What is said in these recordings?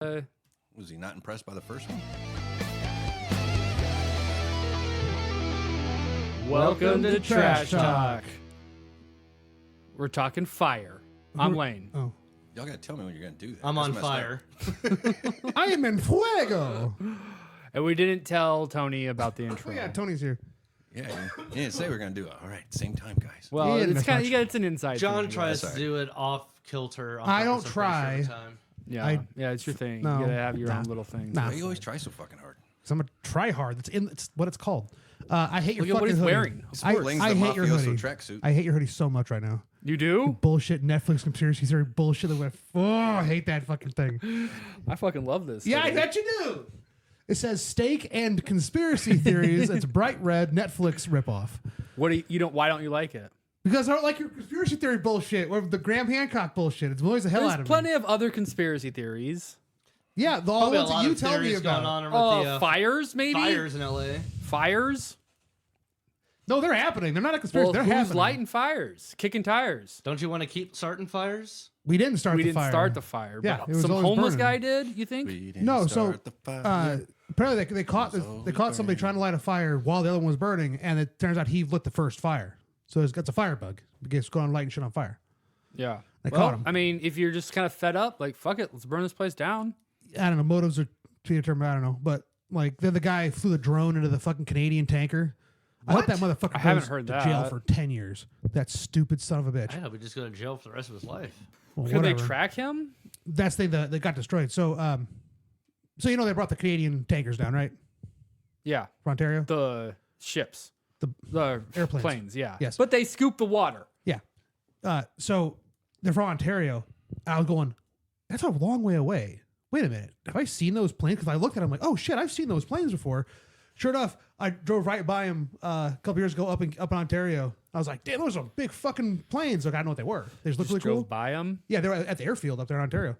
Was he not impressed by the first one? Welcome to Trash Talk. We're talking fire. I'm Lane. Oh. Y'all got to tell me when you're going to do that. I'm on fire. I am in fuego. And we didn't tell Tony about the intro. Oh, yeah, Tony's here. Yeah, you didn't say we are going to do it. All right, same time, guys. Well, Yeah, it's kind of it's an inside. John thing, tries Sorry. to do it off kilter. On I purpose, don't I'm try. pretty sure of the time. Yeah, yeah, it's your thing. No. You gotta have your Nah. own little thing. Nah. Why you always try so fucking hard? So I'm a try hard. It's what it's called. I hate your Look at fucking what he's hoodie. wearing. Lane's I the hate your mafioso hoodie. tracksuit. I hate your hoodie so much right now. You do? Bullshit Netflix conspiracy theory bullshit. I hate that fucking thing. I fucking love this. Yeah, I hoodie. bet you do. It says steak and conspiracy theories. It's bright red Netflix ripoff. What do you don't? Why don't you like it? Because I don't like your conspiracy theory bullshit or the Graham Hancock bullshit. It annoys the hell out There's of plenty me. of other conspiracy theories. Yeah, the all Probably a ones that lot you of tell me theories going about. on with the Fires, maybe? fires in LA. Fires? No, they're happening. They're not a conspiracy. Well, they're who's happening. lighting fires? Kicking tires? Don't you want to keep starting fires? We didn't start We the didn't fire. start the fire. Yeah, but it was some always homeless burning. guy did, you think? We didn't No, so start the fire. apparently they caught somebody trying to light a fire while the other one was burning, and it turns out he lit the first fire. So it's a fire bug. It gets going lighting shit on fire. Yeah. They Well, caught him. I mean, if you're just kind of fed up, like, fuck it, let's burn this place down. I don't know, motives are to determine. I don't know, but like then the guy flew the drone into the fucking Canadian tanker. I hope that motherfucker I haven't goes heard to that. jail for 10 years. That stupid son of a bitch. I hope he just go to jail for the rest of his life. Well, Could they whatever. track him? That's the thing that got destroyed. So so you know they brought the Canadian tankers down, right? Yeah. For Ontario. The ships. The airplanes. Planes, yeah. Yes. But they scoop the water. Yeah. So they're from Ontario. I was going, that's a long way away. Wait a minute. Have I seen those planes? Because I looked at them like, oh shit, I've seen those planes before. Sure enough, I drove right by them a couple years ago up in Ontario. I was like, damn, those are big fucking planes. Like, I don't know what they were. They just looked really Drove cool. by them. Yeah, they were at the airfield up there in Ontario.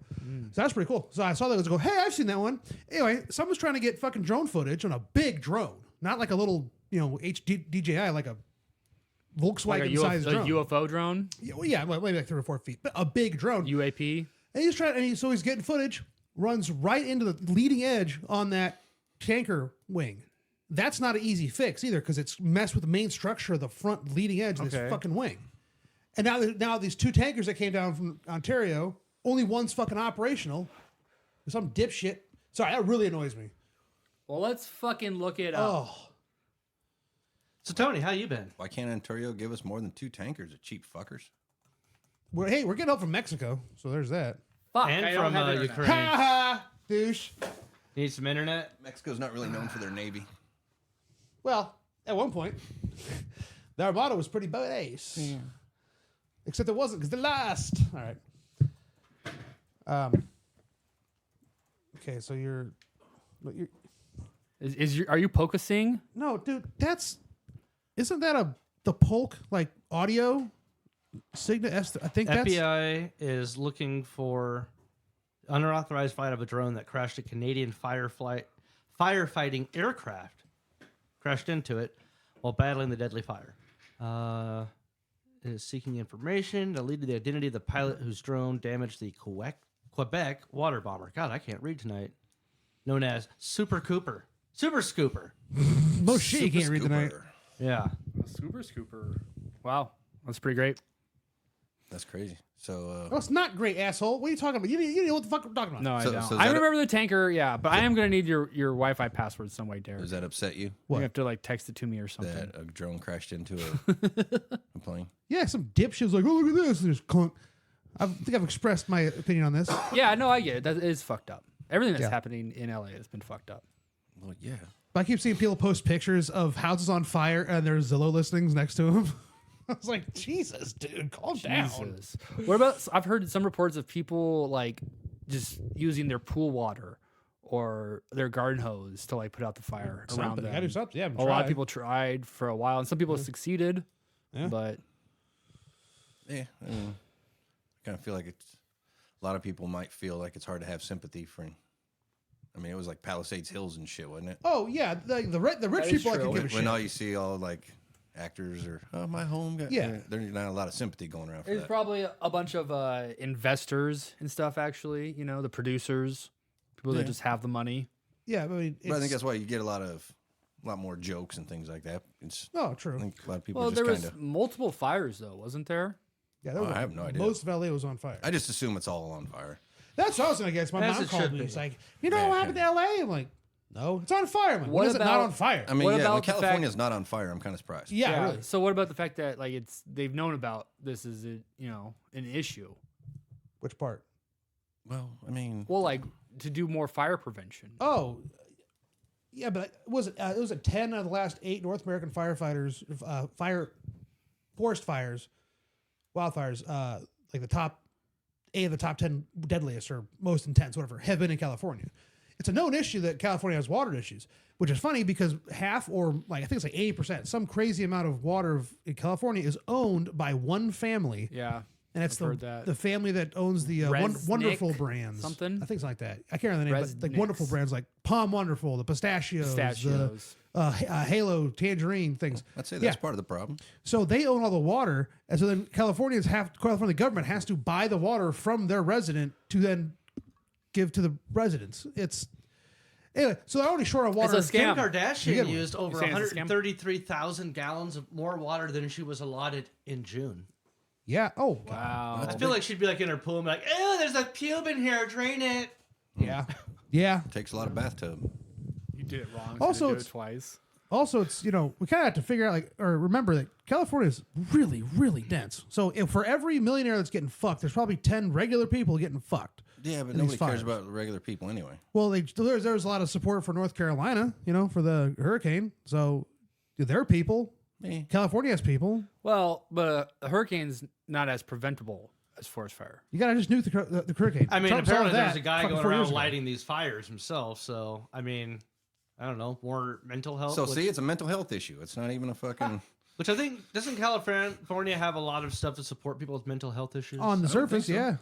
So that's pretty cool. So I saw those go, hey, I've seen that one. Anyway, someone's trying to get fucking drone footage on a big drone. Not like a little, HD DJI, like a Like Volkswagen-sized a drone. UFO drone. Yeah, maybe like 3 or 4 feet. But a big drone. UAP. And he's trying, so he's getting footage, runs right into the leading edge on that tanker wing. That's not an easy fix either because it's messed with the main structure of the front leading edge of Okay. this fucking wing. And now these 2 tankers that came down from Ontario, only one's fucking operational. There's some dipshit. Sorry, that really annoys me. Well, let's fucking look it up. Oh, So Tony, how you been? Why can't Ontario give us more than 2 tankers, the cheap fuckers? we're getting help from Mexico, so there's that. Fuck, And I don't from have internet. Ukraine. Ha ha, douche. Need some internet? Mexico's not really known for their navy. Well, at one point, the Armada was pretty badass. Yeah. Except it wasn't because they lost. All right. Okay, so you're Are you focusing? no, dude. Isn't that the Polk like audio Signa S? I think that's FBI is looking for unauthorized flight of a drone that crashed a Canadian firefighting aircraft. Crashed into it while battling the deadly fire. It is seeking information to lead to the identity of the pilot whose drone damaged the Quebec water bomber. God, I can't read tonight. Known as Super Scooper. no shit. You can't read tonight. Scooper. Yeah. Super Scooper. Wow, that's pretty great. That's crazy. So, Oh, it's not great, asshole. What are you talking about? You know what the fuck I'm talking about? No, I So- don't. so is I that remember the tanker, yeah, but I am gonna need your Wi-Fi password some way, Derek. does that upset you What? You have to like text it to me or something. that a drone crashed into a plane? Yeah, some dipshit was like, oh look at this. There's clunk. I think I've expressed my opinion on this. Yeah, no, I get it. That is fucked up. Everything that's Yeah. happening in LA has been fucked up. Well, yeah. But I keep seeing people post pictures of houses on fire and there's Zillow listings next to them. I was like, Jesus, dude, calm down. Jesus. What about? I've heard some reports of people like just using their pool water or their garden hose to like put out the fire around Something. them. Gotta do something. Yeah, A lot of people tried for a while, and some people succeeded. Yeah. But Yeah. I kind of feel like it's a lot of people might feel like it's hard to have sympathy for. I mean, it was like Palisades Hills and shit, wasn't it? Oh yeah, the rich is people I true. can give a When shit. all you see all like actors or my home got Yeah. there's not a lot of sympathy going around for there's that. probably a bunch of investors and stuff. Actually, the producers, People that just have the money. Yeah, I mean, But I think that's why you get a lot more jokes and things like that. It's, oh, true. I think a lot of people Well, just there kind was of. multiple fires though, wasn't there? Yeah, there I was, have no idea. Most of LA was on fire. I just assume it's all on fire. That's what I was gonna guess. My As mom it called should me. be. It's like, what happened to LA? I'm like, no, it's on fire. I'm like, What when is it not about- on fire? I mean, What yeah, about when the fact- California's not on fire, I'm kind of surprised. yeah, really. So what about the fact that like they've known about this as an issue? Which part? Well, I mean, Well, like to do more fire prevention. Oh, yeah, but it was 10 of the last 8 North American firefighters, forest fires, wildfires, like the top 8 of the top 10 deadliest or most intense, whatever, have been in California. It's a known issue that California has water issues, which is funny because half or like I think it's like 80%, some crazy amount of water in California is owned by one family. Yeah. And it's I've heard that. the family that owns the Resnick Wonderful brands. something? I think it's like that. I can't remember the name, but like Resnicks. Wonderful brands like Palm Wonderful, the pistachios, Pistachios. the Halo Tangerine things. I'd say that's part of the problem. So they own all the water. And so then California government has to buy the water from their resident to then give to the residents. It's anyway, so they're already short on water. It's a scam. Kim You Kardashian get one. used over saying it's a scam? 133,000 gallons of more water than she was allotted in June. Yeah. Oh, God. Wow. I feel like she'd be like in her pool and be like, "Ew, there's a pube in here, drain it." Yeah. Yeah. Takes a lot of bathtub. You did it wrong. Also, Also, do it's- it twice. Also, it's, we kind of have to figure out, or remember that California is really, really dense. So if for every millionaire that's getting fucked, there's probably 10 regular people getting fucked. Yeah, but in nobody these cares fires. about regular people anyway. Well, there's a lot of support for North Carolina, for the hurricane. So there are people. Me. California has people. Well, but a hurricane's not as preventable as forest fire. You got to just nuke the hurricane. I mean, Trump saw apparently that there's a guy fucking going 4 years around ago. lighting these fires himself. So, I mean, I don't know, more mental health. So which, see, it's a mental health issue. It's not even a fucking. which I think doesn't California have a lot of stuff to support people with mental health issues? On the I don't surface, think so. yeah.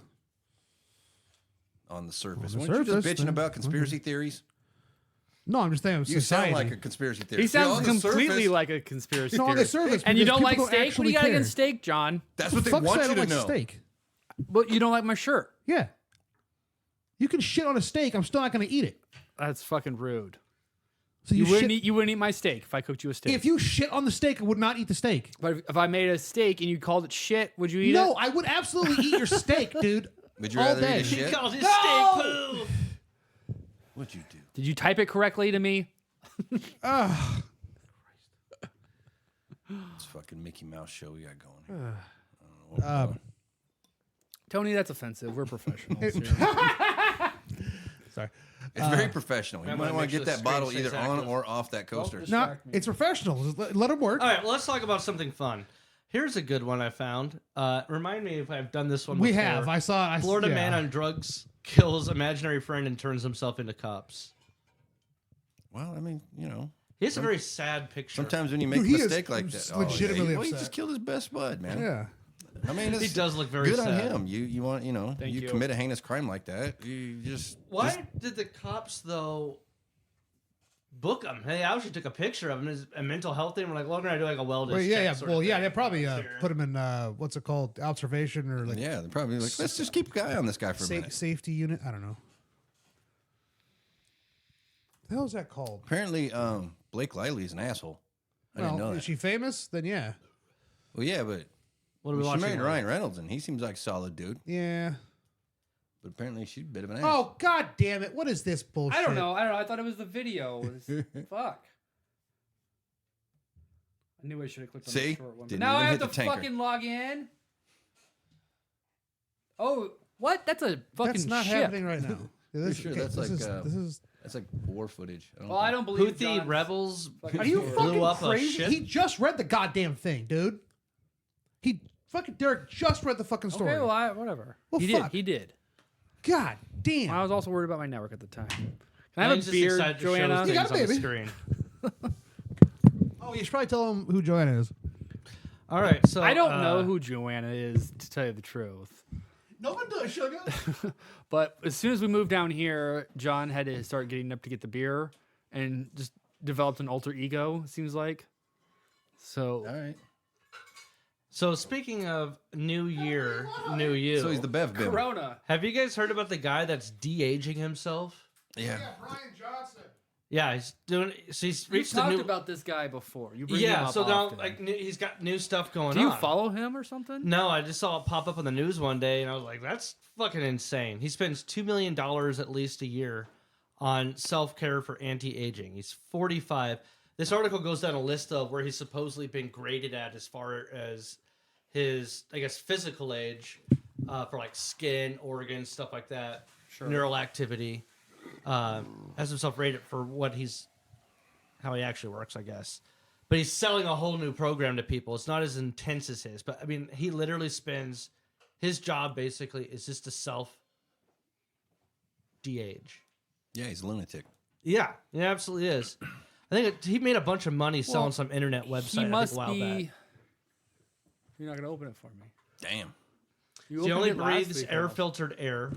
On the surface. On the Weren't you just surface, bitching then- about conspiracy theories? No, I'm just saying. You Society. sound like a conspiracy theorist. He sounds on the completely surface, like a conspiracy No, on the theorist. surface. And you because don't like people steak? What do actually you got care. against steak, John? That's what they Fuck want said I you to don't know. like steak. But you don't like my shirt. Yeah. You can shit on a steak. I'm still not going to eat it. That's fucking rude. So You wouldn't shit- eat. You wouldn't eat my steak if I cooked you a steak. If you shit on the steak, I would not eat the steak. But if I made a steak and you called it shit, would you eat No, it? I would absolutely eat your steak, dude. Would you all rather day. eat a He shit? called his No! steak poo. What'd you do? Did you type it correctly to me? This fucking Mickey Mouse show we got going here. I don't know what we're doing. Tony, that's offensive. We're professionals here. Sorry. It's very professional. You I'm might gonna want make to get sure that the bottle screen either stays on active. or off that coaster. just- No, Distract me. it's professional. Just let them work. All right, well, let's talk about something fun. Here's a good one I found. Remind me if I've done this one We before. have. I saw it. Florida man on drugs kills imaginary friend and turns himself into cops. Well, I mean, He has a very sad picture. sometimes when you make a he is mistake like that, legitimately he upset. just killed his best bud, man. Yeah. I mean, he it's does look very good sad. on him. You want, Thank you you. commit a heinous crime like that, you just Why did the cops though book him? Hey, I actually took a picture of him. Is a mental health thing? We're like, well, we're gonna do like a wellness. Well, yeah, check yeah. sort Well, of yeah, thing. they probably Sure. put him in what's it called, observation or like yeah, they're probably like, let's just keep an eye on this guy for a minute. safety unit. I don't know. The hell is that called? Apparently, Blake Lively's an asshole. I Well, didn't know is that. she famous? Then yeah, Well, yeah, but What are we she watching? married now? Ryan Reynolds, and he seems like a solid dude. yeah. But apparently, she's a bit of an ass. Oh god damn it! What is this bullshit? I don't know. I thought it was the video. Fuck. I knew I should have clicked on See? the short one. But Didn't now even I have hit to the tanker. fucking log in. Oh, what? That's a fucking That's not ship. happening right now. Yeah, Pretty sure that's this like, is. That's like war footage. Well, I don't believe Houthi John's rebels. fucking Are you story. Blew fucking up a crazy? ship? He just read the goddamn thing, dude. Derek just read the fucking story. Okay, well, whatever. Well, he fuck. did. He did. God damn. I was also worried about my network at the time. Can I I'm have a just beer, excited to show Joanna? things You got a on the baby. screen. Oh, you should probably tell him who Joanna is. All right, so I don't know who Joanna is, to tell you the truth. No one does, sugar. But as soon as we moved down here, John had to start getting up to get the beer and just developed an alter ego, it seems like. So, All right. So speaking of New Year, New You. So he's the Bev Bib. Corona. Have you guys heard about the guy that's de-aging himself? Yeah. Bryan Johnson. Yeah, he's doing. So he's We reached the talked new. about this guy before. You bring him Yeah, up so now often. like he's got new stuff going on. Do you follow him or something? No, I just saw it pop up on the news one day, and I was like, "That's fucking insane." He spends $2 million at least a year on self care for anti aging. He's 45. This article goes down a list of where he's supposedly been graded at as far as his, I guess, physical age for like skin, organs, stuff like that, neural activity. Has himself rated for how he actually works, I guess. But he's selling a whole new program to people. It's not as intense as his, but I mean, he literally spends his job basically is just to self de-age. Yeah, he's a lunatic. Yeah, he absolutely is. I think he made a bunch of money selling some internet website. He must I think, a while be. back. You're not gonna open it for me. Damn. You He opened only it last breathes week, air though. filtered air.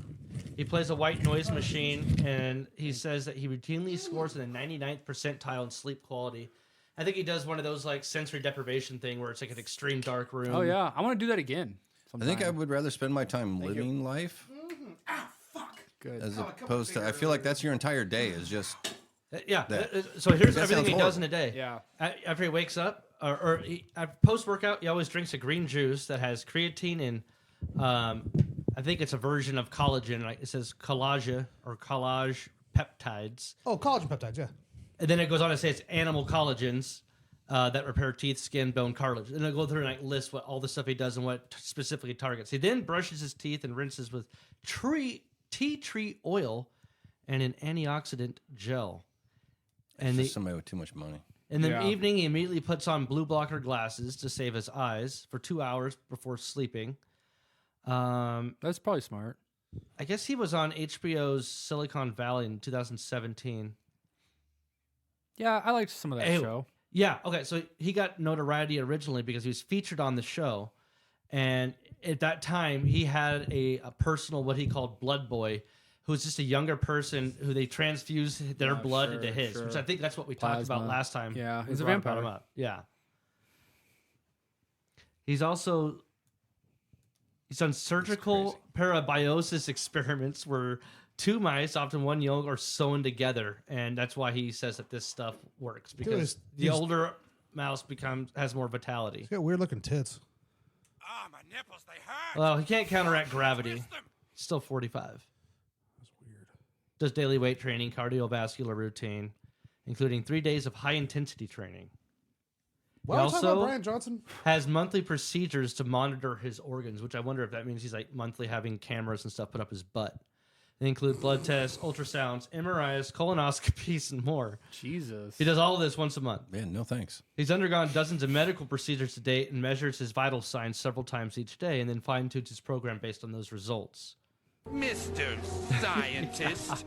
He plays a white noise machine, and he says that he routinely scores in the 99th percentile in sleep quality. I think he does one of those like sensory deprivation thing where it's like an extreme dark room. Oh yeah, I want to do that again. I think I sometime. would rather spend my time living life Good. as opposed to. I feel like that's your entire day is just. Yeah. That- So here's That everything sounds he does in horrible. a day. Yeah. After he wakes up, or post workout, he always drinks a green juice that has creatine and I think it's a version of collagen. Like it says collage or collage peptides. Oh, collagen peptides, yeah. And then it goes on to say it's animal collagens that repair teeth, skin, bone, cartilage. And it'll go through and like list what all the stuff he does and what specifically targets. He then brushes his teeth and rinses with tea tree oil and an antioxidant gel. And just somebody with too much money. In the Yeah. evening, he immediately puts on blue blocker glasses to save his eyes for 2 hours before sleeping. That's probably smart. I guess he was on HBO's Silicon Valley in 2017. Yeah, I liked some of that Hey, show. Yeah, okay, so he got notoriety originally because he was featured on the show. And at that time, he had a personal, what he called blood boy, who was just a younger person who they transfuse their blood sure, into his, sure. which I think that's what we talked about Plasma. last time. Yeah, We he's a brought vampire. him up. Yeah. He's done surgical parabiosis experiments where two mice, often one young, are sewn together, and that's why he says that this stuff works because the older mouse has more vitality. He's got weird looking tits. Ah, my nipples, they hurt. Well, he can't counteract gravity. Twist them. Still 45. That's weird. Does daily weight training, cardiovascular routine, including 3 days of high intensity training. Why are we talking about also- Bryan Johnson? Has monthly procedures to monitor his organs, which I wonder if that means he's like monthly having cameras and stuff put up his butt. They include blood tests, ultrasounds, MRIs, colonoscopies, and more. Jesus. He does all of this once a month. Man, no thanks. He's undergone dozens of medical procedures to date and measures his vital signs several times each day and then fine-tunes his program based on those results. Mr. Scientist.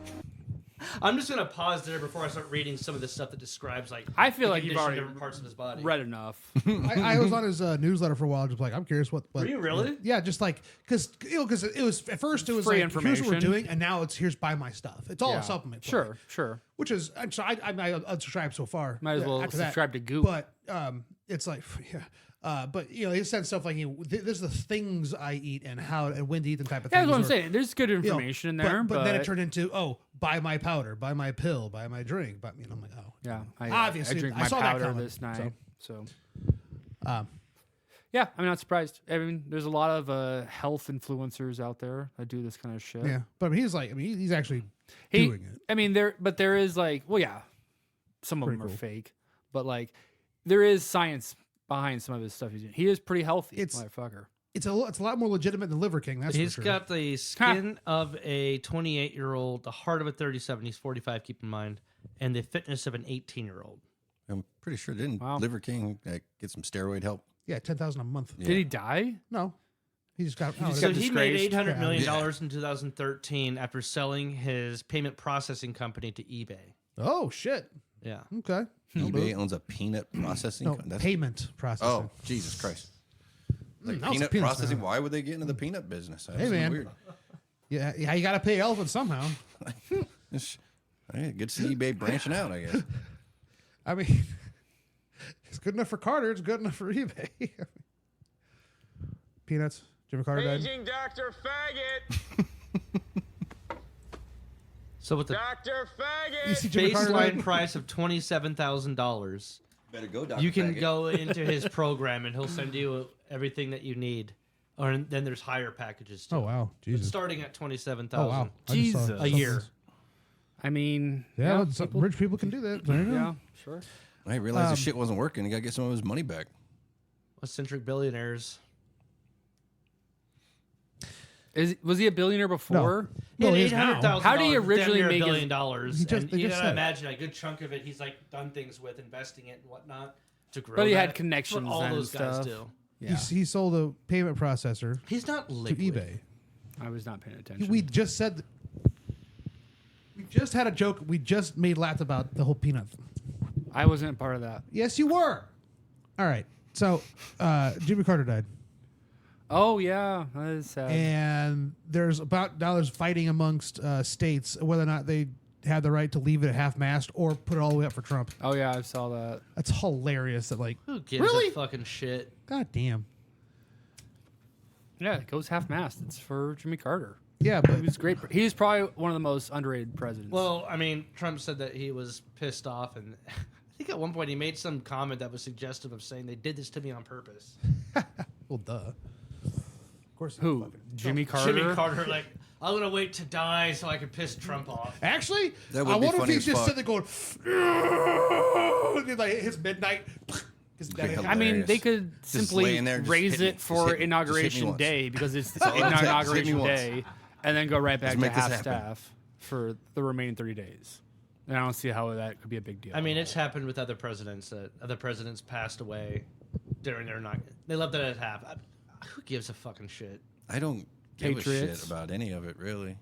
I'm just going to pause there before I start reading some of the stuff that describes like I feel the like you've condition of already different parts of his body. read enough. I was on his newsletter for a while, just like I'm curious what. Were you really? Yeah, just like because it was at first it was Free like here's what we're information. doing, and now it's here's buy my stuff. It's all Yeah. a supplement. play, Sure, sure. Which is so I unsubscribed so far. Might as well after that. subscribe to Goop. But it's like yeah. But he said stuff like this is the things I eat and how and when to eat them type of Yeah, things. that's what I'm or- saying. There's good you know, information in there, but then it turned into buy my powder, buy my pill, buy my drink. But I'm like yeah, obviously, I drink I my saw that powder coming, this night. So, Um, yeah, I'm not surprised. I mean, there's a lot of health influencers out there that do this kind of shit. yeah. But I mean, he's actually He- doing it. I mean, there is like, well, yeah, some of Pretty them are cool. fake, but like, there is science behind some of his stuff he's doing. He is pretty healthy, It's- motherfucker. It's a lot more legitimate than Liver King. That's He's for sure. got the skin of a 28-year-old, the heart of a 37. He's 45, keep in mind, and the fitness of an 18-year-old. I'm pretty sure didn't Wow. Liver King get some steroid help? Yeah, 10,000 a month. Yeah. Did he die? No, he just got. just So got he made disgraced. $800 million Yeah. in 2013 after selling his payment processing company to eBay. Oh shit. Yeah. Okay. eBay owns a peanut processing. No, That's- payment processing. Oh, Jesus Christ! Like now it's peanut peanuts processing. now. Why would they get into the peanut business? That's Hey, man. weird. Yeah, you got to pay elephants somehow. Hey, good to see eBay branching out. I guess. I mean, it's good enough for Carter. It's good enough for eBay. Peanuts. Jimmy Carter died. Paging Dr. Faggot. So with the Dr. Faggot! You see Jimmy Carter baseline died? price of $27,000, Better go, Dr. you can Faggot. go into his program and he'll send you everything that you need. Or then there's higher packages too. Oh wow, But Jesus. starting at $27,000 Oh wow, I just saw Jesus. a year. I mean, Yeah, some rich people can do that. There you go. yeah, sure. I realized this shit wasn't working. He got to get some of his money back. Eccentric billionaires. Was he a billionaire before? Well, He he is had now. $800,000. How did he originally damn near make $1 his- billion dollars? He just- And they you just gotta said. imagine a good chunk of it he's like done things with, investing it and whatnot to grow. But he had that. connections For all and those guys stuff. do. Yeah, He sold a payment processor He's not to liquid. eBay. I was not paying attention. We just said. We just had a joke. We just made laugh about the whole peanut. I wasn't part of that. Yes, you were. All right. So, Jimmy Carter died, Oh yeah, that is sad. and there's about now there's fighting amongst states whether or not they have the right to leave it at half-mast or put it all the way up for Trump. Oh yeah, I saw that. That's hilarious. That like, Who gives Really? a fucking shit? god damn. Yeah, it goes half mast. It's for Jimmy Carter. Yeah, but He was great. He was probably one of the most underrated presidents. Well, I mean, Trump said that he was pissed off, and I think at one point he made some comment that was suggestive of saying they did this to me on purpose. well, duh. Of course. who? Jimmy Carter. Jimmy Carter, like, I'm gonna wait to die so I can piss Trump off. Actually, That would I be wonder if funny he's as just fuck. sitting there going, like his midnight. His Be dead- I mean, hilarious. they could Just simply laying there, just raise hit me. it Just for hit me. inauguration Just hit me once. day because it's all it takes. Just hit me inauguration once. day, and then go right back to make this half happen. staff for the remaining 30 days. And I don't see how that could be a big deal. I mean, it's happened with other presidents. That other presidents passed away during their not. They left it at half. Who gives a fucking shit? I don't give a Patriots. shit about any of it, really.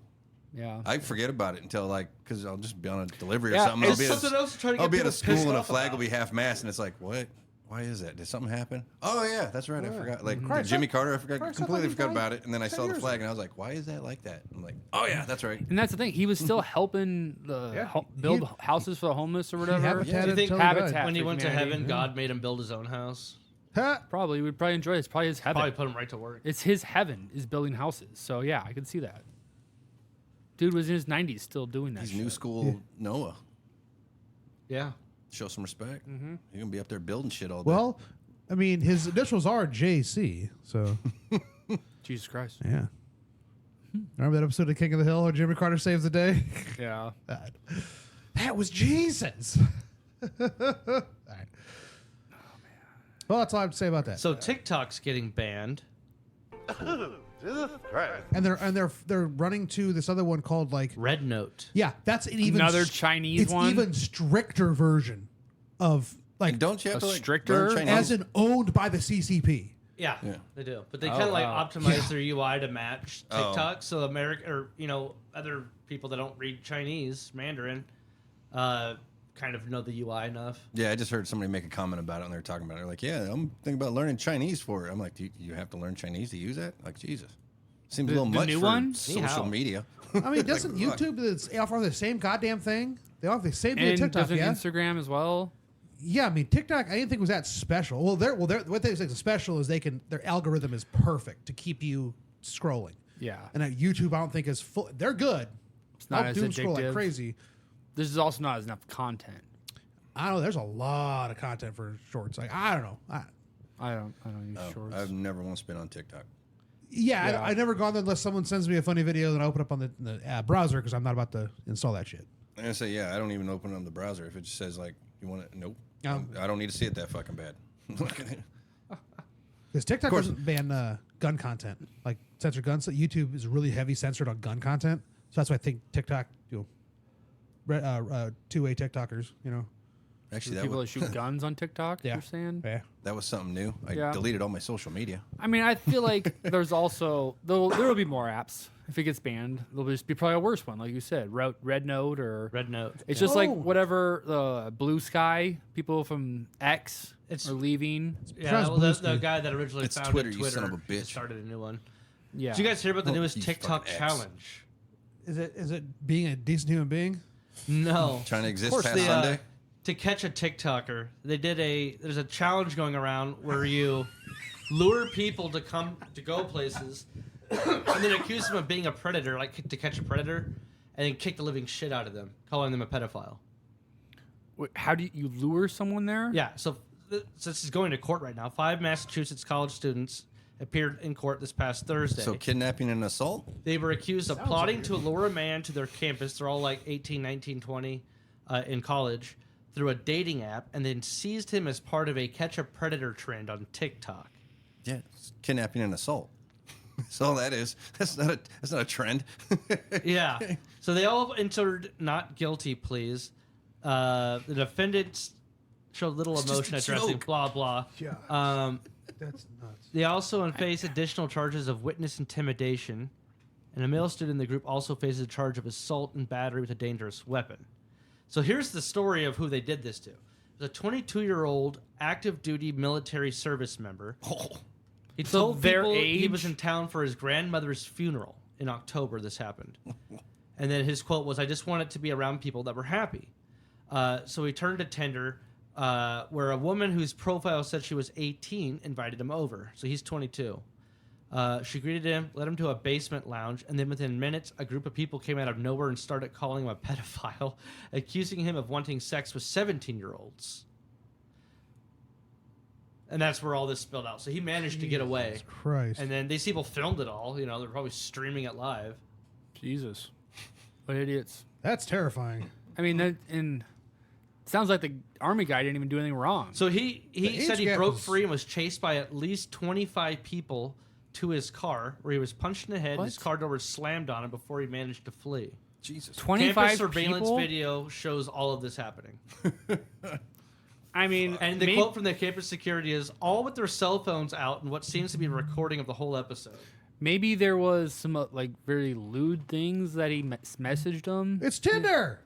yeah. I forget about it until because I'll just be on a delivery or Yeah, something. it's I'll be something else to try to I'll get be at a people pissed school and a off flag about. will be half mast, and it's like, what? Why is that? Did something happen? Oh yeah, that's right. I forgot. Like Christ, Jimmy that- Carter, I forgot Christ, completely that like forgot he died about it, and then I 10 saw the years flag, and I was like, why is that like that? I'm like, oh yeah, that's right. And that's the thing. He was still helping the Yeah. build He- houses for the homeless or whatever. Habitat Do you think until he died. Habitat When he for went to humanity. heaven, God made him build his own house. Huh? Probably would probably enjoy it. It's probably his heaven. Probably put him right to work. It's his heaven is building houses. So yeah, I could see that. Dude was in his 90s still doing that. He's shit. new school Noah. Yeah. Show some respect. You're gonna be up there building shit all day. Well, I mean, his initials are JC, so Jesus Christ. yeah. Remember that episode of King of the Hill where Jimmy Carter saves the day? Yeah. That was Jesus. All right. Well, that's all I have to say about that. So TikTok's getting banned. And they're running to this other one called like Red Note. yeah, that's an even Another Chinese it's one? even stricter version of like and don't you have a to like stricter- learn Chinese? as in owned by the CCP. Yeah, Yeah. they do. But they Oh, kind of like wow. optimize their UI to match Oh. TikTok. So America or other people that don't read Chinese Mandarin kind of know the UI enough. Yeah, I just heard somebody make a comment about it, and they were talking about it. They're like, yeah, I'm thinking about learning Chinese for it. I'm like, do you have to learn Chinese to use that? Like, Jesus. Seems a little the much new for one? Ni social hao. media. I mean, doesn't Like, fuck. YouTube offer the same goddamn thing? They offer the same thing And to TikTok, doesn't yeah? Instagram as well? Yeah, I mean TikTok. I didn't think was that special. Well, what they say is special is their algorithm is perfect to keep you scrolling. Yeah. And at YouTube, I don't think is full. They're good. It's not I'll as doom scroll like addictive. crazy. This is also not enough content. I don't know. There's a lot of content for shorts. Like I don't know. I don't use Oh, shorts. I've never once been on TikTok. Yeah. I never gone there unless someone sends me a funny video and I open up on the browser because I'm not about to install that shit. I'm gonna say, yeah, I don't even open it on the browser if it just says like, you want it? Nope. Um, I don't need to see it that fucking bad. Because TikTok course. doesn't ban gun content, like censored guns. So YouTube is really heavy censored on gun content. So that's why I think TikTok, two-way TikTokers, Actually, that People that was, shoot guns on TikTok, Yeah. you're saying? Yeah. that was something new. I Yeah. deleted all my social media. I mean, I feel like there's also there will be more apps if it gets banned. There'll just be probably a worse one, like you said, Red Note or Red Note. It's just like Oh. whatever the Blue Sky people from X It's- are leaving. Yeah, Trust well, the Bluesky. guy that originally It's founded Twitter, Twitter, you son of a bitch. started a new one. Yeah. Did you guys hear about the Oh, newest you TikTok fucking X. challenge? Is it being a decent human being? No. Trying to Of exist course, past they, Sunday. to catch a TikToker, there's a challenge going around where you lure people to come to go places and then accuse them of being a predator, like to catch a predator, and then kick the living shit out of them, calling them a pedophile. Wait, how do you lure someone there? Yeah, so this is going to court right now. 5 Massachusetts college students appeared in court this past Thursday. So kidnapping and assault? They were accused of plotting to lure a man to their campus. They're all like 18, 19, 20 in college through a dating app, and then seized him as part of a catch a predator trend on TikTok. Yeah, it's kidnapping and assault. That's all that is. That's not a trend. Yeah. So they all entered not guilty pleas. The defendants showed little It's emotion just a addressing joke. blah blah. Yeah. That's nuts. They also face additional charges of witness intimidation, and a male student in the group also faces a charge of assault and battery with a dangerous weapon. So here's the story of who they did this to. It was a 22-year-old active duty military service member. Oh, He So told their people he age? was in town for his grandmother's funeral in October. This happened. And then his quote was, "I just wanted to be around people that were happy." So he turned to Tinder, where a woman whose profile said she was 18 invited him over. So he's 22. She greeted him, led him to a basement lounge, and then within minutes, a group of people came out of nowhere and started calling him a pedophile, accusing him of wanting sex with 17-year-olds. And that's where all this spilled out. So he managed to get away. Jesus Christ. And then these people filmed it all. You know, they're probably streaming it live. Jesus. What idiots. That's terrifying. I mean, it sounds like the army guy didn't even do anything wrong. So he age said he gap broke is- free and was chased by at least 25 people to his car, where he was punched in the head and his What? car door was slammed on him before he managed to flee. Jesus. 25 Campus surveillance people? video shows all of this happening. I mean, And the quote from the campus security is, all with their cell phones out and what seems to be a recording of the whole episode. maybe there was some like very lewd things that he messaged them. It's Tinder.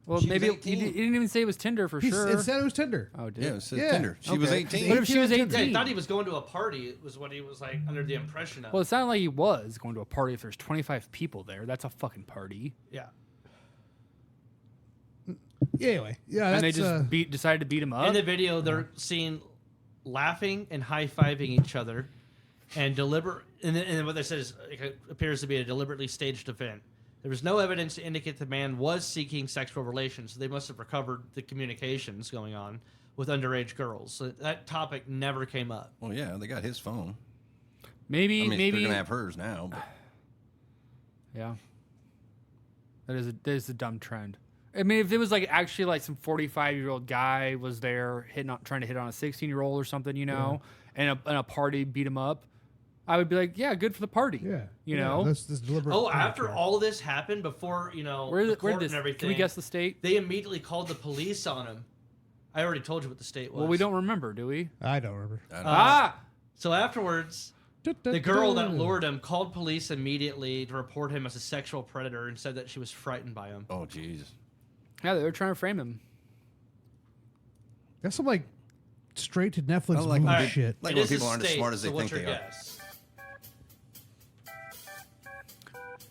Well, She was maybe he 18. didn't even say it was Tinder for sure. It said it was Tinder. Oh, did Yeah, it? it says Yeah. Tinder. She was Okay. 18. What if she was 18? Yeah, he thought he was going to a party. It was what he was like under the impression of. Well, it sounded like he was going to a party. If there's 25 people there, that's a fucking party. Yeah. Yeah, anyway. Yeah, And that's, they just decided to beat him up. In the video, they're seen laughing and high-fiving each other, and then what they said is it appears to be a deliberately staged event. There was no evidence to indicate the man was seeking sexual relations, so they must have recovered the communications going on with underage girls. So that topic never came up. Well, yeah, they got his phone. maybe, I mean, maybe. they're gonna have hers now. But Yeah. That is a dumb trend. I mean, if it was like actually like some 45-year-old guy was there trying to hit on a 16-year-old or something, you know, and a party beat him up, I would be like, yeah, good for the party. yeah. You Yeah, know? This deliberate. Oh, after all this happened, before, the court and everything, Can we guess the state? they immediately called the police on him. I already told you what the state was. Well, we don't remember, do we? I don't remember. I don't know. So afterwards, the girl that lured him called police immediately to report him as a sexual predator and said that she was frightened by him. Oh, Jesus. Yeah, they were trying to frame him. That's some like straight to Netflix I like movie when Alright. shit. Like It when is a people aren't as state, smart as they so think what's they your are. guess?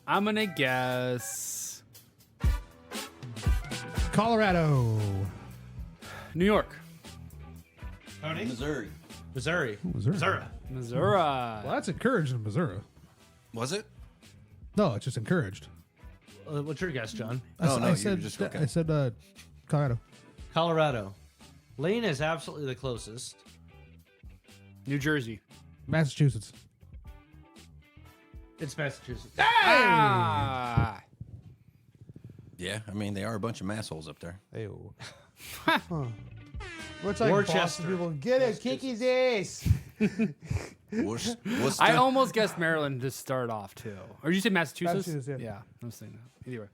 I'm going to guess Colorado. New York. Tony? Missouri. Missouri. Missouri. Missouri. Missouri. Well, that's encouraged in Missouri. Was it? No, it's just encouraged. What's your guess, John? Oh, no, I you said, were just okay. I said Colorado. Colorado. Lane is absolutely the closest. New Jersey. Massachusetts. It's Massachusetts. Ah. Yeah, I mean, they are a bunch of massholes up there. Ayo. Huh. Looks like Worcester. Boston people. Get it, kick his ass. Worcester. I almost guessed Maryland to start off, too. Or did you say Massachusetts? Massachusetts, yeah. Yeah, I was saying that. Either way.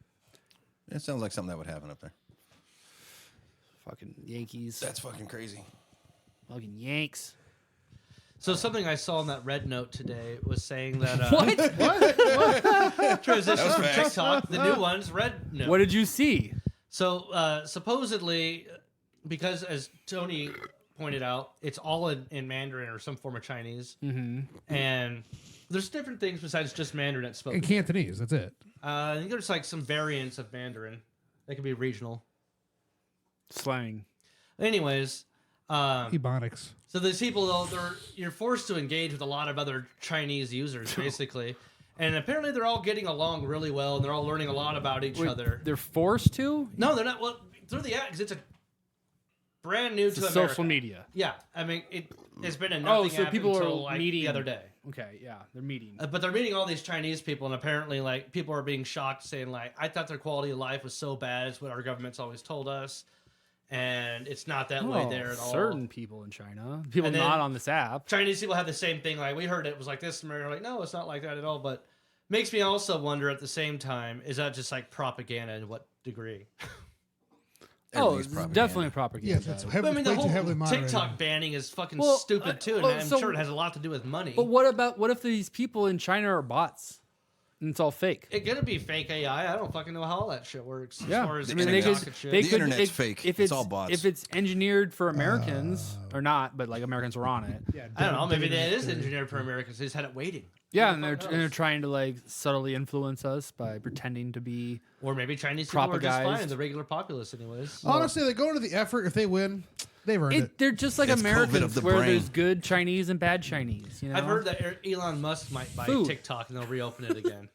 It sounds like something that would happen up there. Fucking Yankees. That's fucking crazy. Fucking Yanks. So something I saw in that red note today was saying that What? transitions from fast. TikTok, the new ones, red note. What did you see? So supposedly, because as Tony pointed out, it's all in Mandarin or some form of Chinese, and there's different things besides just Mandarin that's spoken. In Cantonese, that's it. I think there's like some variants of Mandarin that could be regional. Slang. Anyways, Ebonics. so these people, though, you're forced to engage with a lot of other Chinese users, basically. And apparently they're all getting along really well, and they're all learning a lot about each other. They're forced to? No, they're not. Well, through the app, because it's a brand new to America. Social media. Yeah, I mean, it's been a nothing so app people until, are like, meeting the other day. Okay, yeah, they're meeting. But they're meeting all these Chinese people, and apparently, like, people are being shocked, saying, like, I thought their quality of life was so bad. It's what our government's always told us. And it's not that way there at all. Certain people in China, people And then not on this app. Chinese people have the same thing. Like, we heard it was like this, and we're like, no, it's not like that at all. But makes me also wonder at the same time, is that just like propaganda and what degree? Oh, Everything's it's propaganda. definitely propaganda. Yes, it's But I mean, the way too whole heavily moderated. TikTok banning is fucking Well, stupid too, and well, I'm so- sure it has a lot to do with money. But what if these people in China are bots? And it's all fake. It's gonna be fake AI. I don't fucking know how all that shit works. Yeah, As far as I mean, they TikTok could, and shit. they The could, internet's fake. If It's all bots. If it's engineered for Americans or not, but like Americans were on it. Yeah, I don't know. Maybe David that is Curry. engineered for Americans. They just had it waiting. Yeah, Who and the they're fuck and they're knows? trying to like subtly influence us by pretending to be. Or maybe Chinese people are just Propagized. fine. The regular populace, anyways. Honestly, they go into the effort. If they win, they've earned it. They're just like It's COVID of Americans, the where brain. there's good Chinese and bad Chinese. You know, I've heard that Elon Musk might buy Food. TikTok and they'll reopen it again.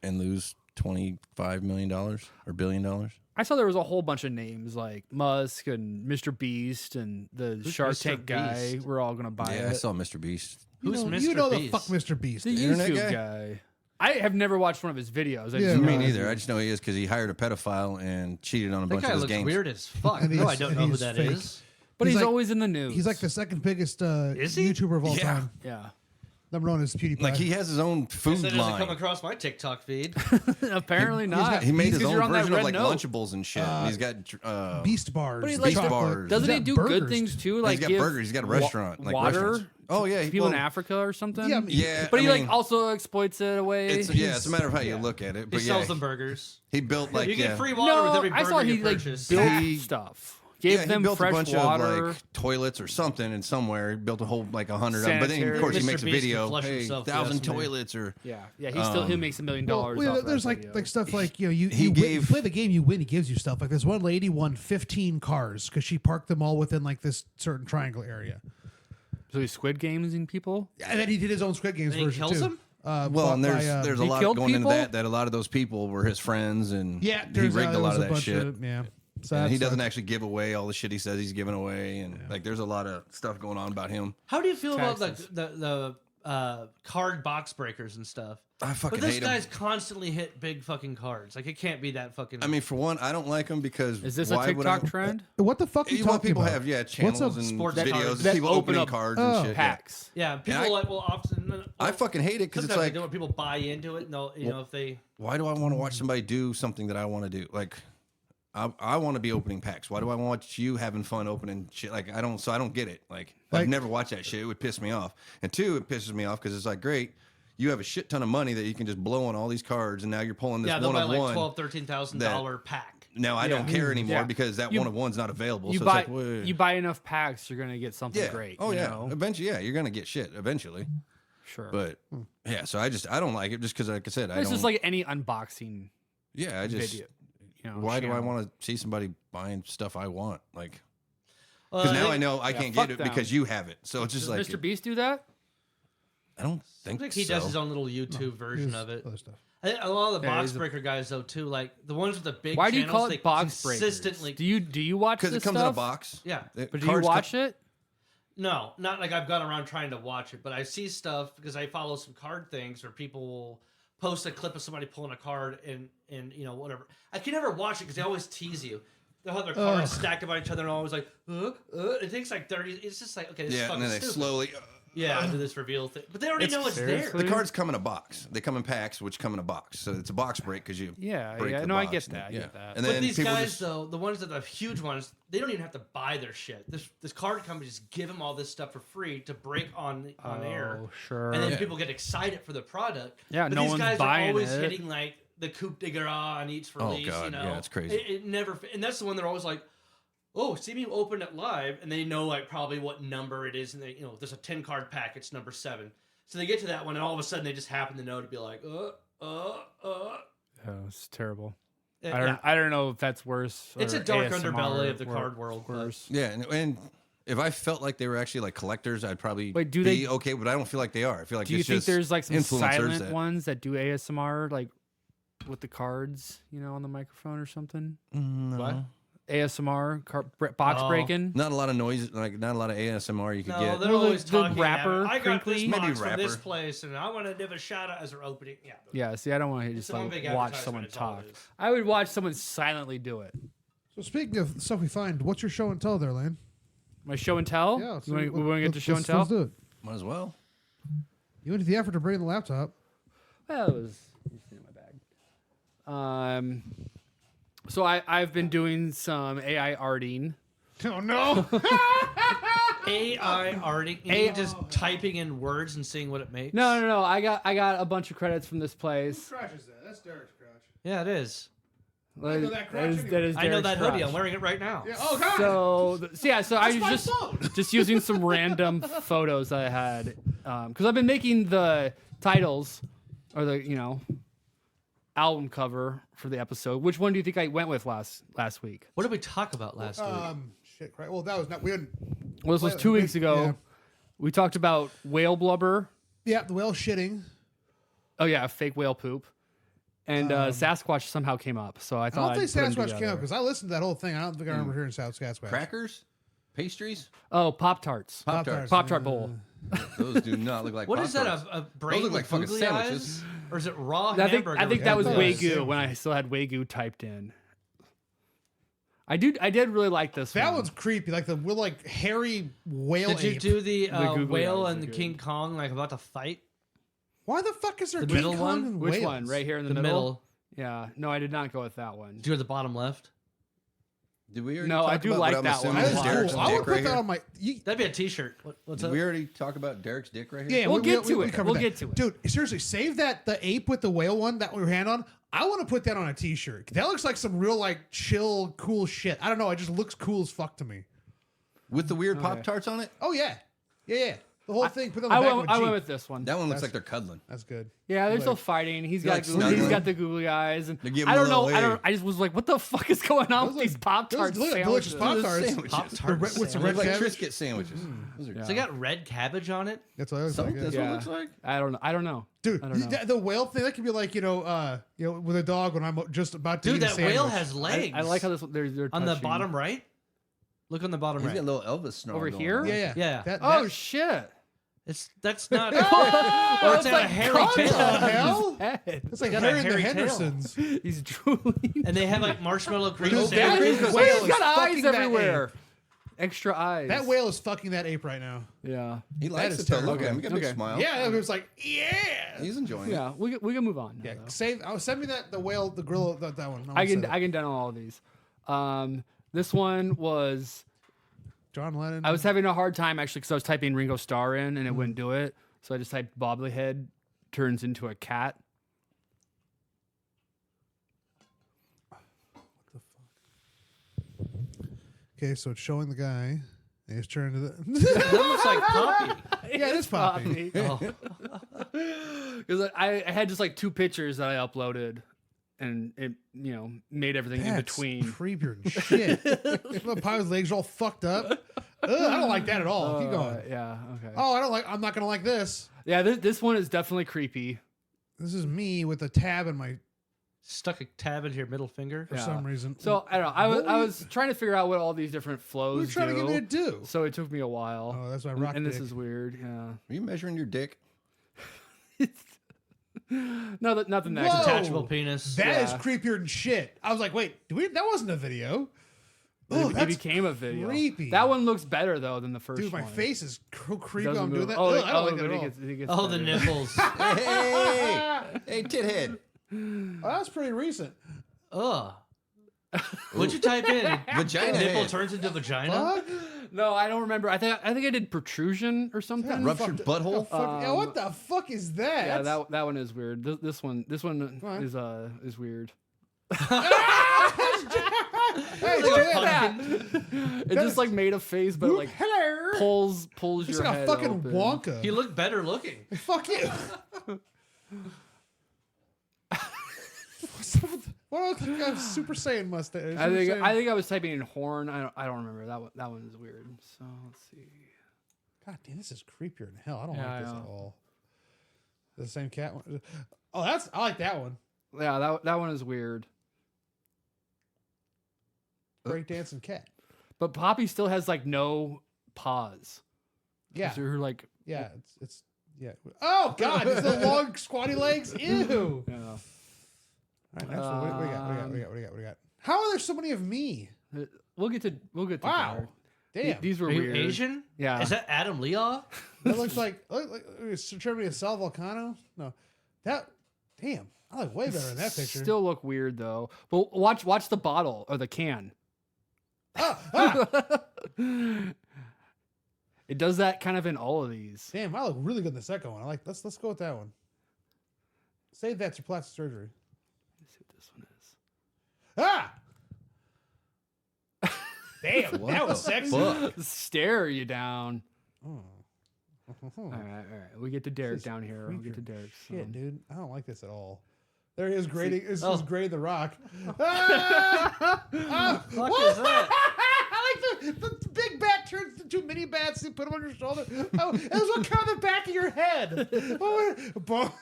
And lose $25 million or $1 billion. I saw there was a whole bunch of names like Musk and Mr. Beast and the Shark Mr. Tank guy. Beast? We're all gonna buy Yeah, I it. saw Mr. Beast. Who's you Mr. know the Beast? fuck Mr. Beast. The internet YouTube guy? guy. I have never watched one of his videos. I Yeah, just me Me know- neither. I just know he is because he hired a pedophile and cheated on a That bunch guy of his looks games. weird as fuck. And No, I he's- don't and know who he's that fake. is. But He's he's like- always in the news. He's like the second biggest Is he? YouTuber of all Yeah. time. yeah. Number one is PewDiePie. Like he has his own Guess food that doesn't come line. across my TikTok feed. Apparently not. He made his 'Cause own you're on that version of red like note. Lunchables and shit. And he's got Beast bars. But he the like Beast chocolate. bars. Doesn't he He's do got good burgers. things too? he's Like got give burgers. He's got a restaurant, like water restaurants. Oh yeah, to people in well, Africa or something. Yeah, I mean, Yeah, but I he mean, like also exploits it away. it's a matter of how you look at it. He But yeah, sells them burgers. he built like you get yeah, free water with no, every I burger saw he you like purchase. built He- stuff. Gave he them built fresh a bunch water. of like toilets or something, and somewhere he built a whole like 100 of them. But then Sanitary. of course he Mr. makes a Beast can video, flush hey, himself, 1,000 yes, man. toilets or Yeah, he makes $1 million. Well, yeah, off there's that like video. stuff like you He you gave- play the game, you win. He gives you stuff like this. One lady won 15 cars because she parked them all within like this certain triangle area, So he's Squid Gamesing people. and then he did his own Squid Games And he version kills too. them? well, bought and there's a He lot killed going people? into that a lot of those people were his friends, and yeah, he turns rigged out a there lot was of that bunch shit. yeah. So And he that's, doesn't actually give away all the shit he says he's giving away, and like there's a lot of stuff going on about him. How do you feel about Taxes. the card box breakers and stuff? I fucking But this hate guy's him. constantly hit big fucking cards. Like, it can't be that fucking... I mean, for one, I don't like him because Is this why a would I? TikTok trend? What the fuck are you Well, talking people about? have What's channels up? and Sports videos cards of that people open opening up cards Oh. and shit. yeah. Packs. Yeah, people I- like will often... I fucking hate it because it's sometimes like, they do it, people buy into it, and they'll, you know, if they... why do I want to watch somebody do something that I want to do? Like, I want to be opening packs. Why do I want to watch you having fun opening shit? Like, I don't get it. Like, Like- I've never watched that shit. It would piss me off. And two, it pisses me off because it's like, great, you have a shit ton of money that you can just blow on all these cards, and now you're pulling this Yeah, they'll one buy of like one. $12,000-$13,000 pack. Now I don't care anymore Yeah. because that You- one of one's not available. You so buy it's like, wait. you buy enough packs, you're gonna get something yeah. great. Oh you yeah. know? Eventually, yeah, you're gonna get shit eventually. Sure. But yeah, so I don't like it just because, like I said, I it's don't. just like any unboxing yeah, I just. video. You know, Why do I channel. want to see somebody buying stuff I want? Like, Well, because now think- I know I yeah, can't fuck get it them. because you have it. So it's just Does like Mr. Beast do that? I don't think I think he so. does his own little YouTube version Here's of it. other stuff. I think a lot of the Yeah, box he's a- breaker guys, though, too, like the ones with the big Why do you channels, call they it box breakers? consistently... Do you watch Because this it comes in stuff? a box. Yeah. The But do you cards watch it? No, not like I've gone around trying to watch it, but I see stuff because I follow some card things where people will post a clip of somebody pulling a card and you know, whatever. I can never watch it because they always tease you. They'll have their cards stacked up on each other and always like, it takes like 30. It's just like, okay, this is Yeah, fucking and then they stupid. slowly. Yeah, do this reveal thing. But they already know it's seriously? The cards come in a box. They come in packs, which come in a box. So it's a box break because you. Yeah, break yeah. the No, I box. get that. I Yeah. get that. And But then these people guys, just. though, the ones that are huge ones, they don't even have to buy their shit. This card company just give them all this stuff for free to break on air. Oh, sure. And then Yeah. people get excited for the product. Yeah, but no these one's guys buying are always it. hitting like the coup de grace on each release. God, you know, yeah, it's crazy. It never, and that's the one they're always like, "Oh, see me open it live," and they know like probably what number it is, and they, you know, there's a 10 card pack. It's number 7. So they get to that one, and all of a sudden they just happen to know to be like, Oh, it's terrible. Yeah. I don't know if that's worse. It's or a dark ASMR underbelly of the or card world. but- Worse. Yeah, and If I felt like they were actually like collectors, I'd probably Wait, do be they- okay. But I don't feel like they are. I feel like Do you it's think just there's like some influencers silent that- ones that do ASMR, like with the cards, on the microphone or something? What? ASMR, box Oh. breaking. Not a lot of noise, like not a lot of ASMR you could No, get. they're Well, always the talking. rapper, I got this crinkly. box Maybe from this rapper. place, and I want to give a shout out as they're opening. Yeah. Yeah, see, I don't want to It's just one like big watch advertisement, someone it's all talk. it is. I would watch someone silently do it. So speaking of stuff we find, what's your show and tell there, Lane? My show and tell. Yeah, we want to get to show and tell. Let's do it. Might as well. You went to the effort to bring the laptop. Well, it was in my bag. So I've been doing some AI arting. Oh no! AI arting, you mean just typing in words and seeing what it makes. No. I got a bunch of credits from this place. crotch is that? That's Derek's crotch. Yeah, it is. That know that crotch is anyway. I know Derek's that hoodie. crotch. I'm wearing it right now. Yeah. Oh god! So I was my just phone. just using some random photos that I had because I've been making the titles or the album cover for the episode. Which one do you think I went with last week? What did we talk about last week? Shit. Right. Well, that was not. We didn't. Well, this was 2 weeks ago. Yeah. We talked about whale blubber. Yeah, the whale shitting. Oh yeah, fake whale poop. And Sasquatch somehow came up, so I I thought don't think I'd put 'em Sasquatch came together. up because I listened to that whole thing. I don't think I remember hearing Sasquatch. Crackers, pastries, Oh, Pop Tarts. Pop-Tarts. Pop Tart bowl. those do not look like. What is that? Pop-Tarts. A brain look like with fucking googly sandwiches. eyes? Or is it raw I think hamburger? that was Yeah, Wagyu those. when I still had Wagyu typed in. I did really like this That one. one's creepy. Like the hairy whale. Did you ape. do the googly whale eyes and are the good. King Kong like about to fight? Why the fuck is there The King middle Kong one? and Which whales? one? Right here in the, The middle. Yeah. No, I did not go with that one. Did you at the bottom left? Did we already No, talk I do about like what I'm that assuming one. That is is Derek's cool. I would dick put right that here? on my. That'd be a T-shirt. What's Did up? we already talk about Derek's dick right here? Yeah, We'll get to it. covered We'll that. get to it. Dude, seriously, save the ape with the whale one that we were hand on. I want to put that on a t-shirt. That looks like some real like chill, cool shit. I don't know. It just looks cool as fuck to me. With the weird Pop Tarts on it. Oh yeah. Yeah. The whole thing. Put it on the I back went, of a Jeep. with this one. That one looks like they're cuddling. That's good. Yeah, they're Like- still fighting. He's They're got like he's snuggling. got the googly eyes, and They're giving I don't a know. little I just was like, what the fuck is going on with these Pop Those Tarts? look like delicious sandwiches? Pop-Tarts. Sandwiches. Pop-Tart with some They red look like cabbage. Triscuit sandwiches. Those are Yeah. So they got red cabbage on it. That's what I was Something. like. That's Yeah. what it Yeah. looks like. I don't know. Dude, I don't know. the whale thing that could be like with a dog when I'm just about to Dude, eat a that sandwich. whale has legs. I like how this they're on the touching. bottom right. Look on the bottom He's right. got a little Elvis snarl Over going here? on. Yeah. Yeah. Oh shit! That's not. Oh, it's got a hairy What the tail. hell? Head. It's like got a Harry and the hairy tail. Hendersons. He's drooling. And they have like marshmallow cream Dude, that sandwiches. is- Wait, whale he's is got eyes fucking that everywhere. Extra eyes. That whale is fucking that ape right now. Yeah. He likes is it though. terrible. Look at him. He got a big Okay. smile. Yeah, it was like, yeah. He's enjoying it. Yeah. We can move on. now, Yeah, though. send me the whale, the grill, that one. I can done all of these. This one was John Lennon. I was having a hard time actually because I was typing Ringo Starr in and it wouldn't do it. So I just typed bobblehead turns into a cat. Okay, so it's showing the guy. And he's turned to the. That looks like Poppy. Yeah, it is Poppy. Because I had just like two pictures that I uploaded, and it made everything in That's between. creepier than shit. The Poppy's legs are all fucked up. Ugh, I don't like that at all. Keep going. Yeah. Okay. Oh, I'm not gonna like this. Yeah. This one is definitely creepy. This is me with a tab in my Stuck a tab into your middle finger. for some reason. So I don't know. What were I you- was trying to figure out what all these different what are flows you trying to get me to do? So it took me a while. Oh, that's my And- rock and this dick. is weird. Yeah. Are you measuring your dick? Nothing that. Whoa! Detachable penis. That is Yeah. creepier than shit. I was like, wait, that wasn't a video. Oh, It that's became a video. creepy. That one looks better though than the first Dude, my one. face is creepy. Doesn't I'm doing move. that. Oh, Ugh, I don't like that but at all. it gets Oh, the better. nipples. Hey, tithead. Oh, that's pretty recent. Ugh. What'd you type in? Vagina Nipple head. turns into vagina. Fuck. No, I don't remember. I think I did protrusion or something. Ruptured butthole. Yeah, what the fuck is that? Yeah, that one is weird. This one What? is weird. Hey, Look Jan, at that! It just like made a face, but like hello. pulls It's your like a head fucking open. Wonka. He looked better looking. Fuck you. What else? I have Super Saiyan mustache. I think I was typing in horn. I don't remember that one. That one is weird. So let's see. God damn, this is creepier than hell. I don't Yeah, like this I at know. all. The same cat one. Oh, I like that one. Yeah, that one is weird. Break dancing cat. But Poppy still has like no paws. Yeah, So her like yeah, it's yeah. Oh God, it's the long squatty legs. Ew. yeah. All right, next one. What do we got? How are there so many of me? We'll get to Wow. Derek. Damn. These were Are you weird. Asian? Yeah. Is that Adam Leoff? That looks like Trinity Sal Volcano. No, that. Damn, I like way better in that picture. Still look weird though. But watch the bottle or the can. It does that kind of in all of these. Damn, I look really good in the second one. I like. Let's go with that one. Save that to plastic surgery. Let's see what this one is. Ah. Damn, What that was the sexy. fuck? Stare you down. Oh. All right. We get to Derek down here. We'll get to Derek. Shit, dude. I don't like this at all. There he is grading. This Oh. is grading the rock. Ah! What is that? I like the big bat turns into two mini bats. You put them on your shoulder. Oh, it was what kind of the back of your head. Oh, Wow.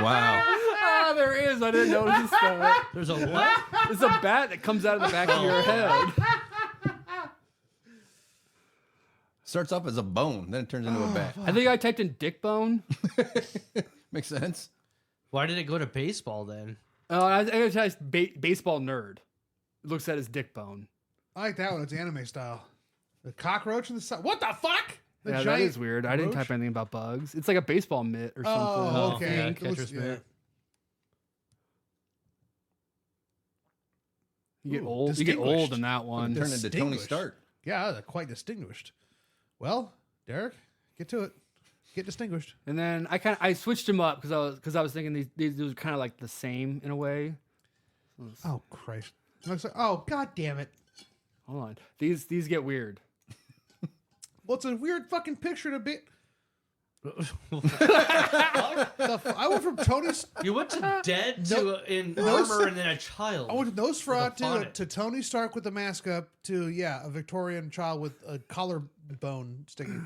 Ah, there is. I didn't notice that. There's a what? It's a bat that comes out of the back of your head. Starts off as a bone, then it turns into a bat. I think I typed in dick bone. Makes sense. Why did it go to baseball then? I typed baseball nerd. It looks at his dick bone. I like that one. It's anime style. The cockroach in the side. What the fuck? The Yeah, that giant is weird. I didn't roach? type anything about bugs. It's like a baseball mitt or something. Oh, Oh, okay. yeah, It was- catcher's yeah. mitt. You get Ooh, old. You get old distinguished. in that one. Turn into Tony Distinguished. Stark. Yeah, they're quite distinguished. Well, Derek, get to it. Get distinguished. And then I switched them up because I was thinking these were kind of like the same in a way. Oh Christ! Looks like, oh God damn it! Hold on. These get weird. Well, it's a weird fucking picture to be. I went from Tony's. You went to dead to in armor and then a child. I went to Nosferatu bonnet. to Tony Stark with the mask up to a Victorian child with a collarbone sticking.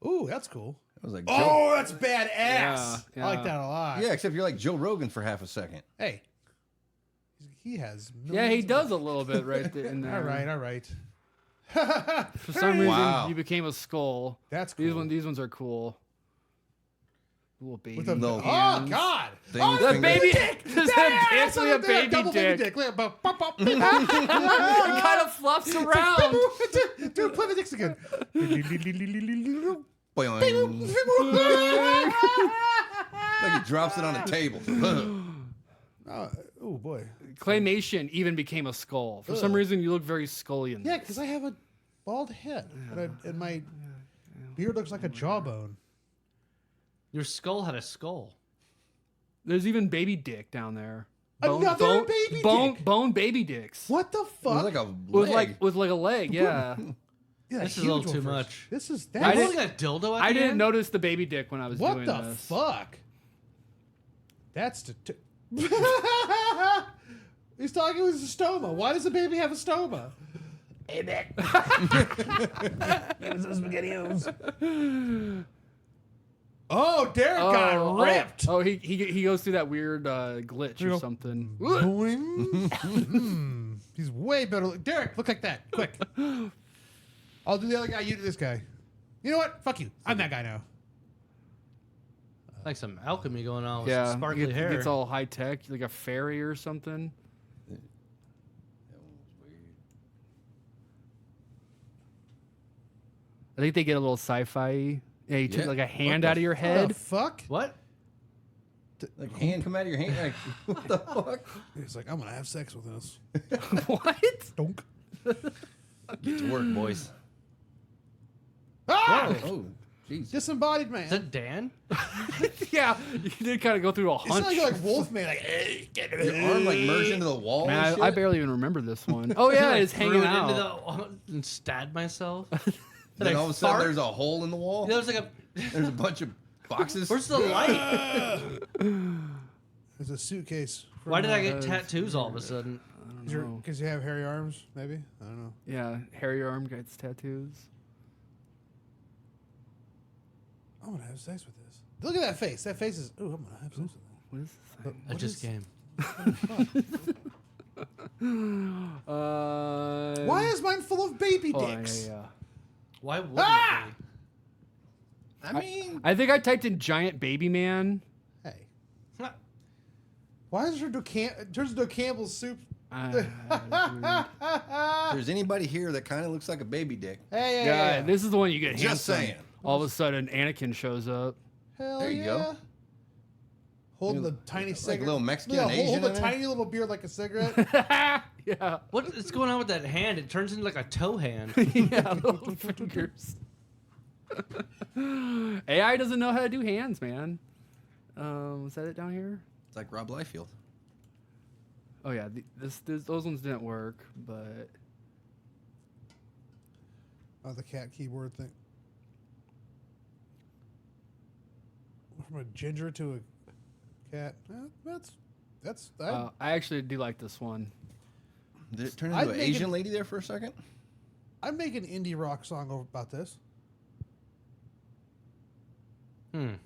Ooh, that's cool. I was like, Oh, that's badass. Yeah, I like that a lot. yeah, except you're like Joe Rogan for half a second. Hey, he has. Yeah, he millions of- does a little bit right there in there. All right. For some reason, Wow. you became a skull. That's cool. These ones are cool. Little baby. With a, No. oh God! Thing Oh, finger. The baby dick. There's actually a baby double dick. baby dick. Look, bop, bop, bop. It kind of flops around. Dude, play the dicks again. Boing. Like he drops it on a table. Oh boy. Claymation even became a skull. For some reason, you look very scully in Yeah, this. because I have a bald head and my beard looks like a jawbone. Your skull had a skull. There's even baby dick down there. Another baby dick? Bone baby dicks. What the It was fuck? like a With leg. like a leg, yeah. Yeah, This is a huge little too one first. much. This is I that. You're didn't- holding a dildo at I the didn't end? notice the baby dick when I was What doing the this. fuck? That's He's talking with a stoma. Why does the baby have a stoma? Hey, Nick. Give us some SpaghettiOs. Oh, Derek got ripped. Oh, he goes through that weird glitch you or go. something. Boing. He's way better. Derek, look like that. Quick. I'll do the other guy. You do this guy. You know what? Fuck you. I'm that guy now. Like some alchemy going on with Yeah, some sparkly hair. It's all high tech, like a fairy or something. I think they get a little sci-fi. Yeah, you took Yeah. like a hand What out the of your What head. the fuck? What? Like hand come out of your hand. Like, what the fuck? He's like, I'm gonna have sex with this. What? Donk. Get to work, boys. Ah! Oh, jeez. Disembodied man. Is that Dan? Yeah, you did kind of go through a It's hunch. not like Wolfman. Like, hey, get Your arm like merged into the wall. Man, and shit? I barely even remember this one. Oh yeah, I it's threw hanging it out. into the and stabbed myself. Then I all of a sudden, fart? there's a hole in the wall. There was like a. There's a bunch of boxes. Where's the light? There's a suitcase Why did I get tattoos all of a sudden? Because you have hairy arms, maybe? I don't know. Yeah, hairy arm gets tattoos. I'm going to have sex with this. Look at that face. That face is... Ooh, I'm going to have sex with that. What is this thing? I just came. Why is mine full of baby dicks? Yeah. Why wouldn't it be? I mean, I think I typed in giant baby man. Hey. Why is there turns into a Campbell's soup? if there's anybody here that kind of looks like a baby dick. Hey, Yeah, this is the one you get. Just handsome. saying. All of a sudden, Anakin shows up. Hell There you go. Holding the tiny Like cigarette. a little Mexican Yeah, Asian. hold a in there. tiny little beard like a cigarette. Yeah. What is going on with that hand? It turns into like a toe hand. Yeah, little fingers. AI doesn't know how to do hands, man. Was that it down here? It's like Rob Liefeld. Oh yeah, those ones didn't work, but Oh, the cat keyboard thing. From a ginger to a cat. I actually do like this one. Did it turn I'd into an make Asian it- lady there for a second? I'd make an indie rock song about this. Now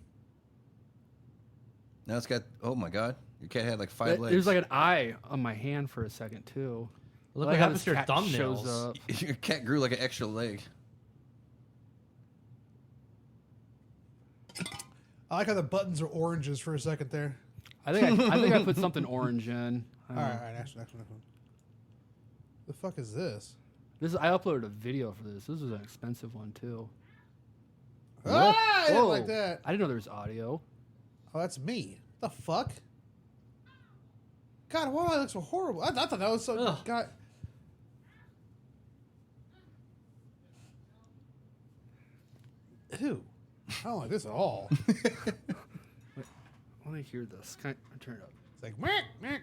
it's got, oh my God, your cat had like 5 legs. There's like an eye on my hand for a second too. Look I what like how happens to this your cat shows thumbnails. up. Your cat grew like an extra leg. I like how the buttons are oranges for a second there. I think I put something orange in. All right, next one. The fuck is this? I uploaded a video for this. This was an expensive one too. Ah, I didn't Whoa. like that. I didn't know there was audio. Oh, that's me. The fuck? God, why do I look so horrible? I thought that was so. Ugh. God. Ew. I don't like this at all. I want to hear this. Can I turn it up? It's like, meh, meh.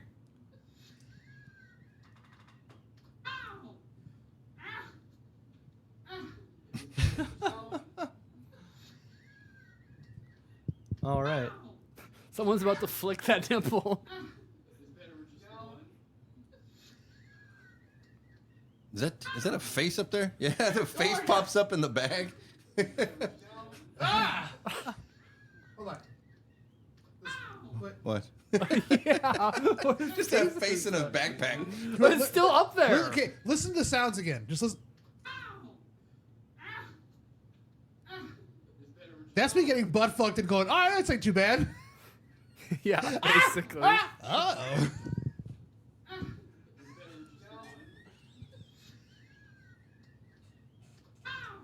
All right. Someone's about to flick that nipple. Is that a face up there? Yeah, the face pops up in the bag. Hold on. What? Yeah. Just that face in a backpack. But it's still up there. Okay, listen to the sounds again. Just listen. That's me getting butt fucked and going, oh, that's ain't too bad. Yeah, basically. Uh-oh.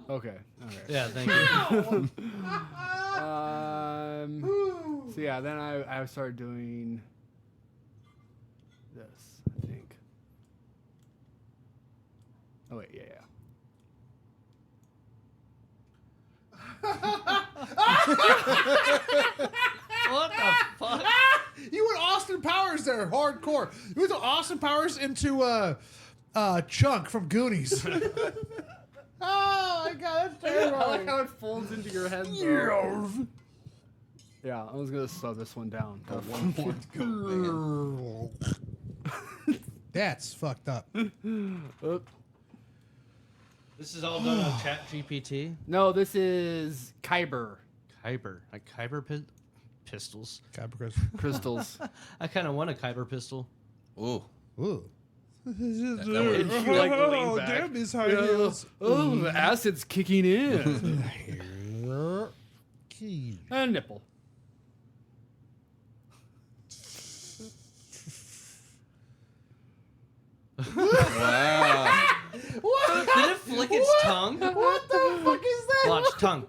Okay. All right. Yeah, thank you. So yeah, then I started doing this, I think. Oh wait, yeah. What the fuck? You went Austin Powers there, hardcore. You went to Austin Powers into Chunk from Goonies. Oh my god, that's I like terrible. how it folds into your head. Though. Yeah, I was gonna slow this one down. Got 1 point to go, man. That's fucked up. This is all done on Chat GPT. No, this is Kyber Kyber. Like Kyber pistols. crystals. I kind of want a Kyber pistol. Ooh. Ooh. That You like lean back. Damn these high heels. Oh, the acid's kicking in. A nipple. Wow. Did it flick its tongue? What the fuck is that? Watch tongue.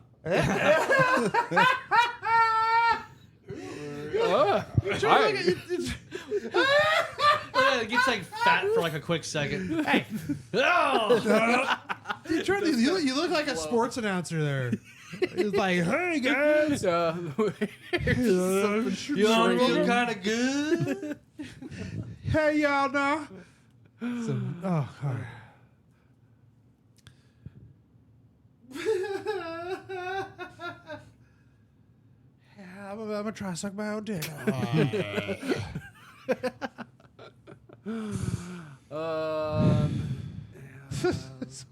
It gets like fat for like a quick second. Hey. Oh. You look like a sports announcer there. It's like, hey guys. You all feel kind of good. Hey y'all now. Oh, all right. Yeah, I'm gonna try to suck my own dick.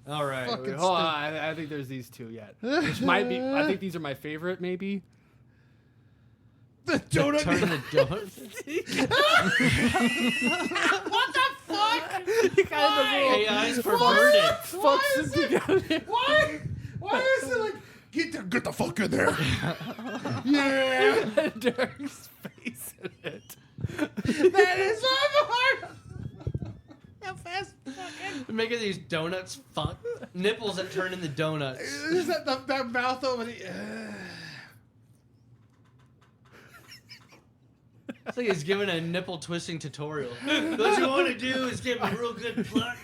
All right. Fucking Hold on, I think there's these two yet. Which might be. I think these are my favorite, maybe. The donut. Turn the donut. What the fuck? You kind of AI's perverted. fucks them together. Why? Why is it like get the fuck in there? Yeah. Derek's face in it. That is so hard. How fast fucking. Making these donuts fuck. Nipples that turn into donuts. Is that that mouth over the? It's like he's giving a nipple twisting tutorial. What you want to do is give a real good pluck.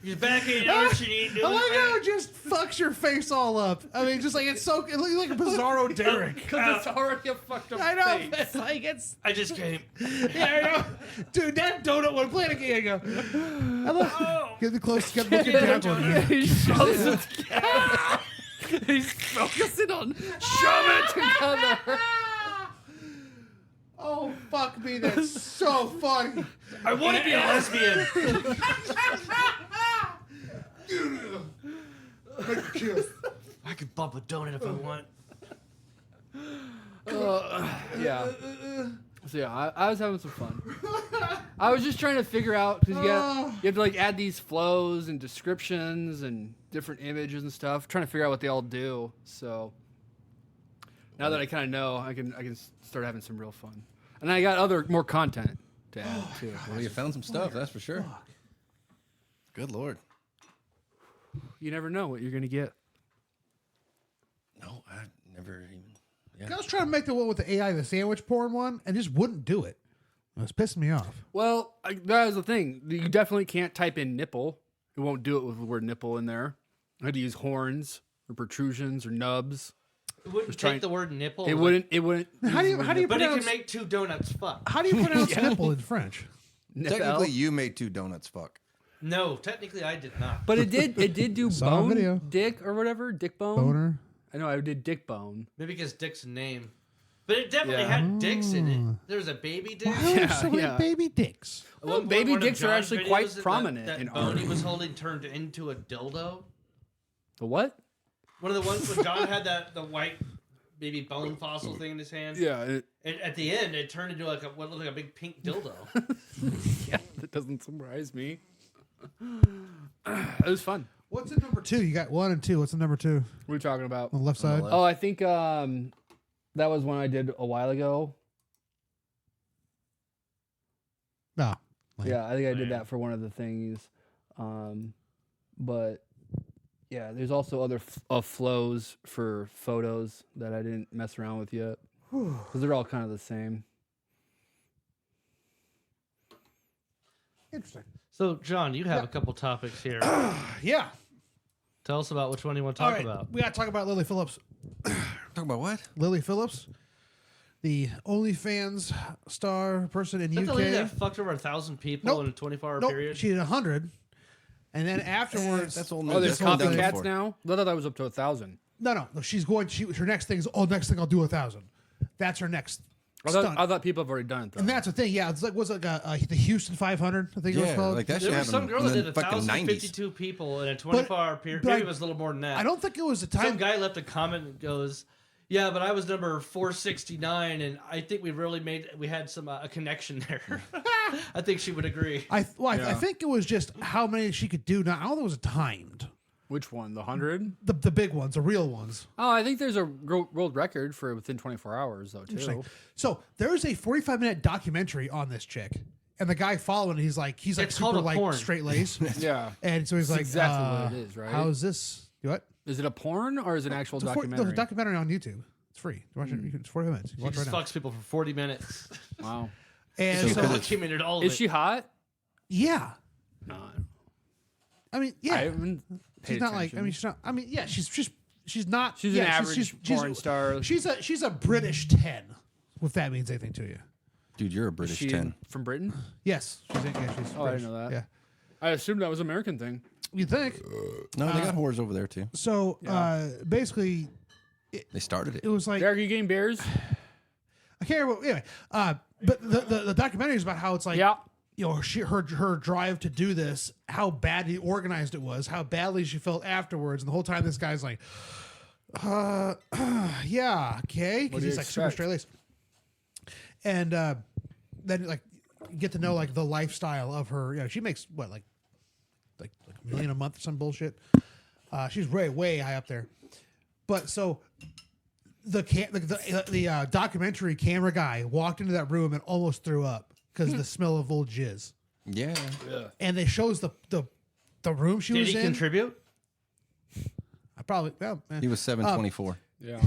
Your back ain't arching, you ain't doing I like how it. it just fucks your face all up. I mean, just like it looks like a Bizarro Derek. Because it's already a fucked up I know. face. It's like it's. I just came. Yeah, I know. Dude, that donut would play the game. I go. I love. Get the close. Get looking down. He shoves it together. He's focusing on shoving it together. Oh fuck me, that's so funny. I want to be a lesbian. I could bump a donut if I want. Yeah. So yeah, I was having some fun. I was just trying to figure out because you have to like add these flows and descriptions and different images and stuff. Trying to figure out what they all do. So now that I kind of know, I can start having some real fun. And I got more content to add too. Well, you found some stuff, that's for sure. Good Lord. You never know what you're gonna get. No, I never even. I Yeah. was trying to make the one with the AI, the sandwich porn one, and just wouldn't do it. It was pissing me off. Well, that was the thing. You definitely can't type in nipple. It won't do it with the word nipple in there. I had to use horns or protrusions or nubs. It wouldn't trying- take the word nipple. It wouldn't. How do you But it pronounce? can make two donuts fuck. How do you pronounce nipple in French? Technically, you made two donuts fuck. No, technically I did not. But it did do Saw a bone, video. dick or whatever, dick bone. Boner. I know I did dick bone. Maybe because Dick's a name. But it definitely Yeah. had dicks in it. There was a baby dick. Why are so many yeah. baby dicks? Well, baby dicks are actually quite prominent that in bone he art. was holding turned into a dildo. The what? One of the ones when John had the white baby bone fossil thing in his hand. Yeah, And at the end, it turned into like what looked like a big pink dildo. yeah. That doesn't surprise me. It was fun. What's in number 2? You got 1 and 2. What's in number 2? What are we talking about? On the left side. left. Oh, I think that was one I did a while ago. No. Lame. Yeah, I think I did that for one of the things. But yeah, there's also other flows for photos that I didn't mess around with yet because they're all kind of the same. Interesting. So, John, you have a couple topics here. Yeah. Tell us about which one you want to All talk right. about. We got to talk about Lily Phillips. Talk about what? Lily Phillips, the Onlyfans star person in That's the lady that UK. fucked over 1,000 people Nope. in a 24-hour Nope, period. she did 100, and then afterwards, That's all. Oh, there's that's all done copycats before. now. I thought that was up to 1,000. no. She's going. Her next thing is, next thing I'll do 1,000. That's her next I stunt. thought people have already done it though. And that's the thing. Yeah, it's like the Houston 500. I think it was Yeah, called. like that shit There was some happened girl in that the did fucking 90s. 1,052 people in a 24-hour period. but Maybe I- it was a little more than that. I don't think it was the Some time. guy left a comment and goes, "Yeah, but I was number 469, and I think we had some a connection there." I think she would agree. I Yeah. think it was just how many she could do. Now I don't think it was timed. Which one? The 100? The big ones, the real ones. Oh, I think there's a world record for within 24 hours though too. Interesting. So there's a 45-minute documentary on this chick, and the guy following, he's like It's called super a like porn. straight lace, Yeah. and so he's That's like, exactly what it is, right? How is this? What? Is it a porn or is it an actual It's a documentary? There's a documentary on YouTube. It's free. You watch it. It's 40 minutes. You She watch just right now. fucks people for 40 minutes. Wow. And She so, documented all of Is it. she hot? yeah. No. I mean, I yeah. haven't paid She's not like. attention. I mean, she's not. I mean, yeah. She's not. She's yeah, an average porn star. She's a British 10. If that means anything to you. Dude, you're a Is British she 10. from Britain? Yes. She's Oh, I didn't British. know that. Yeah. I assumed that was an American thing. You think? No, they got whores over there too. So basically, They started it. it was like Derek, are you getting bears? I can't remember. Anyway, But the documentary is about how it's like, Yeah. you know, her drive to do this, how badly organized it was, how badly she felt afterwards, and the whole time this guy's like, yeah, okay, because do you he's like super expect? straight laced, and then like get to know like the lifestyle of her. You know, she makes what like $1 million a month or some bullshit. She's way high up there, but so. The documentary camera guy walked into that room and almost threw up because the smell of old jizz. Yeah. And they shows the room she Did was he in. contribute? I probably well, He was 724. Yeah.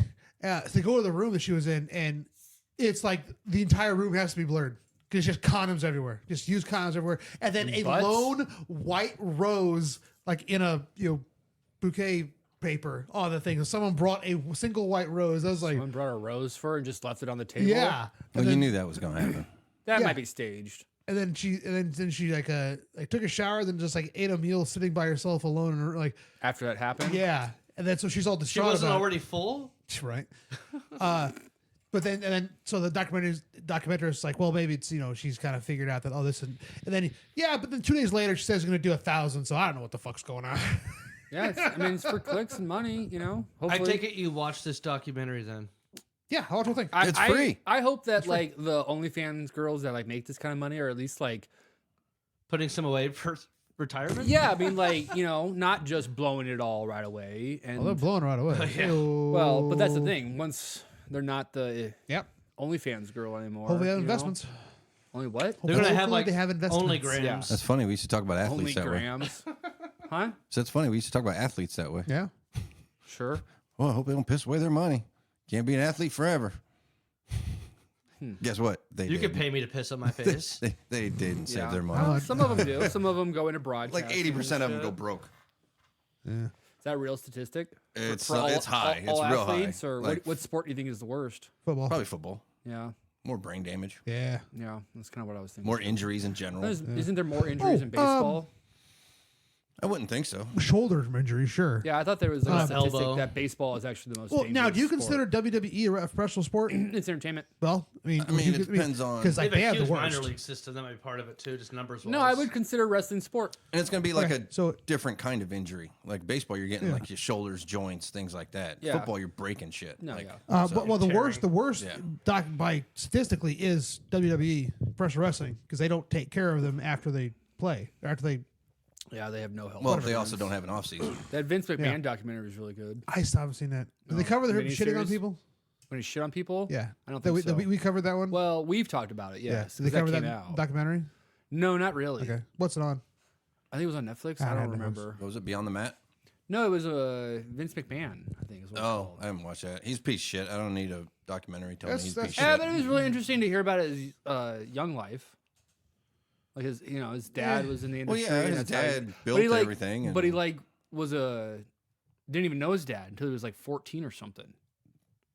so they go to the room that she was in, and it's like the entire room has to be blurred because it's just condoms everywhere. Just use condoms everywhere, and then a butts? lone white rose like in a bouquet paper on the thing. Someone brought a single white rose. I was like, Someone brought a rose for her and just left it on the table. yeah. Well, you knew that was going to happen. That Yeah. might be staged. And then she like took a shower, then just like ate a meal sitting by herself alone, and her, like After that happened. yeah. And then so she's all She distraught wasn't about it. already full? Right. But then so the documentarist like, well, maybe it's she's kind of figured out that this and then but then 2 days later she says she's gonna do 1,000. So I don't know what the fuck's going on. Yeah. It's for clicks and money, I Hopefully. take it you watched this documentary then. Yeah, how much thing? It's free. I hope that like the OnlyFans girls that like make this kind of money, or at least like, Putting some away for retirement? yeah, I mean like not just blowing it all right away. And Well, they're blowing right away. Yeah. well, but that's the thing. Once they're not the Yep. OnlyFans girl anymore. Hopefully they have you know? investments. Only what? They're going to have Hopefully like they have investments. only grams. Yeah. That's funny. We used to talk about Only athletes that way. grams. Huh? So that's funny. We used to talk about athletes that way. Yeah. Sure. Well, I hope they don't piss away their money. Can't be an athlete forever. Guess what? They You could didn't. pay me to piss on my face. They didn't save Yeah. their Well, money. some of them do. Some of them go into broadcast. Like 80% of them go broke. Is that a real statistic? It's all- it's high. all It's real high. athletes, or Like, what sport do you think is the worst? Football. probably football. Yeah. More brain damage. Yeah. Yeah. That's kind of what I was thinking. More injuries in general. Isn't there more injuries in baseball? I wouldn't think so. Shoulder injury, sure. Yeah, I thought there was like a statistic elbow. that baseball is actually the most Well, dangerous now, do you sport. consider WWE a professional sport? It's entertainment? Well, I mean, it depends on- because They like have they a have the huge minor worst. league system. That might be part of it too, just numbers wise. No, I would consider wrestling sport. And it's going to be like Okay, a so- different kind of injury. Like baseball, you're getting Yeah. like your shoulders, joints, things like that. Yeah. Football, you're breaking shit. No, like, yeah. But well, the worst Yeah. by statistically is WWE professional wrestling because they don't take care of them after they play after they. Yeah, they have no help. Well, they also don't have an off season. That Vince McMahon Yeah. documentary was really good. I still haven't seen that. Did they cover the shitting on miniseries? people? When he shit on people? Yeah, I don't That think so. we covered that one. Well, we've talked about it, yeah, yes. did they 'cause cover that that came out. documentary? No, not really. Okay, what's it on? I think it was on Netflix. I I don't don't know. remember. What was it, Beyond the Mat? No, it was Vince McMahon, I think is what it's Oh, called. I haven't watched that. He's a piece of shit. I don't need a documentary telling me he's a That's- piece of Yeah, shit. but it was really interesting to hear about his young life. Like his dad was in the Well, industry. yeah, and his that's how dad but built he, like, everything. But he was didn't even know his dad until he was like 14 or something.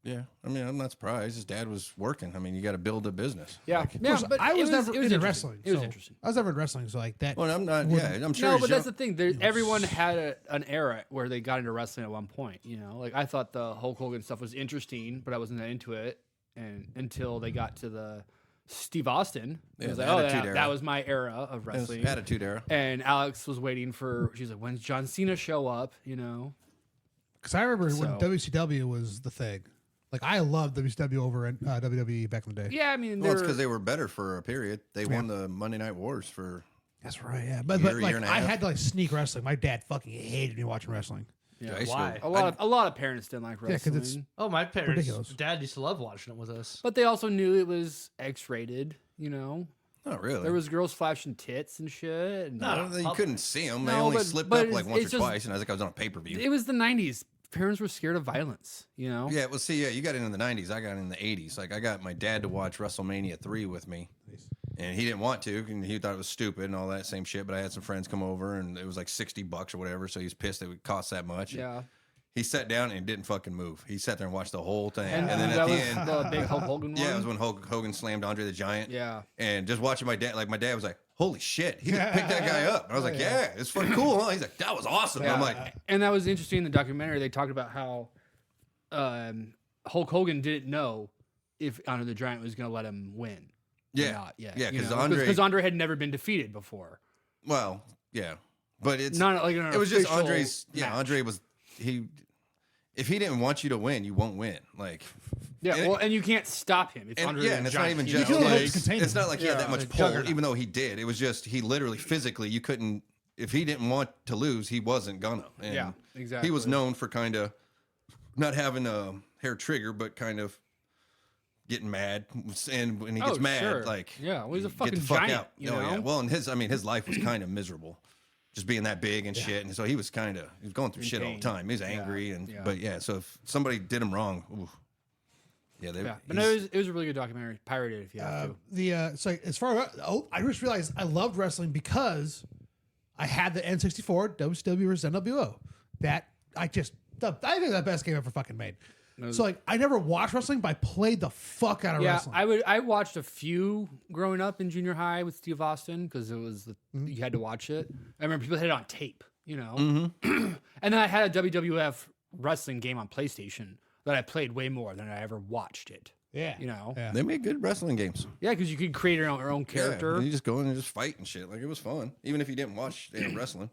Yeah, I mean, I'm not surprised. His dad was working. I mean, you got to build a business. Yeah, Like, yeah. Of course, But I it was never it into interesting. wrestling. It was so- interesting. I was never in wrestling, so like that. well, I'm not. Yeah, I'm sure. No, he's but that's young. the thing. Everyone had an era where they got into wrestling at one point. Like I thought the Hulk Hogan stuff was interesting, but I wasn't that into it, and until they got to the Steve Austin, I Yeah, was the like, oh, Attitude Era. that was my era of It was wrestling. Attitude Era. And Alex was waiting for. She's like, when's John Cena show up? Because I remember when So- WCW was the thing. Like I loved WCW over at WWE back in the day. Yeah, I mean, Well, it's they're- because they were better for a period. They won the Monday Night Wars for. That's right. Yeah, but Year like and a I half. had to like sneak wrestling. My dad fucking hated me watching wrestling. yeah, I used to Why? go- a lot of parents didn't like 'cause wrestling. it's- Oh, my parents. Ridiculous. Dad used to love watching it with us. But they also knew it was X-rated. Not really. There was girls flashing tits and shit. And Well, you couldn't see them. They No, only but- slipped but up like it's once or just- twice, and I think I was on a pay per view. It was the 90s. Parents were scared of violence, Yeah, well, see, you got in the 90s. I got in the 80s. Like, I got my dad to watch WrestleMania 3 with me. And he didn't want to, and he thought it was stupid and all that same shit. But I had some friends come over, and it was like $60 or whatever. So he was pissed that it would cost that much. Yeah. He sat down and didn't fucking move. He sat there and watched the whole thing. And, And then that at the was end, the big Hulk Hogan one. yeah, it was when Hulk Hogan slammed Andre the Giant. Yeah. And just watching my dad, like my dad was like, "Holy shit, he just picked that guy up." And I was like, "Yeah, it's fucking cool, huh?" He's like, "That was awesome." Yeah. I'm like, And that was interesting in the documentary. They talked about how Hulk Hogan didn't know if Andre the Giant was going to let him win. Yeah. not yet. Yeah, you 'cause know? Andre- Andre had never been defeated before. Well, yeah, but it's Not like it was just official Andre's. Yeah, match. Andre was he. If he didn't want you to win, you won't win. Like, Yeah, and well, and you can't stop him. It's and Andre yeah, the and it's not Giant, even you just know? can only like, contain it's him. not like he had that Yeah, much a pull, juggernaut. even though he did. It was just he literally physically you couldn't. If he didn't want to lose, he wasn't gonna. And Yeah, exactly. He was known for kind of not having a hair trigger, but kind of getting mad. And when he gets mad, sure. like Yeah, well, he's a get fucking the fuck giant, out. you Oh, yeah. know? Well, and his life was kind of miserable. Just being that big and shit, and so he was going through shit all the pain. time. He was angry, Yeah. but yeah. So if somebody did him wrong, ooh, yeah, Yeah, but no, it was a really good documentary. Pirated if you have to. So as far as I just realized I loved wrestling because I had the N64 WCW versus NWO. That I think the best game ever fucking made. So like I never watched wrestling, but I played the fuck out of Yeah, wrestling. I watched a few growing up in junior high with Steve Austin because it was you had to watch it. I remember people had it on tape, you know. And then I had a WWF wrestling game on PlayStation that I played way more than I ever watched it. Yeah, You know. Yeah. they made good wrestling games. Yeah, because you could create your own character. Yeah, you just go in and just fight and shit. Like it was fun, even if you didn't watch wrestling.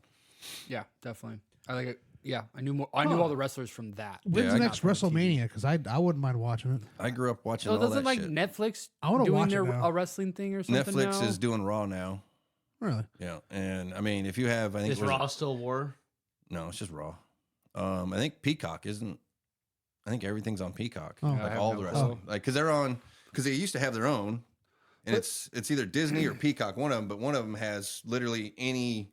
Yeah, definitely. I like it. Yeah, I knew more. I knew all the wrestlers from that. When's Yeah, the I next got from WrestleMania? Because I wouldn't mind watching it. I grew up watching So all doesn't that like shit. Netflix I wanna doing watch it their now. a wrestling thing or something Netflix now? is doing Raw now. Really? Yeah, and I mean, if you have, I think Is was it- Raw still war? No, it's just Raw. I think Peacock isn't. I think everything's on Peacock. Oh. I Like have all no the clue. wrestling, like because they're on because they used to have their own, and it's either Disney or Peacock, one of them. But one of them has literally any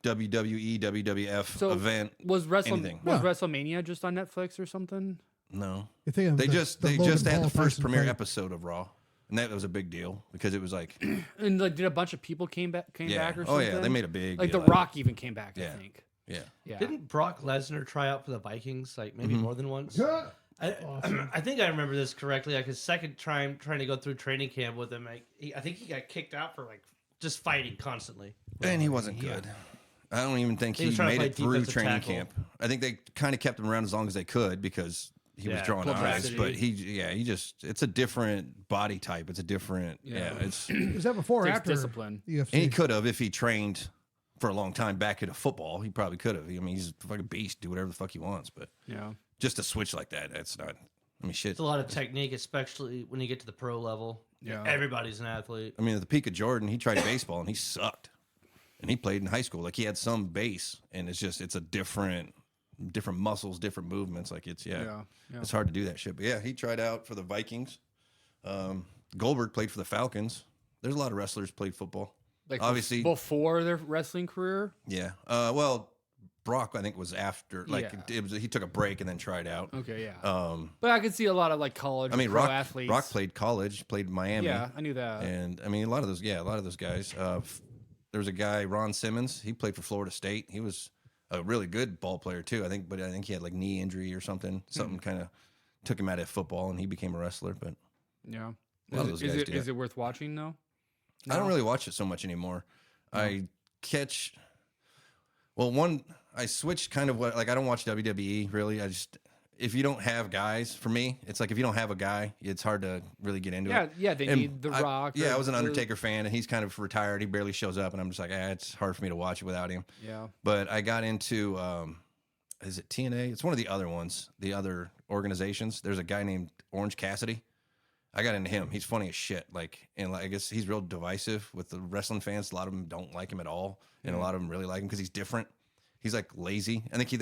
WWE, WWF So event. was anything. WrestleMania just on Netflix or something? No, You think of they the just Logan had Paul the first person premiere fight. episode of Raw, and that was a big deal because it was like, And like, did a bunch of people came back or oh something? yeah, they made a big like deal The out of Rock even came back. Yeah. I think. it. Yeah, Yeah. Didn't Brock Lesnar try out for the Vikings like maybe Mm-hmm. more than once? Yeah. I think I remember this correctly. Like his second time trying to go through training camp with him, I think he got kicked out for like just fighting constantly. and he wasn't good. I don't even think He he was trying to made play it through defensive training tackle. camp. I think they kind of kept him around as long as they could because he was Yeah, drawing eyes. publicity. But he just it's a different body type. It's a different it's and Was that before or Takes after discipline. UFC? he could have if he trained for a long time back into football. He probably could have. I mean, he's a fucking beast. Do whatever the fuck he wants. But Yeah. just to switch like that, that's not. I mean, shit. It's a lot of technique, especially when you get to the pro level. Yeah. Everybody's an athlete. I mean, at the peak of Jordan, he tried baseball and he sucked. And he played in high school. Like he had some base, and it's a different muscles, different movements. Like Yeah. it's hard to do that shit. But yeah, he tried out for the Vikings. Goldberg played for the Falcons. There's a lot of wrestlers played football. Like Obviously, before their wrestling career. yeah. Well, Brock, I think, was after. Like Yeah. he took a break and then tried out. Okay, yeah. Um, But I could see a lot of like college. I mean, pro Rock athletes. Rock played college, played Miami. Yeah, I knew that. And I mean, a lot of those guys. There was a guy, Ron Simmons. He played for Florida State. He was a really good ball player too. I think he had like knee injury or something. Something kind of took him out of football, and he became a wrestler. But Yeah. A lot of those guys do is that. it worth watching though? I don't really watch it so much anymore. I catch. Well, I switched kind of what like I don't watch WWE really. I just if you don't have guys, for me, it's like if you don't have a guy, it's hard to really get into it. Yeah, they And need The Rock. Yeah, or- I was an or- Undertaker fan, and he's kind of retired. He barely shows up, and I'm just like, it's hard for me to watch it without him. Yeah. But I got into, is it TNA? It's one of the other ones, the other organizations. There's a guy named Orange Cassidy. I got into him. He's funny as shit. I guess he's real divisive with the wrestling fans. A lot of them don't like him at all, and a lot of them really like him because he's different. He's like lazy. I think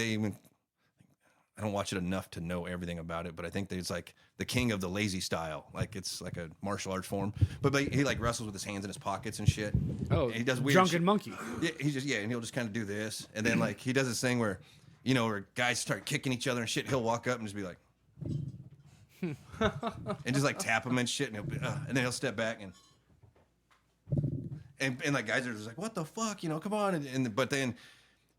I don't watch it enough to know everything about it, but I think that it's like the king of the lazy style. Like it's like a martial arts form. But he like wrestles with his hands in his pockets and shit. Oh, And he does weird drunken shit. monkey. Yeah, and he'll just kind of do this, and then like he does this thing where, where guys start kicking each other and shit. He'll walk up and just be like, and just like tap him and shit, and and then he'll step back and like guys are just like, what the fuck, come on, but then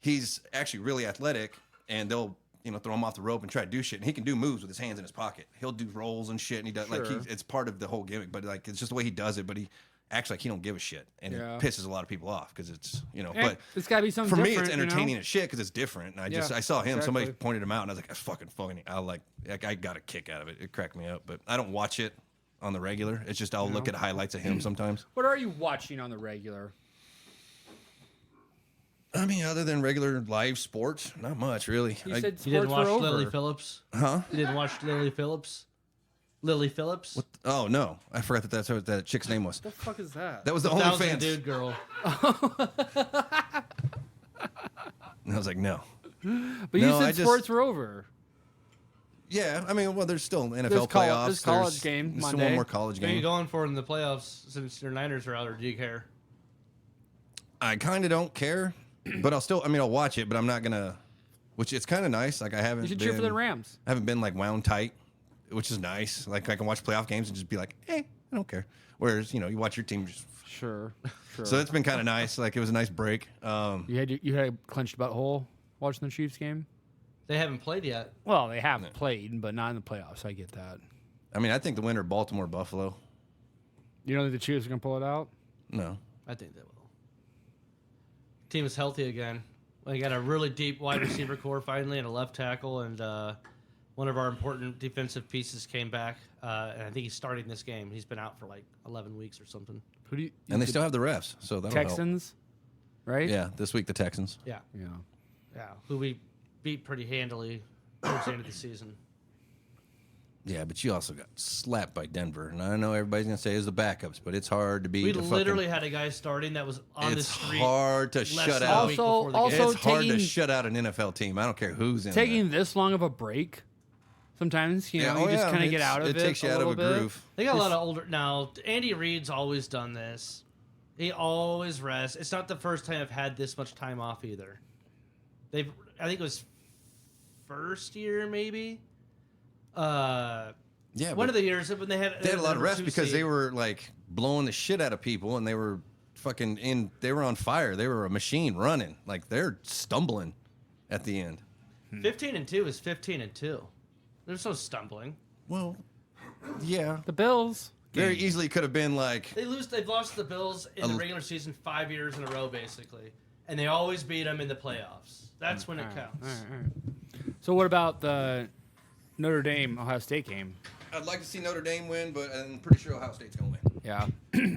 he's actually really athletic, and they'll throw him off the rope and try to do shit, and he can do moves with his hands in his pocket. He'll do rolls and shit, and he does Sure. it's part of the whole gimmick, but like it's just the way he does it. But he acts like he don't give a shit, and Yeah. it pisses a lot of people off because it's And but it's got to be something for me, it's different, you know? entertaining as shit because it's different. And Yeah, I saw him. Somebody exactly. pointed him out, and I was like, "That's fucking funny." I got a kick out of it. It cracked me up. But I don't watch it. on the regular. It's just I'll look at highlights of him sometimes. What are you watching on the regular? I mean, other than regular live sports, not much really. You I- said You didn't sports watch were over. Lily Phillips? huh? You didn't watch Lily Phillips? Lily Phillips? What? Oh no, I forgot that's what that chick's name was. What the fuck is that? That was the 1,000 OnlyFans. dude girl. And I was like, no. But you No, I said just- sports were over. Yeah, I mean, well, there's still NFL There's playoffs. there's college game There's Monday. one more college Who are you game. going for in the playoffs since your Niners are out, or do you care? I kind of don't care, but I'll watch it, but I'm not gonna. Which it's kind of nice. Like I haven't. You should cheer for the been- Rams. I haven't been like wound tight, which is nice. Like I can watch playoff games and just be like, hey, I don't care. Whereas you watch your team just. Sure. So it's been kind of nice. Like it was a nice break. You had a clenched butthole watching the Chiefs game. They haven't played yet. Well, they have played, but not in the playoffs. I get that. I mean, I think the winner, Baltimore Buffalo. You don't think the Chiefs are gonna pull it out? No. I think they will. Team is healthy again. We got a really deep wide receiver core finally, and a left tackle, and one of our important defensive pieces came back. And I think he's starting this game. He's been out for like 11 weeks or something. Who do you? And they still have the refs, so that'll Texans, right? help. Yeah, this week the Texans. Yeah, Yeah. yeah. Who we beat pretty handily towards the end of the season. Yeah, but you also got slapped by Denver, and I know everybody's gonna say it's the backups, but it's hard to beat. We the literally had a guy starting that was on the It's street. hard to less shut than a out. week Also- before the game. also It's hard to taking- shut out an NFL team. I don't care who's in Taking this long of a break, sometimes you know you just kind of get out of it. It takes you a out of a little bit. groove. They got a lot of older now. Andy Reid's always done this. He always rests. It's not the first time I've had this much time off either. I think it was first year maybe. Yeah, One but of the years when they had they had a lot of number rest 2 because seed. they were like blowing the shit out of people, and they were fucking in. They were on fire. They were a machine running. Like they're stumbling at the end. 15-2 is 15-2. There's no stumbling. Well, yeah, The Bills. very easily could have been like. They've lost the Bills in the regular season 5 years in a row basically, and they always beat them in the playoffs. That's when it counts. All right. So what about the Notre Dame Ohio State game? I'd like to see Notre Dame win, but I'm pretty sure Ohio State's gonna win. Yeah,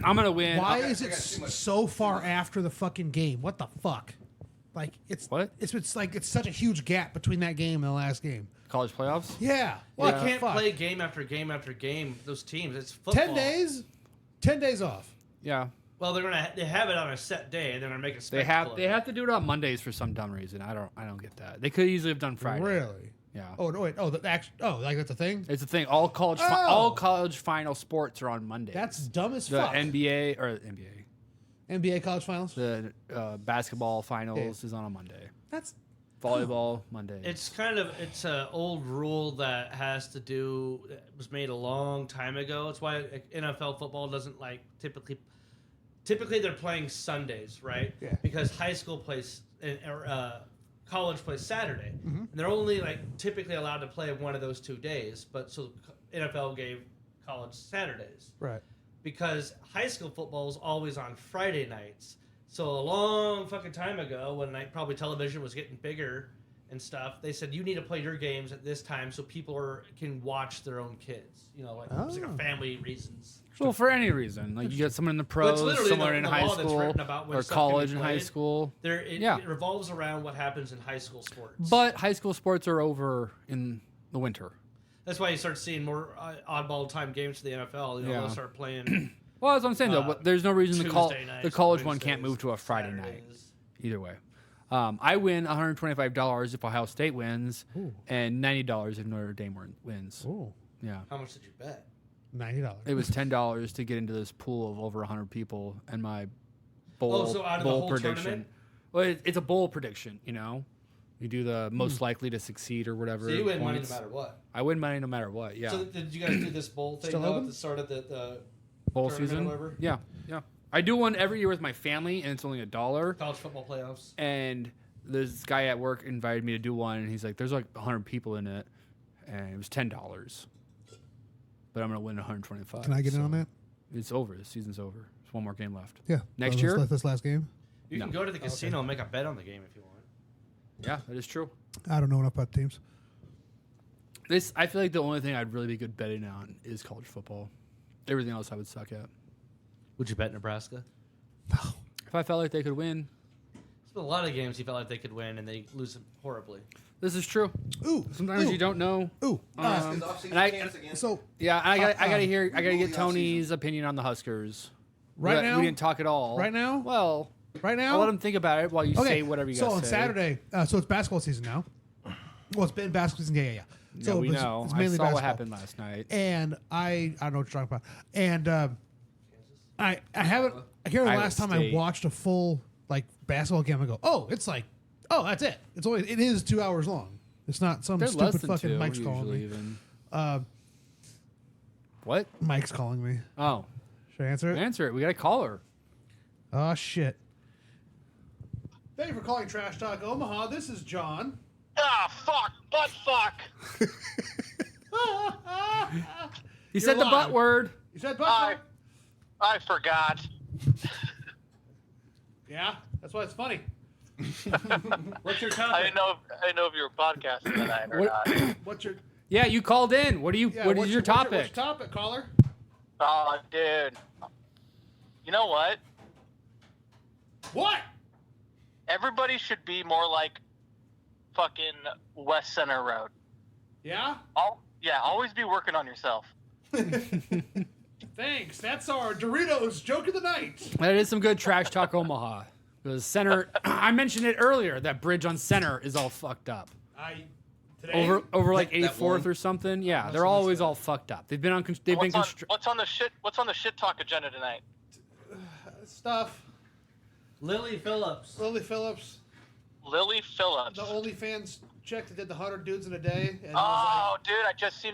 I'm gonna win. Why Okay, is I it got too much. so far after the fucking game? What the fuck? Like it's What? It's like it's such a huge gap between that game and the last game. College playoffs? Yeah. Well, What they the can't fuck? play game after game after game. Those teams, it's football. 10 days. 10 days off. Yeah. Well, they have it on a set day, and they're gonna make a They spectacle. have to do it on Mondays for some dumb reason. I don't get that. They could easily have done Friday. Really? Yeah. Oh no! Wait. Oh, like that's a thing. It's the thing. All college final sports are on Mondays. That's dumb as the fuck. NBA college finals. The basketball finals is on a Monday. That's Volleyball Monday. It's an old rule that has to do. It was made a long time ago. It's why NFL football doesn't like typically. Typically, they're playing Sundays, right? Yeah. Because high school plays or college plays Saturday, and they're only like typically allowed to play one of those 2 days. But so NFL gave college Saturdays. right. Because high school football is always on Friday nights. So a long fucking time ago, when probably television was getting bigger and stuff, they said you need to play your games at this time so people can watch their own kids. You know, like it's like a family reasons. well for any reason. Like you get someone in the pros, literally someone the- in the high law that's school, written about when or stuff can be college and high played. school. It revolves around what happens in high school sports. But high school sports are over in the winter. That's why you start seeing more oddball time games to the NFL. You know, Yeah. they'll start playing Well, that's what I'm saying though. But there's no reason the Tuesday nights, the college one Wednesdays, can't move to a Friday night. Saturdays. Either way, I win $125 if Ohio State wins, and $90 if Notre Dame wins. Oh, Yeah, How much did you bet? $90. it was $10 to get into this pool of over 100 people, and my bowl so out of the bowl whole prediction. tournament? Well, it's a bowl prediction. You know, you do the most likely to succeed or whatever. So you win money no points. matter what. I win money no matter what. Yeah, So did you guys do this bowl thing Still though, open? at the start of the bowl tournament or season. whatever? Yeah, yeah. I do one every year with my family, and it's only $1. college football playoffs? And this guy at work invited me to do one, and he's like, "There's like 100 people in it, and it was $10, but I'm gonna win 125." Can I get in so on that? It's over. The season's over. There's one more game left. Yeah. Next Oh, year? This last game. You can go to the casino and make a bet on the game if you want. Yeah, that is true. I don't know enough about teams. I feel like the only thing I'd really be good betting on is college football. Everything else I would suck at. Would you bet Nebraska? If I felt like they could win. There's been a lot of games you felt like they could win and they lose horribly. This is true. Ooh. Sometimes you don't know. Ooh. And I, So yeah, I gotta get Tony's opinion on the Huskers. right now, we didn't talk at all. Right now? Well, right now, I'll let him think about it while you say whatever you got to say. So on Saturday, so it's basketball season now. Well, it's been basketball season. Yeah. So we know. It's I mainly saw basketball. what happened last night. And I don't know what you're talking about. And I haven't. I can't remember the Iowa last time I State. watched a full like basketball game. I go, that's it. It is 2 hours long. It's not some They're less stupid than fucking two, Mike's calling usually me. even. Uh, What? Mike's calling me. Oh, Should I answer it? answer it. We got to call her. Oh shit. Thank you for calling Trash Talk Omaha. This is John. Ah, fuck, butt fuck. He said the live. butt word. You said butt. I forgot. Yeah, that's why it's funny. What's your I topic? didn't know if you were podcasting tonight or not. What's your Yeah, you called in. What is what's your topic? What's your topic, caller? Oh, dude. You know what? What? Everybody should be more like fucking West Center Road. Yeah. Always be working on yourself. Thanks. That's our Doritos joke of the night. That is some good Trash Talk Omaha. The center, I mentioned it earlier. That bridge on Center is all fucked up. Today. Over like That 84th one? or something. Yeah, they're always all fucked up. They've been on. What's on the shit talk agenda tonight? Stuff. Lily Phillips. Lily Phillips, Lily Phillips. the OnlyFans chick that did the 100 dudes in a day. And Oh, dude, I just seen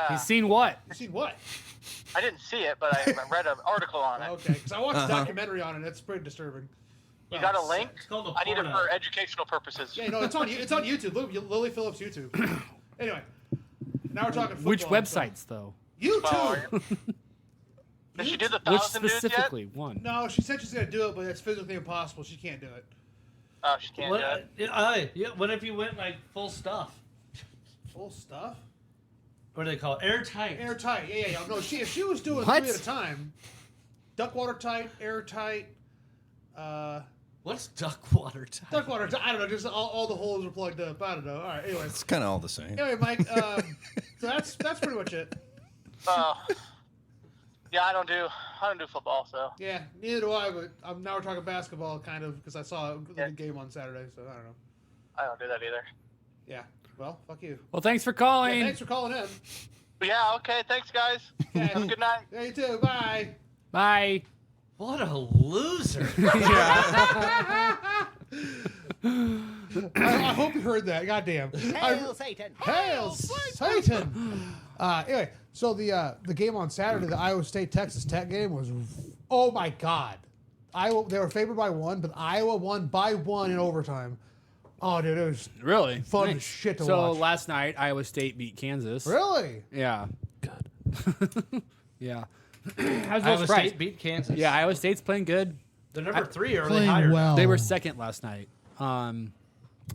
He's seen what? you seen what? I didn't see it, but I read an article on it. Okay, because I watched a documentary on it. It's pretty disturbing. You got a link? It's called a I need it porno. for educational purposes. Yeah, it's on YouTube. Look, Lily Phillips YouTube. Anyway, now we're talking football. Which so- websites though? YouTube. Did she do the Which 1,000 dudes yet? specifically? One. No, she said she's gonna do it, but it's physically impossible. She can't do it. Oh, she can't do it. What if you went like full stuff? Full stuff. What do they call it? Airtight. Airtight. Yeah. No, if she was doing What? 3 at a time, duckwater tight, airtight. What's duck water tight? Duckwater. I don't know. Just all the holes are plugged up. I don't know. All right. Anyway. It's kind of all the same. Anyway, Mike. So that's pretty much it. Yeah, I don't do football, so. Yeah, neither do I. But now we're talking basketball, kind of, because I saw the game on Saturday. So I don't know. I don't do that either. Yeah. Well, fuck you. Well, thanks for Yeah, calling. thanks for calling in. But yeah, okay, thanks, guys. Have a good night. Yeah, you too. Bye. Bye. What a loser. I hope you heard that. Goddamn. Hail Satan! Hail Satan! Anyway, so the game on Saturday, the Iowa State Texas Tech game was, oh my god, they were favored by 1, but Iowa won by 1 in overtime. Oh, dude, it was Really? fun as shit to So watch. last night, Iowa State beat Kansas. Really? Yeah. Good. Yeah. I was a little Iowa surprised. State beat Kansas. Yeah, Iowa State's playing good. They're number 3 or are they Playing higher? well. They were second last night.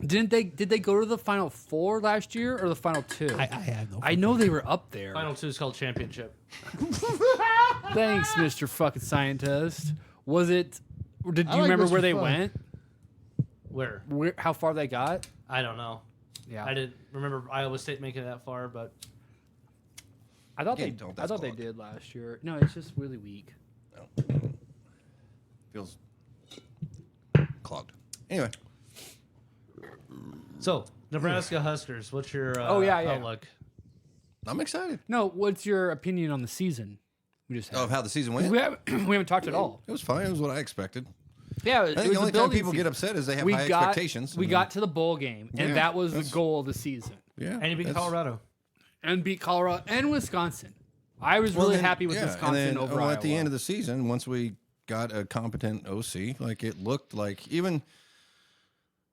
Did they go to the Final 4 last year or the Final 2? I have no. I know they were up there. Final 2 is called championship. Thanks, Mr. Fucking Scientist. Was it? Did you like remember Mr. where they Fun. went? Where? How far they got? I don't know. Yeah, I didn't remember Iowa State making it that far, but I thought Yeah, they. don't- I that's thought they clogged. did last year. No, it's just really weak. Feels clogged. Anyway, so Nebraska Huskers. What's your Yeah. outlook? I'm excited. No, what's your opinion on the season? We just had. Of how the season went. we haven't talked at all. It was fine. It was what I expected. Yeah, I think the only time people get upset is they have high expectations. We got to the bowl game, and Yeah, that was the that's- goal of the season. Yeah, And you beat that's- Colorado. And beat Colorado and Wisconsin. I was really then- happy with yeah, Wisconsin and then, over well, Iowa. at the end of the season, once we got a competent OC, like it looked like even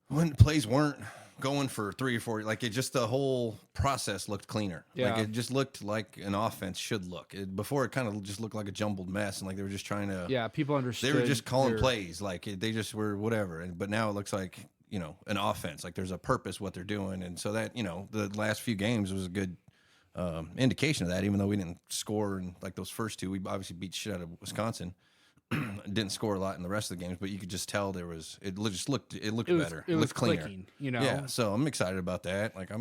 when plays weren't going for 3 or 4, like it just the whole process looked cleaner. Yeah. Like it just looked like an offense should look. Before it kind of just looked like a jumbled mess, and like they were just trying to. Yeah, people understood. They were just calling their- plays, like they just were whatever. But now it looks like an offense. Like there's a purpose what they're doing, and so that the last few games was a good indication of that. Even though we didn't score in like those first two, we obviously beat shit out of Wisconsin. Didn't score a lot in the rest of the games, but you could just tell it looked better. It was looked cleaner. clicking, you know. Yeah, so I'm excited about that. Like I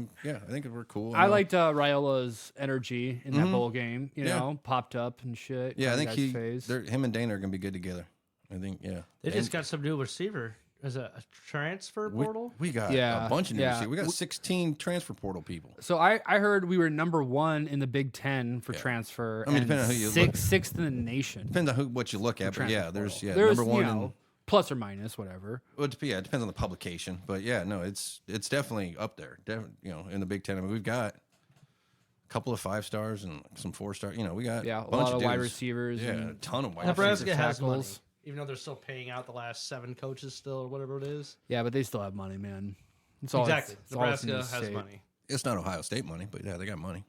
think we're cool. I liked Raiola's energy in that bowl game. You know, popped up and shit. Yeah, I kinda think got him and Dana are gonna be good together. I think They just got some new receiver. Is it a transfer portal? We got Yeah, a bunch of new yeah. receivers. We got 16 transfer portal people. So I heard we were number 1 in the Big Ten for transfer. I mean, and depending on who you look. sixth in the nation. Depends on what you look at, but transfer yeah, there's portal. number one. you know, plus or minus whatever. Well, it depends on the publication, but yeah, no, it's definitely up there. In the Big Ten. I mean, we've got a couple of 5 stars and some 4 stars. You know, we got Yeah, a a bunch lot of wide dudes. receivers. Yeah, and a ton of wide Nebraska receivers. has money, tackles. even though they're still paying out the last 7 coaches still or whatever it is. Yeah, but they still have money, man. It's Exactly. it's all it's in Nebraska the has state. money. It's not Ohio State money, but yeah, they got money.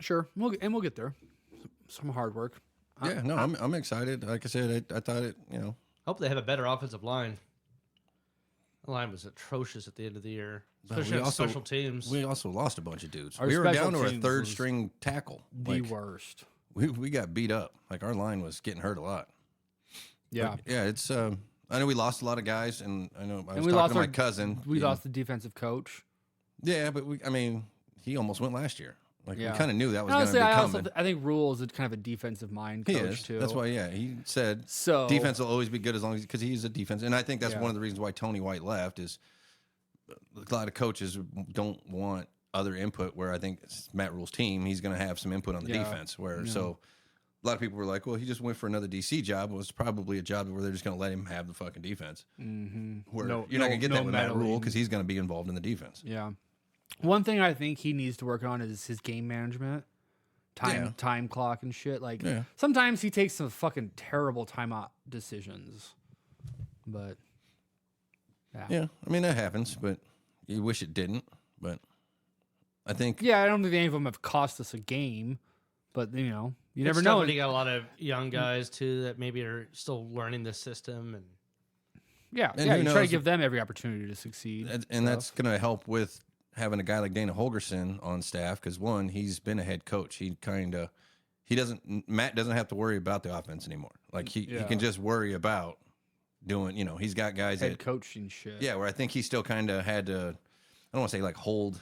Sure, we'll get there. Some hard work. Yeah, no, I'm excited. Like I said, I thought it. Hope they have a better offensive line. The line was atrocious at the end of the year, But especially we on also- special teams. We also lost a bunch of dudes. Our We were special down to our teams third was string tackle. The Like, worst. we got beat up. Like our line was getting hurt a lot. Yeah. But, yeah, it's. I know we lost a lot of guys, and I know I was we talking lost to my our- cousin. We lost the defensive coach. Yeah, but he almost went last year. Like Yeah. we kind of knew that was And going to honestly, be coming. I think Rule is kind of a defensive mind He coach is. too. That's why. Yeah, he said So defense will always be good as long as because he's a defense, and I think that's Yeah. one of the reasons why Tony White left is a lot of coaches don't want other input. Where I think it's Matt Rule's team, he's going to have some input on the Yeah. defense. So a lot of people were like, "Well, he just went for another DC job." Well, it's probably a job where they're just going to let him have the fucking defense. Mm-hmm. Where No- you're not going to get no that with Matt meddling. Rule because he's going to be involved in the defense. Yeah. One thing I think he needs to work on is his game management, time clock and shit. Like Yeah. sometimes he takes some fucking terrible timeout decisions, but Yeah, I mean that happens, but you wish it didn't. But I think yeah, I don't think any of them have cost us a game, but you know, you never know. You got a lot of young guys too that maybe are still learning the system and. Yeah, And yeah, who you try to knows? give them every opportunity to succeed. and that's going to help with having a guy like Dana Holgerson on staff because one, he's been a head coach. Matt doesn't have to worry about the offense anymore. Like he can just worry about doing. He's got guys Head that coaching shit. yeah. Where I think he still kind of had to. I don't want to say like hold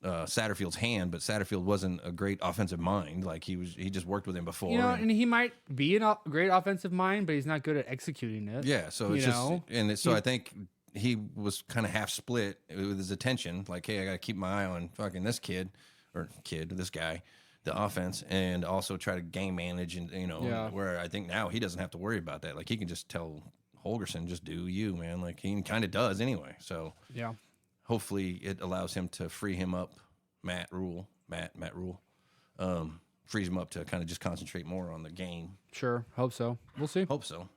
Satterfield's hand, but Satterfield wasn't a great offensive mind. Like he just worked with him before. You know, and he might be a great offensive mind, but he's not good at executing it. Yeah, so it's so I think he was kind of half split with his attention. Like, hey, I got to keep my eye on fucking this this guy, the offense, and also try to game manage and where I think now he doesn't have to worry about that. Like he can just tell Holgerson, just do you, man. Like he kind of does anyway. So Yeah. hopefully it allows him to free him up, Matt Rule, frees him up to kind of just concentrate more on the game. Sure. Hope so. We'll see. Hope so.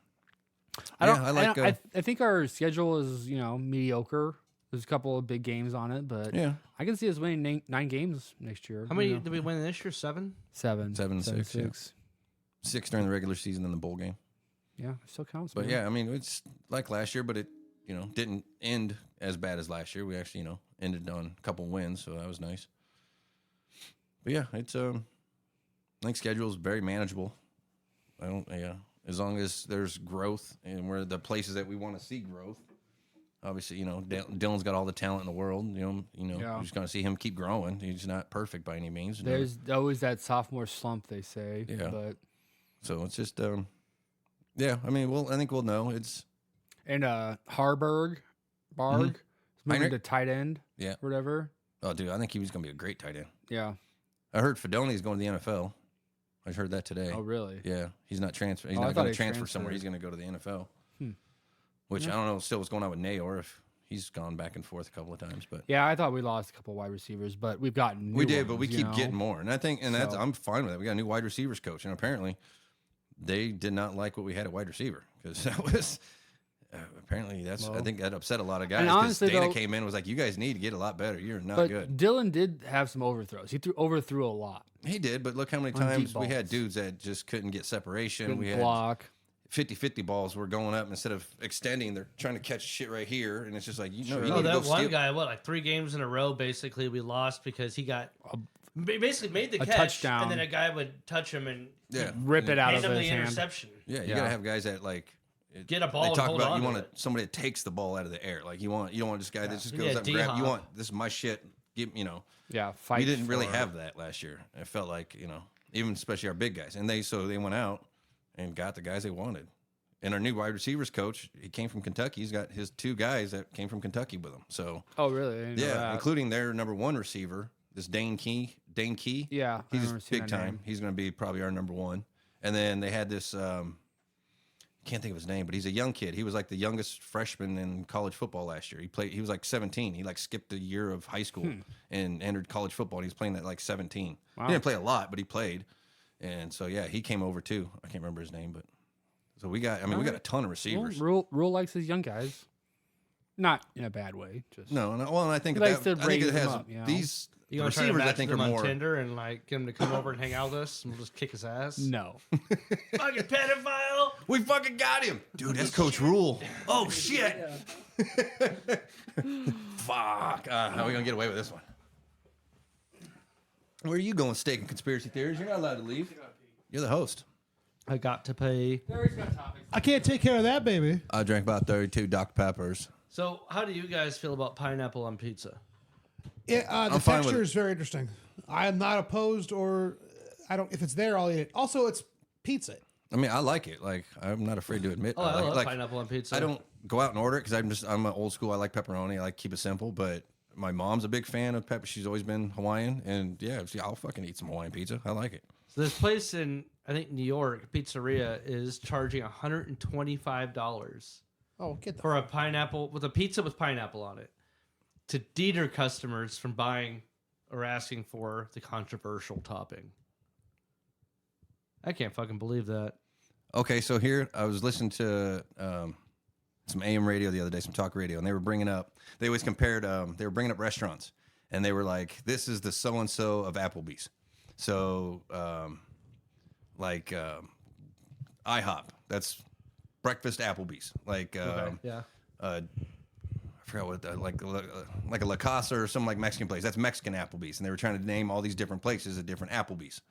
I think our schedule is, mediocre. There's a couple of big games on it, but Yeah. I can see us winning 9 games next year. How many did we win this year? 7? 7. 7-6, yeah. 6 during the regular season and the bowl game. Yeah, it still counts. But man. yeah, I mean, it's like last year, but it, didn't end as bad as last year. We actually, ended on a couple wins, so that was nice. But yeah, it's I think schedule is very manageable. As long as there's growth and we're the places that we want to see growth. Obviously, Dylan's got all the talent in the world. You're just going to see him keep growing. He's not perfect by any means. There's always that sophomore slump, they say. Yeah. But So it's just yeah, I mean, I think we'll know. It's and Barg is moving Heinrich? to tight end. Yeah. Whatever. oh dude, I think he was going to be a great tight end. Yeah. I heard Fedoni's going to the NFL. I heard that today. Oh, really? Yeah, he's not transfer. He's Oh, I not thought going he to transfer somewhere. transferred. He's going to go to the NFL. Which I don't know still what's going on with Nayor if he's gone back and forth a couple of times, but Yeah, I thought we lost a couple wide receivers, but we've gotten new we did, ones, but we you keep know? getting more, and I think, and that's So- I'm fine with that. We got a new wide receivers coach, and apparently they did not like what we had at wide receiver because that was apparently I think that upset a lot of guys. And Because honestly, Dana though- came in and was like, "You guys need to get a lot better. You're not But good." Dylan did have some overthrows. He overthrew a lot. He did, but look how many On deep times we had balls. dudes that just couldn't get separation. Couldn't we had block. 50-50 balls were going up instead of extending. They're trying to catch shit right here, and it's just like you know. Oh, You need to that go one steal. guy, like 3 games in a row, basically we lost because he got basically made the a catch, touchdown. and then a guy would touch him and Rip it out of hand him his the hand. interception. Yeah, you Yeah. gotta have guys that like Get a ball They and talk hold about on you to want it. somebody that takes the ball out of the air. Like you don't want this guy that just goes Yeah, up and grab. You D-hop. want this is my shit. Yeah, fight. We didn't really for- have that last year. It felt like even especially our big guys, and they went out and got the guys they wanted. And our new wide receivers coach, he came from Kentucky. He's got his 2 guys that came from Kentucky with him. So Oh, really? I didn't know yeah, that. including their number 1 receiver, this Dane Key. Yeah, I he's remember seeing big that time. name. He's going to be probably our number 1. And then they had this. Can't think of his name, but he's a young kid. He was like the youngest freshman in college football last year. He was like 17. He like skipped a year of high school and entered college football. And he's playing at like 17. Wow. He didn't play a lot, but he played. And so yeah, he came over too. I can't remember his name, but so we got a ton of receivers. Rule likes his young guys, not in a bad way. Just No, well, and I think He likes to I think raise it has them up, you know? these You gonna try to receivers. I match think them are on more. Tinder and like get him to come over and hang out with us, and we'll just kick his ass. no. Fucking pedophile! We fucking got him, dude. That's Coach Rule. Oh shit! Fuck! How are we gonna get away with this one? Where are you going, steak and conspiracy theories? You're not allowed to leave. You're the host. I got to pay. I can't take care of that, baby. I drank about 32 Dr. Peppers. So, how do you guys feel about pineapple on pizza? The fine with texture it. is very interesting. I am not opposed, or I don't. If it's there, I'll eat it. Also, it's pizza. I mean, I like it. Like, I'm not afraid to admit. Oh, I like, love pineapple on pizza. I don't go out and order it because I'm an old school. I like pepperoni. I like to keep it simple. But my mom's a big fan of pepper. She's always been Hawaiian, and yeah, I'll fucking eat some Hawaiian pizza. I like it. So this place in I think New York, pizzeria, is charging $125 Oh, get the for a pineapple with a pizza with pineapple on it to deter customers from buying or asking for the controversial topping. I can't fucking believe that. Okay, so here I was listening to some AM radio the other day, some talk radio, and they were bringing up. They always compared. They were bringing up restaurants, and they were like, "This is the so and so of Applebee's." So, IHOP. That's breakfast Applebee's. Like, Yeah. I forgot what like a La Casa or some like Mexican place. That's Mexican Applebee's, and they were trying to name all these different places at different Applebee's.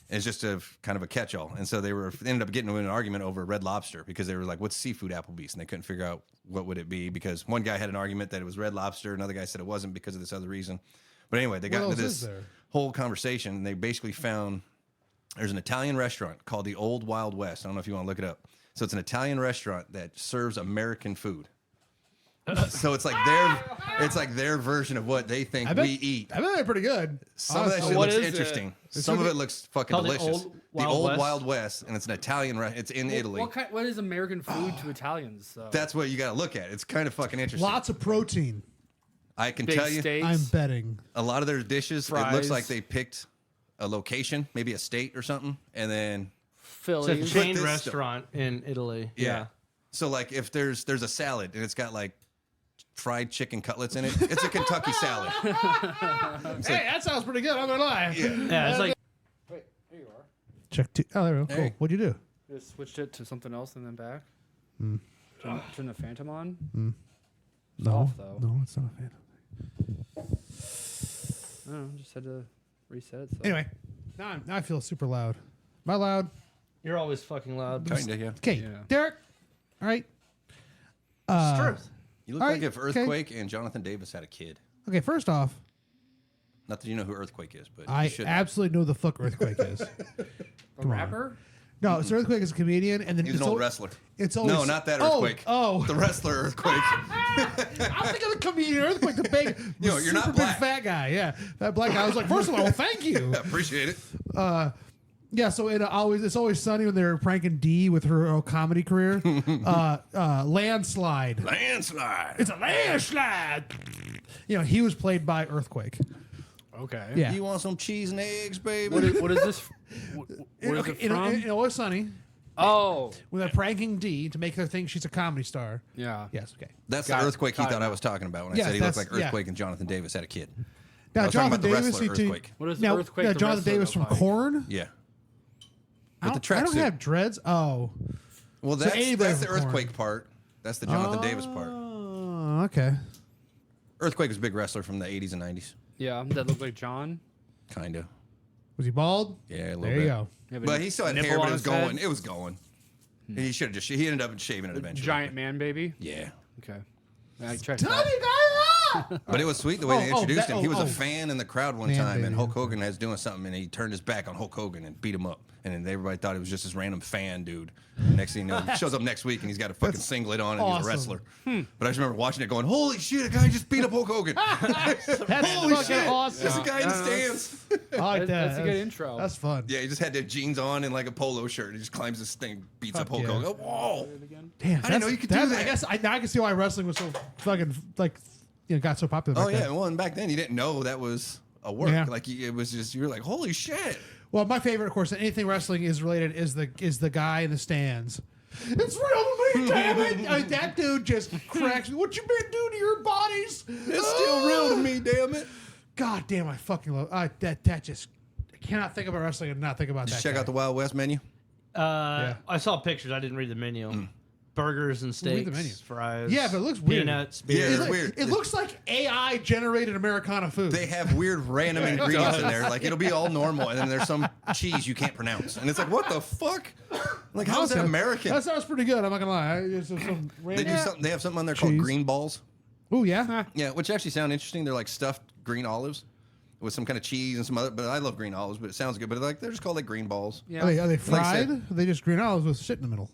It's just a kind of a catch-all, and so they ended up getting into an argument over Red Lobster because they were like, "What's seafood Applebee's?" and they couldn't figure out what would it be because one guy had an argument that it was Red Lobster, another guy said it wasn't because of this other reason. But anyway, they got What into else is this there? whole conversation, and they basically found there's an Italian restaurant called the Old Wild West. I don't know if you want to look it up. So it's an Italian restaurant that serves American food. So it's like their version of what they think we eat. I bet they're pretty good. Some of that Honestly. shit What looks is it? interesting. Some of it looks fucking Called the delicious. Old The Wild Old West? Wild West, and it's an Italian. It's in Italy. What is American food to Italians? Though? That's what you got to look at. It's kind of fucking interesting. Lots of protein. I can big tell you, steaks. I'm betting. a lot of their dishes. It looks Fries. like they picked a location, maybe a state or something, and then It's a Philly. chain this restaurant in Italy. yeah. So like if there's a salad and it's got like fried chicken cutlets in it, it's a Kentucky salad. Hey, that sounds pretty good. I'm gonna lie. Yeah, it's like Wait, here you are. Check. Oh, there we go. Cool. Hey. What'd you do? Just switched it to something else and then back. Hmm. Turn the Phantom on. No, off, though. no, it's not a fan. I don't know, just had to reset it. So. Anyway, now I feel super loud. Am I loud? you're always fucking loud. Kinda, yeah. Okay, Yeah. Derek. All right. It's truth. You look All like right, if okay. Earthquake and Jonathan Davis had a kid. Okay, first off, Not that you know who Earthquake is, but I you should. absolutely know the fuck Earthquake is. A on. rapper? No, so Earthquake is a comedian, and then He was it's an old al- wrestler. It's always No, not that Oh, Earthquake. Oh, The wrestler Earthquake. I'm thinking of the comedian Earthquake, the big, Yo, you're not super black. big fat guy. Yeah, that black guy. I was like, first of all, thank you. Appreciate it. Yeah, so it's always sunny when they're pranking Dee with her comedy career. Landslide. Landslide. It's a landslide. You know, he was played by Earthquake. Okay. Yeah. You want some cheese and eggs, baby? What is this? What is Okay, it from? in Always Sunny, Oh. when they're pranking Dee to make her think she's a comedy star. Yeah. Yes, okay. That's Got the it. Earthquake he Got thought it. I was talking about when I Yes, said he looked that's- like yeah. Earthquake and Jonathan Davis had a kid. I Now, was talking Jonathan about the Davis, wrestler Earthquake. What is now, Earthquake? now, the Jonathan wrestler Davis from look like? Korn. Yeah. I With the don't tracksuit. have dreads. Oh, Well, So that's 80 the Brave earthquake part. That's the Jonathan Davis part. Oh, okay. Earthquake was a big wrestler from the 80s and 90s. Yeah, that looked like John. Kind of. Was he bald? Yeah, a little There bit. you go. Yeah, But he still had nipple hair, but on it was his head. going. It was going. He should have he ended up shaving it eventually. Giant man baby. Yeah. Okay. I tried Tiny to. guy! But it was sweet the way they introduced him. He was oh. a fan in the crowd one Man, time, and baby. Hulk Hogan was doing something, and he turned his back on Hulk Hogan and beat him up. And then everybody thought it was just this random fan dude. Next thing you know, he shows up next week, and he's got a fucking singlet on, and he's awesome. a wrestler. But I just remember watching it going, holy shit, a guy just beat up Hulk Hogan. That's Holy fucking shit. awesome. There's a guy in the stands. I like that. That's a good intro. That's fun. Yeah, he just had the jeans on and like a polo shirt. He just climbs this thing, beats up Fuck Hulk yeah. Hogan. Oh, whoa. Damn, I didn't know you could do that's- that. I guess now I can see why wrestling was so fucking got so popular. Oh, back yeah. then. Well, and back then, you didn't know that was a work. Yeah. Like, it was just, you were like, holy shit. Well, my favorite, of course, anything wrestling is related is the guy in the stands. It's real to me, damn it! I mean, that dude just cracks me. What you been doing to your bodies? It's still real to me, damn it. God damn, I fucking love that. Just I cannot think about wrestling and not think about that. Check guy. out the Wild West menu. Yeah. I saw pictures. I didn't read the menu. Burgers and Read steaks, the menu. fries. Yeah, but it looks weird. Peanuts, Yeah, beer. it's It, weird. it looks like AI generated Americana food. They have weird random ingredients in there. Like, it'll be all normal, and then there's some cheese you can't pronounce. And it's like, what the fuck? Like, how is that American? That sounds pretty good. I'm not gonna lie. It's just some They random. do something. They have something on there called Cheese. green balls. Oh yeah. Yeah, which actually sound interesting. They're like stuffed green olives with some kind of cheese and some other. But I love green olives, but it sounds good. But they're just called like green balls. Yeah. Are they fried? said- Are they just green olives with shit in the middle?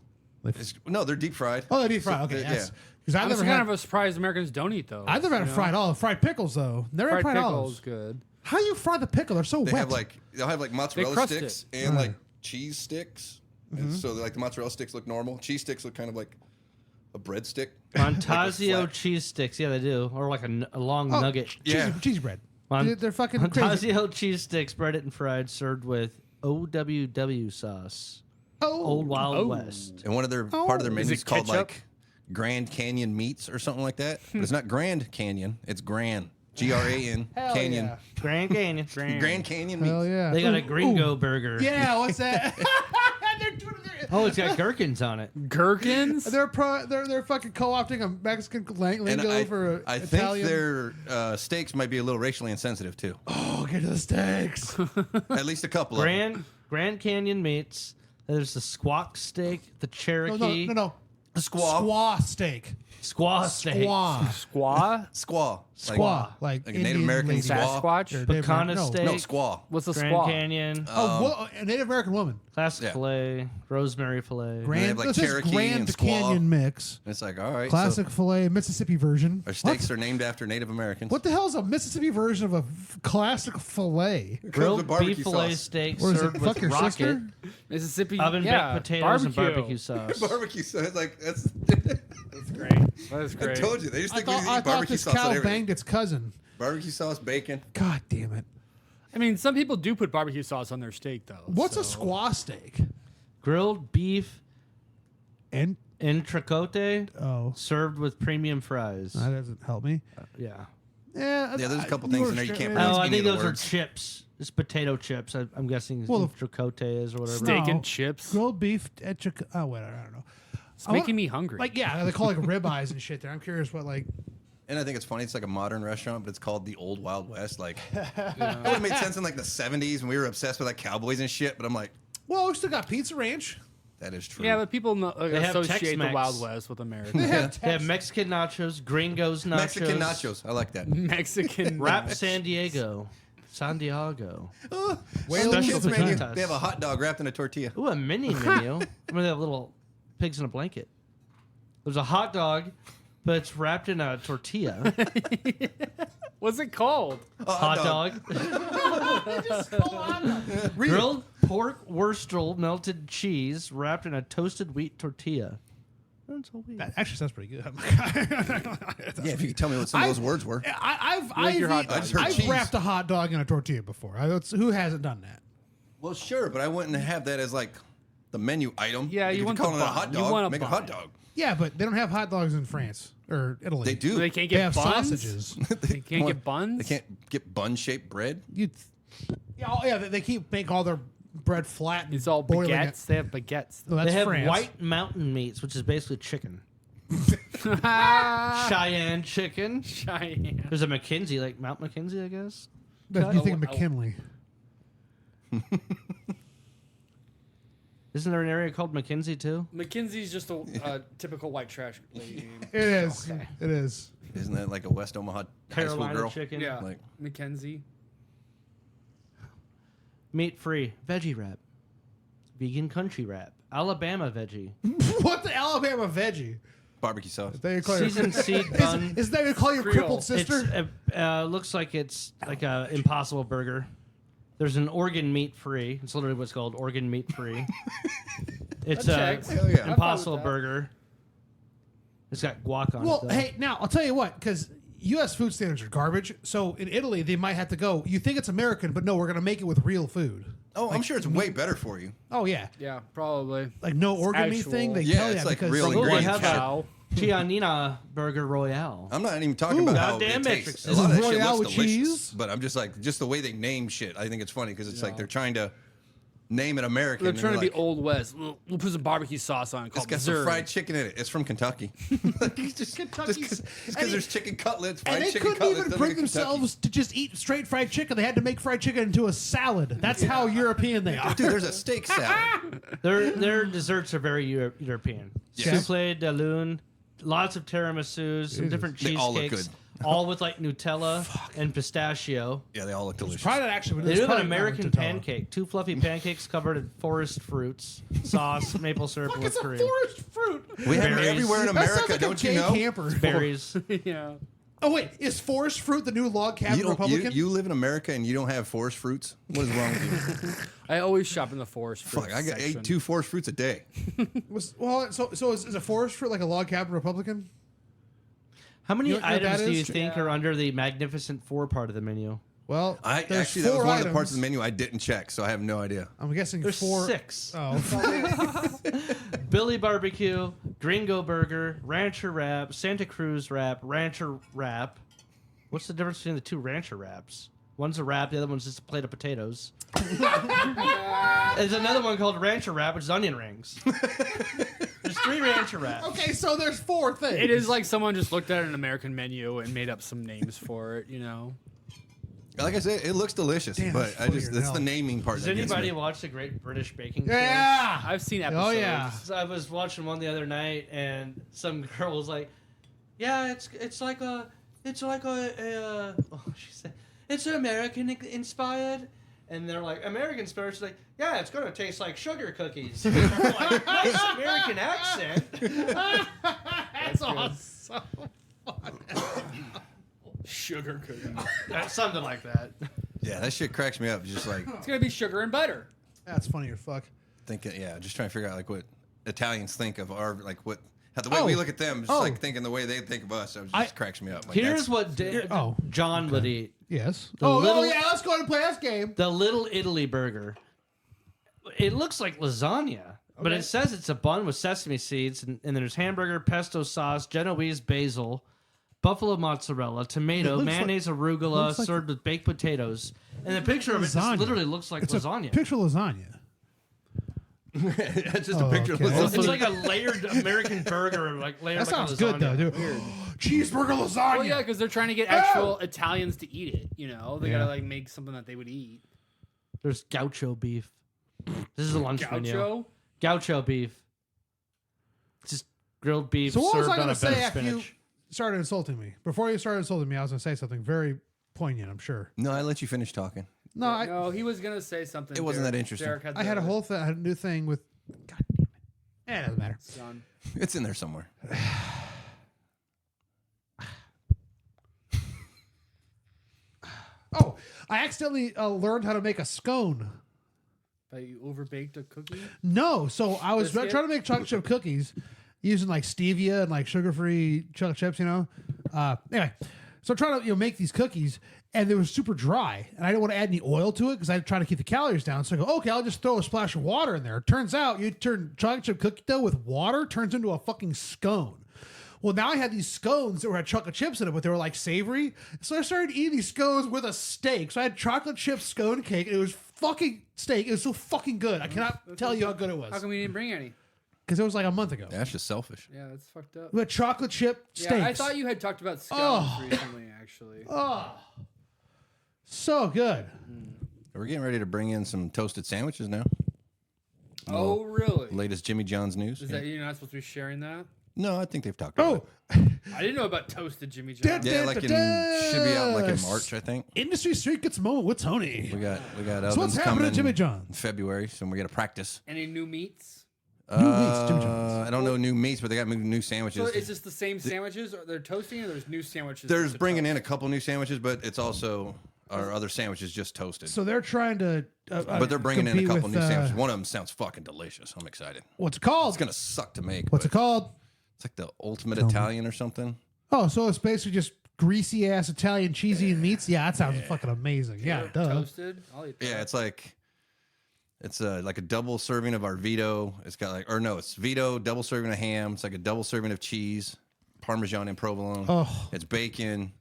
No, they're deep fried. Oh, they're deep fried. So, Okay, yeah. yes. Because I've I'm never kind had. of surprised Americans don't eat those. I've never had a fried olive. Fried pickles though. Never had fried fried pickles olives. good. How do you fry the pickle? They're so They wet. they'll have like mozzarella crust sticks it. and like cheese sticks. And so like the mozzarella sticks look normal. Cheese sticks look kind of like a breadstick. Montasio Like a cheese sticks. Yeah, they do. Or like a long nugget. Yeah. cheese bread. Mon- They're fucking crazy. Montasio cheese sticks, breaded and fried, served with OWW sauce. Old Wild West. And one of their part of their menu it is called ketchup? like Grand Canyon Meats or something like that. But it's not Grand Canyon. It's Grand. Gran Hell Canyon. yeah. Grand Canyon. Grand Canyon Meats. Hell yeah. They got a Ooh, Gringo ooh. Burger. Yeah, what's that? They're doing their, Oh, it's got gherkins on it. Gherkins? they're fucking co-opting a Mexican And lingo for I think Italian. their steaks might be a little racially insensitive too. Oh, get to the steaks. At least a couple of them. Grand Canyon meats. There's the squawk steak, the no, Cherokee. no. Squaw. Squaw steak. Squaw steak. Squaw. Squaw? Squaw. Squaw. Like a Indian Native American lady. squaw. Sasquatch? Or Pecan no. steak. No, squaw. What's a Grand squaw? Canyon. A Native American woman. Classic yeah. filet. Rosemary filet. Grand, like this is Cherokee Grand and squaw. Canyon mix. And it's like, all right. Classic So filet, Mississippi version. our steaks are named after Native Americans. What the hell is a Mississippi version of a classic filet? Grilled barbecue beef filet sauce. steak Or is served it with fuck your rocket, sister? Mississippi. oven yeah, baked potatoes, and barbecue sauce. Barbecue sauce. Like, that's. That's great. That is I great. told you. They just I think we thought, eat I thought barbecue this sauce on cow everything. banged its cousin. Barbecue sauce, bacon. God damn it. I mean, some people do put barbecue sauce on their steak, though. What's a so- squaw steak? Grilled beef And entrecote oh, served with premium fries. that doesn't help me. Yeah. Yeah, Yeah, there's a couple things in there you can't pronounce. Oh, I any think of the those are words. chips. It's potato chips. I'm guessing Well, entrecote is or whatever. Steak No. and chips. grilled beef. Oh, wait, I don't know. It's making me hungry. Like, yeah, they call like ribeyes and shit there. I'm curious what, like, And I think it's funny. It's like a modern restaurant, but it's called the Old Wild West. Like, it would have made sense in like the 70s when we were obsessed with like cowboys and shit. But I'm like, well, we still got Pizza Ranch. that is true. yeah, but people have associate the Tex-Mex. Wild West with America. They have They have Mexican nachos, Gringos nachos, Mexican nachos. I like that. Mexican. Wrap San Diego. San Diego. On Whales the of kids' the menu, Tatas. they have a hot dog wrapped in a tortilla. Ooh, a mini menu. I mean, they have little pigs in a blanket. There's a hot dog, but it's wrapped in a tortilla. What's it called? Hot dog. Grilled pork wurstel melted cheese wrapped in a toasted wheat tortilla. That's all we That actually sounds pretty good. Yeah, if you could tell me what some of those words were. I've your hot dog. I just heard I've cheese. wrapped a hot dog in a tortilla before. Who hasn't done that? Well, sure, but I wouldn't have that as like the menu item. Yeah, you could want call the it a bun. hot You dog. want a Make a bun. hot dog. Yeah, but they don't have hot dogs in France or Italy. They do. They can't They get have buns. sausages. They can't get buns. They can't get bun-shaped bread. Yeah, they keep make all their bread flat. And It's all boiling it. baguettes. They have baguettes. No, that's They have France. White Mountain Meats, which is basically chicken. Cheyenne chicken. Cheyenne. There's a McKinsey, like Mount McKinsey, I guess. But you think Oh, McKinley? Isn't there an area called McKinsey too? McKinsey's just a typical white trash lady. It is. Okay. It is. Isn't that like a West Omaha high school Carolina girl? chicken. Yeah, Like- McKenzie. Meat free veggie wrap. Vegan country wrap. Alabama veggie. What the Alabama veggie? Barbecue sauce. They call your- Seasoned seed bun. Is that what you call your Creole. crippled sister? It looks like it's like a Impossible Burger. There's an organ meat free. It's literally what's called organ meat free. It's That a checks. Hell yeah. Impossible that. Burger. It's got guac on Well, it. Though. hey, now I'll tell you what, because U.S. food standards are garbage. So in Italy, they might have to go. You think it's American, but no, we're going to make it with real food. Oh, I'm sure it's way better for you. Oh yeah, Yeah, probably. like no organ meat actual. thing. They Yeah, tell you it's like because real Oh, they ingredients. have Cow. a Chianina Burger Royale. I'm not even talking Ooh. about how Goddamn it tastes. metrics. A Is lot it of that shit Royale looks with delicious, cheese? but I'm just like the way they name shit. I think it's funny because it's like they're trying to name it American. They're and trying to they're be like, Old West. We'll put some barbecue sauce on it. It's Called got some Missouri. fried chicken in it. It's from Kentucky. Like, it's just Kentucky's- because there's chicken cutlets, And fried they chicken couldn't cutlets. even doesn't bring make Kentucky. themselves to just eat straight fried chicken. They had to make fried chicken into a salad. That's how European they are. Dude, there's a steak salad. Their desserts are very European. Yes. Souffle de lune, lots of tiramisus, some different They all look cheesecakes, good. all with like Nutella and pistachio. Yeah, they all look delicious. Probably not actually. but They it's do have an probably not American Nutella. pancake, 2 fluffy pancakes covered in forest fruits, sauce, maple syrup, Fuck, and it's whipped a cream. forest fruit. We have them Berries. everywhere in That sounds America, like a don't you gay know? camper. Berries. Yeah. Oh wait, is forest fruit the new log cabin You, don't, Republican? you live in America and you don't have forest fruits? What is wrong with you? I always shop in the forest fruit Fuck, I got section. ate 2 forest fruits a day. So is a forest fruit like a log cabin Republican? How many You know what that items do you is? think are under the Magnificent Four part of the menu? Well, I there's actually that was 4 one of the items. parts of the menu I didn't check, so I have no idea. I'm guessing There's 4. 6. Oh, Billy Barbecue, Gringo Burger, Rancher Wrap, Santa Cruz Wrap, Rancher Wrap. What's the difference between the 2 Rancher Wraps? One's a wrap, the other one's just a plate of potatoes. There's another one called Rancher Wrap, which is onion rings. There's 3 Rancher Wraps. okay. So there's 4 things. It is like someone just looked at an American menu and made up some names for it, you know? Like I said, it looks delicious, Damn, but that's I just funnier that's than the hell. naming part. Does that gets anybody me. watch the Great British Baking Show? Yeah. I've seen episodes. Oh yeah. So I was watching one the other night, and some girl was like, "Yeah, it's like a oh, she said it's American inspired," and they're like American inspired. She's like, "Yeah, it's gonna taste like sugar cookies." I'm like, nice American accent. That's awesome. Sugar cookies. Something like that. Yeah, that shit cracks me up. Just like It's gonna be sugar and butter. That's funny as fuck. thinking, yeah, just trying to figure out like what Italians think of our like what how the way we look at them, just like thinking the way they think of us. It just cracks me up. Like, Here's that's- what John would eat. Yes. The Oh little- yeah. Let's go ahead and play this game. The Little Italy burger. It looks like lasagna, but it says it's a bun with sesame seeds, and there's hamburger, pesto sauce, Genoese basil, buffalo mozzarella, tomato, looks mayonnaise, arugula, looks like- served with baked potatoes. And the picture of it just lasagna. literally looks like It's lasagna. a picture of lasagna. That's just a picture okay. of lasagna. It's like a layered American burger, like layered That like sounds a good lasagna. though, dude. Cheeseburger lasagna. Well, yeah, because they're trying to get actual Italians to eat it. You know, they Yeah. gotta like make something that they would eat. There's gaucho beef. This is a lunch menu. Gaucho. Gaucho beef. It's just grilled beef So what was served I on going a to bed say of after spinach. you started insulting me? Before you started insulting me, I was going to say something very poignant. I'm sure. No, I let you finish talking. No, No, he was gonna say something. It wasn't that interesting. Derek I had a whole thing. I had a new thing with. God damn it. Eh, it doesn't matter. Done. It's in there somewhere. Oh, I accidentally learned how to make a scone. But you overbaked a cookie. No, so I was Biscuit? trying to make chocolate chip cookies using like stevia and like sugar-free chocolate chips, you know. Anyway, so I'm trying to make these cookies, and they were super dry, and I didn't want to add any oil to it because I try to keep the calories down. So I go, okay, I'll just throw a splash of water in there. Turns out you turn chocolate chip cookie dough with water turns into a fucking scone. Well, now I had these scones that had chocolate chips in it, but they were like savory. So I started eating these scones with a steak. So I had chocolate chip scone cake, and it was fucking steak. It was so fucking good. I cannot tell you how good it How was. come you didn't bring any? Because it was like a month ago. That's just selfish. Yeah, that's fucked up. We had chocolate chip steaks. Yeah, I thought you had talked about scones recently, actually. Oh, so good. We're getting ready to bring in some toasted sandwiches now. Oh, really? Latest Jimmy John's news. Is that you're not supposed to be sharing that? No, I think they've talked about Oh, it. I didn't know about toasted Jimmy John's. Yeah, like should be out like in March, I think. Industry Street gets a moment with Tony. We got So ovens what's happening coming at Jimmy in John's? February, so we got to practice. Any new meats? New meats, Jimmy John's. I don't know new meats, but they got new sandwiches. So is this the same sandwiches, or they're toasting, or there's new sandwiches? There's to bringing toast? in a couple new sandwiches, but it's also our other sandwiches just toasted. So they're trying to. But they're bringing in a compete couple with, new sandwiches. One of them sounds fucking delicious. I'm excited. What's it called? It's gonna suck to make. What's it but called? It's like the ultimate Italian or something. Oh, so it's basically just greasy ass Italian cheesy and meats. Yeah, that sounds fucking amazing. Yeah, duh. Toasted? I'll eat that. Yeah, it's like like a double serving of our Vito. It's got it's Vito, double serving of ham. It's like a double serving of cheese, Parmesan and provolone. Oh. It's bacon,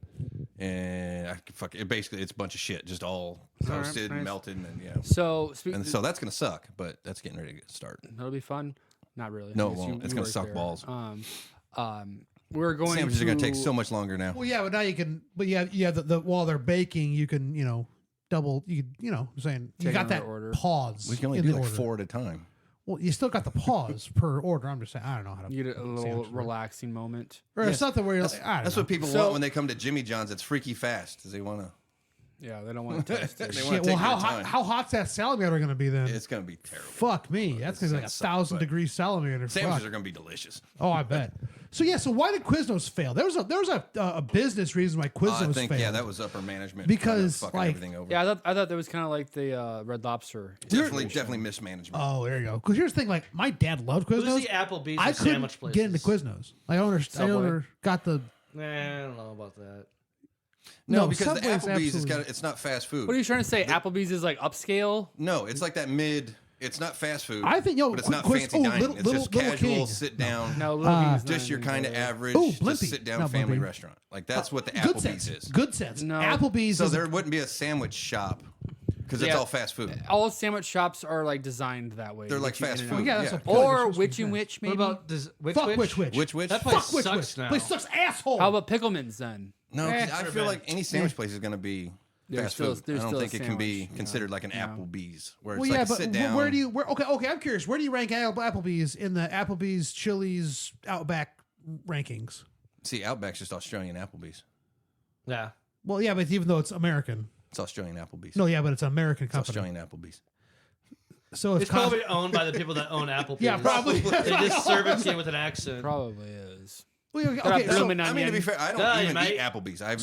and basically it's a bunch of shit, just all toasted and nice. melted, and yeah. So, And so that's gonna suck, but that's getting ready to start. that'll be fun. Not really. No, it Because won't. It's you gonna work suck there. balls. We're going. Sandwiches are gonna take so much longer now. Well, yeah, but now you can. But yeah, the while they're baking, you can double. I'm saying you Take got that another order. pause. We can only in do the like order. 4 at a time. Well, you still got the pause per order. I'm just saying. I don't know how to. You get a little sandwich work. relaxing moment. Or Yes. something where you're like, I don't That's know. what people So- want when they come to Jimmy John's. It's freaky fast. They want to. Yeah, they don't want to toast it. They want Shit, to well, take how their hot, time. how hot's that salamander going to be then? It's gonna be terrible. Fuck me. That's going to be like It's gonna suck, 1,000-degree salamander. Sandwiches Fuck. are gonna be delicious. Oh, I bet. So yeah, so why did Quiznos fail? There was a business reason why Quiznos I think failed. that was upper management Because, fucking like- everything over. Yeah, I thought that was kind of like the Red Lobster. definitely mismanagement. Oh, there you go. Because here's the thing: like my dad loved Quiznos. Who's the Applebee's I of sandwich couldn't places? get into Quiznos. Like, I never got the. Nah, I don't know about that. no, because the Subway's Applebee's absolutely- it's not fast food. What are you trying to say? Applebee's is like upscale? No, it's like that mid. It's not fast food. I think but it's not fancy dining. It's just Little casual King. sit down. No, Little King's Just not your even kind of good. average, Ooh, just Blimpie. sit down Not family Blimpie. restaurant. Like that's what the Good Applebee's sets. is. Good sets. No. Applebee's. So is there wouldn't be a sandwich shop because it's Yeah. all fast food. All sandwich shops are like designed that way. They're to like get you fast in food. and yeah, out. that's Yeah. what Philly Or was Witch supposed and to be. Witch, maybe. What about Witch Fuck Witch? Witch. Which? That Fuck place Witch sucks Witch. now. Place sucks asshole. How about Pickleman's then? No, 'cause I they're feel bad. like any sandwich place is going to be There's fast still- food. there's I don't still a think it can be sandwich. considered like an Yeah. Applebee's where it's Well, like yeah, a but sit down. where do you? Okay. I'm curious. Where do you rank Applebee's in the Applebee's, Chili's, Outback rankings? See, Outback's just Australian Applebee's. Yeah. Well, yeah, but even though it's American, It's Australian Applebee's. no, yeah, but it's an American it's company. Australian Applebee's. So it's It's probably owned by the people that own Applebee's. yeah, probably. They just serve it to you with an accent. Probably is. Well, okay, Got okay, so, blooming I mean, to be onion. fair, I don't Yeah, even mate. eat Applebee's. I